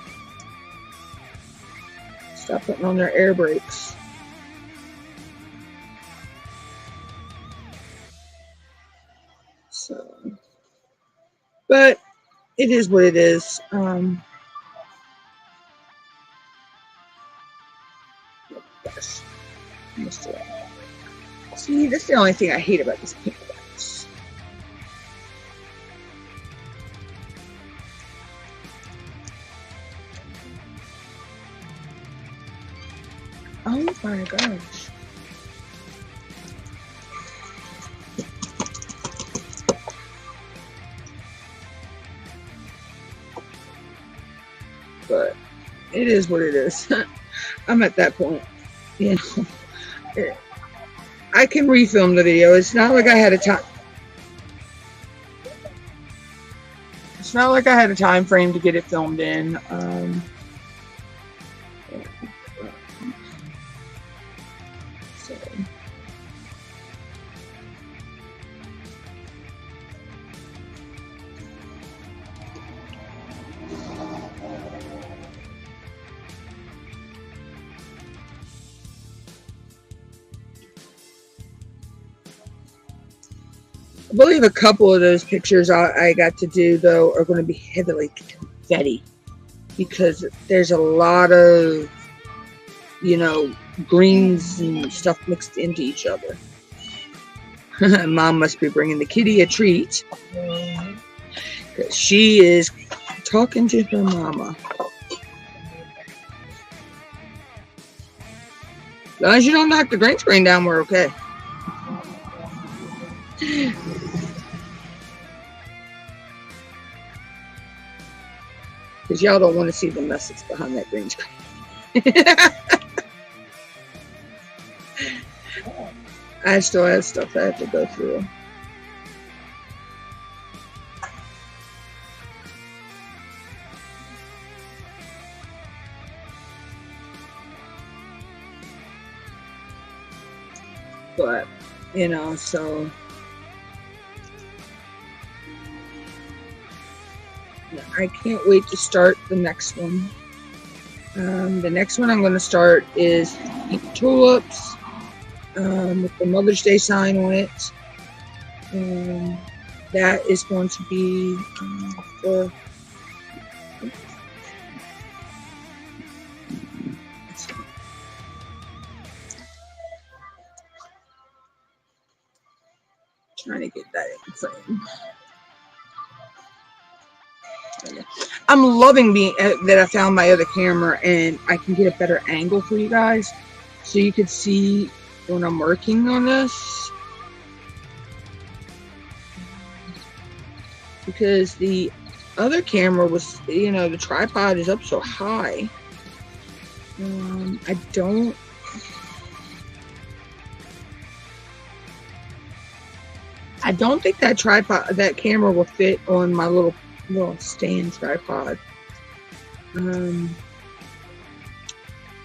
Stop putting on their air brakes. So, but it is what it is. Gosh, see, that's the only thing I hate about this paint box. Oh my gosh. But it is what it is. I'm at that point, you know. I can refilm the video. It's not like I had a time. It's not like I had a time frame to get it filmed in. So. I believe a couple of those pictures I got to do, though, are going to be heavily confetti, because there's a lot of, you know, greens and stuff mixed into each other. Mom must be bringing the kitty a treat, because she is talking to her mama. As long as you don't knock the green screen down, we're okay. Because y'all don't want to see the message behind that green screen. I still have stuff I have to go through. But, you know, so... I can't wait to start the next one. The next one I'm going to start is Pink Tulips with the Mother's Day sign on it. That is going to be for... Trying to get that in frame. I'm loving that I found my other camera and I can get a better angle for you guys, so you can see when I'm working on this, because the other camera was, you know, the tripod is up so high. I don't think that that camera will fit on my little stand tripod. I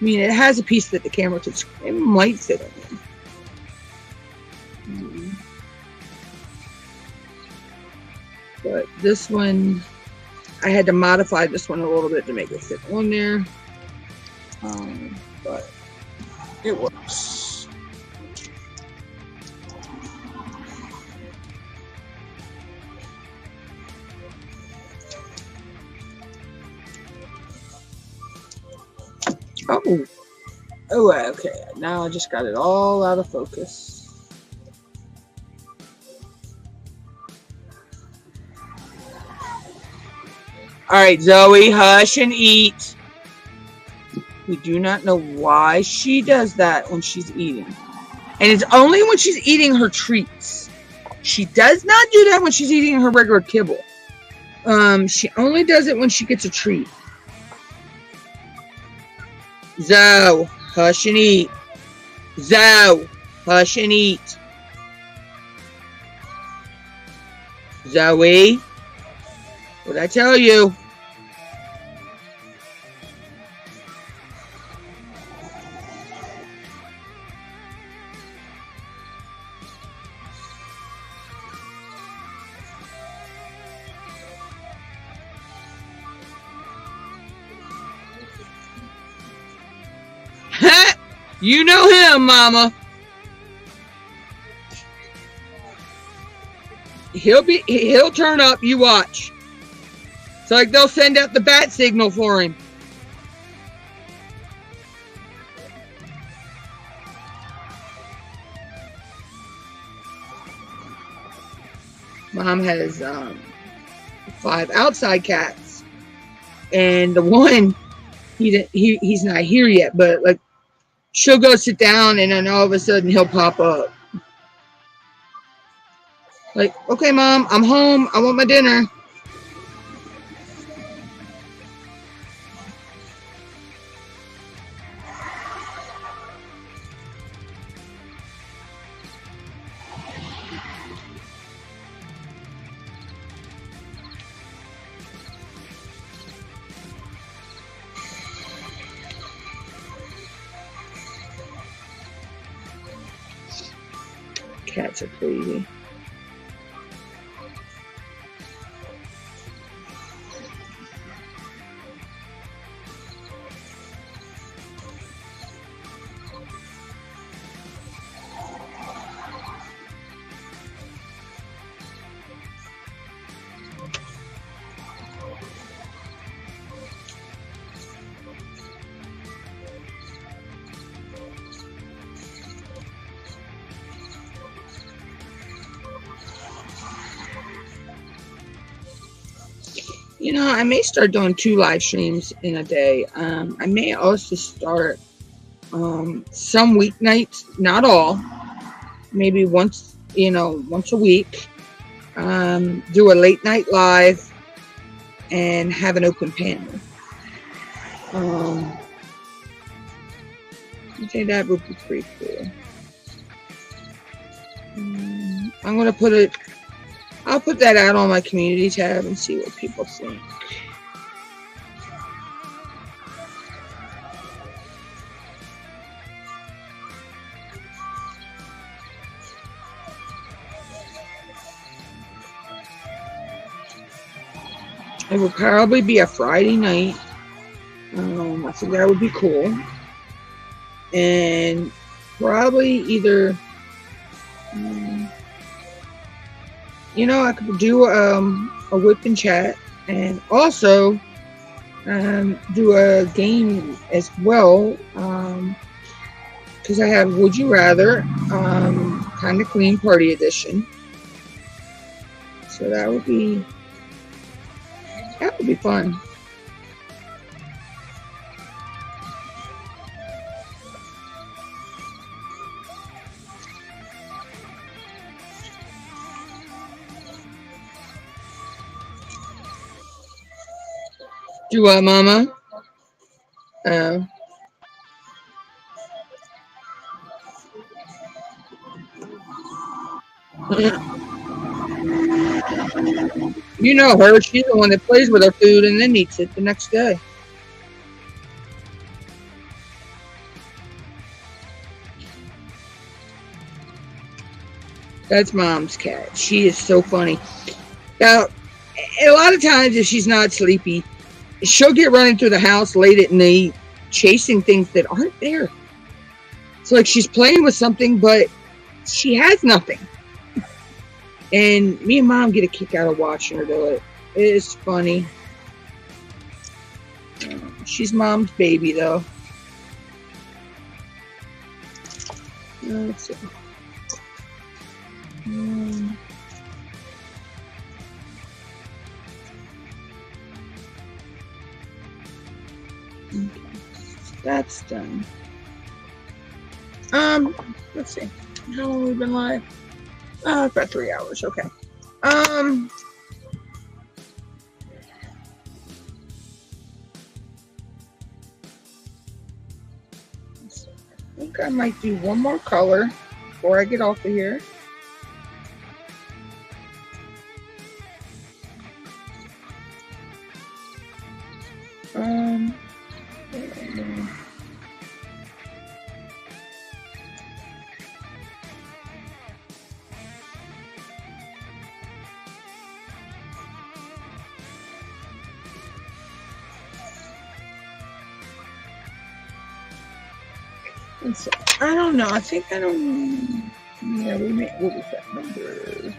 mean, it has a piece that the camera could. It might fit on there. But this one, I had to modify this one a little bit to make it fit on there. But it works. Oh, okay. Now I just got it all out of focus. All right, Zoe, hush and eat. We do not know why she does that when she's eating. And it's only when she's eating her treats. She does not do that when she's eating her regular kibble. She only does it when she gets a treat. Zoe, hush and eat. Zoe, hush and eat. Zoe, what'd I tell you? You know him, Mama. He'll turn up, you watch. It's like they'll send out the bat signal for him. Mom has 5 outside cats, and the one he's not here yet, but like she'll go sit down, and then all of a sudden he'll pop up. Like, okay, Mom, I'm home. I want my dinner. Cats are crazy. You know, I may start doing 2 live streams in a day. I may also start some weeknights, not all, maybe once a week. Do a late night live and have an open panel. I think that would be pretty cool. I'm gonna put it. I'll put that out on my community tab and see what people think. It would probably be a Friday night. I think that would be cool. And probably either... I could do a Wip Chat and also do a game as well, because I have Would You Rather, kind of clean party edition. So that would be fun. Do what, Mama? Oh. You know her. She's the one that plays with her food and then eats it the next day. That's Mom's cat. She is so funny. Now, a lot of times if she's not sleepy, she'll get running through the house late at night, chasing things that aren't there. It's like she's playing with something, but she has nothing. And me and Mom get a kick out of watching her do it. It's funny. She's Mom's baby, though. Let's see. Okay. That's done. Let's see. How long have we been live? About 3 hours. Okay. I think I might do one more color before I get off of here. I don't know. I think I don't. Yeah, we may. What was that number?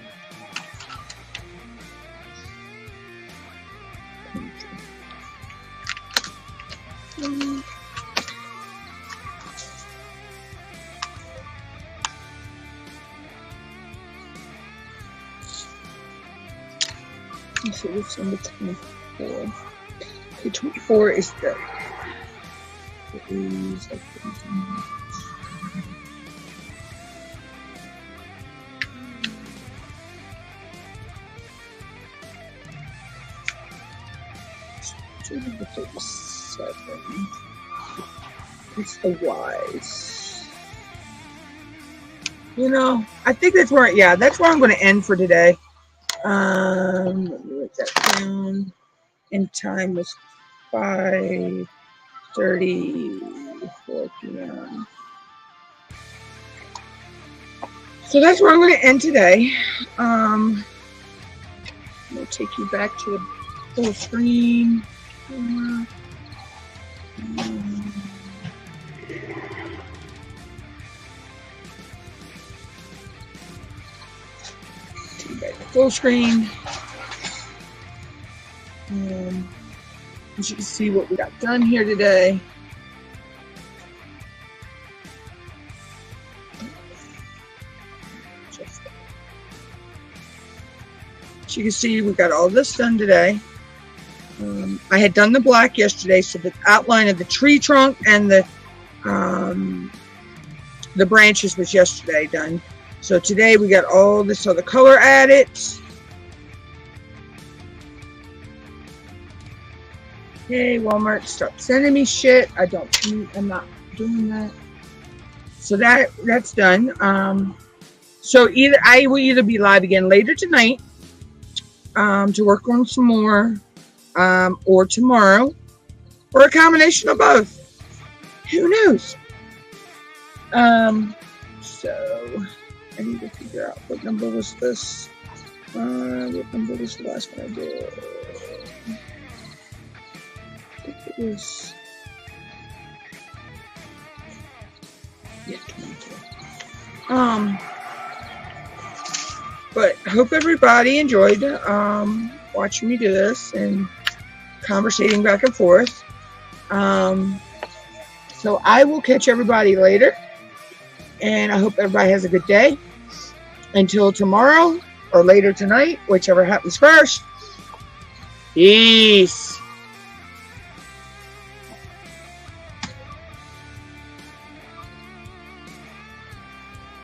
Let's see what's number 24. Okay, 24 is the. Number 37. It's the wise. You know, I think that's where. Yeah, that's where I'm going to end for today. Let me write that down. And time was 5:34 p.m. So that's where I'm going to end today. I'm going to take you back to the full screen. Take you back to full screen. As you can see what we got done here today. As you can see, we got all this done today. I had done the black yesterday, so the outline of the tree trunk and the branches was yesterday done. So today we got all this other color added. Hey, Walmart, stop sending me shit. I'm not doing that. So that's done. So I will either be live again later tonight to work on some more, or tomorrow, or a combination of both. Who knows? So I need to figure out what number was this. What number was the last one I did? I think it was, yeah, 24. But I hope everybody enjoyed watching me do this and conversating back and forth. So I will catch everybody later, and I hope everybody has a good day. Until tomorrow or later tonight, whichever happens first. Peace.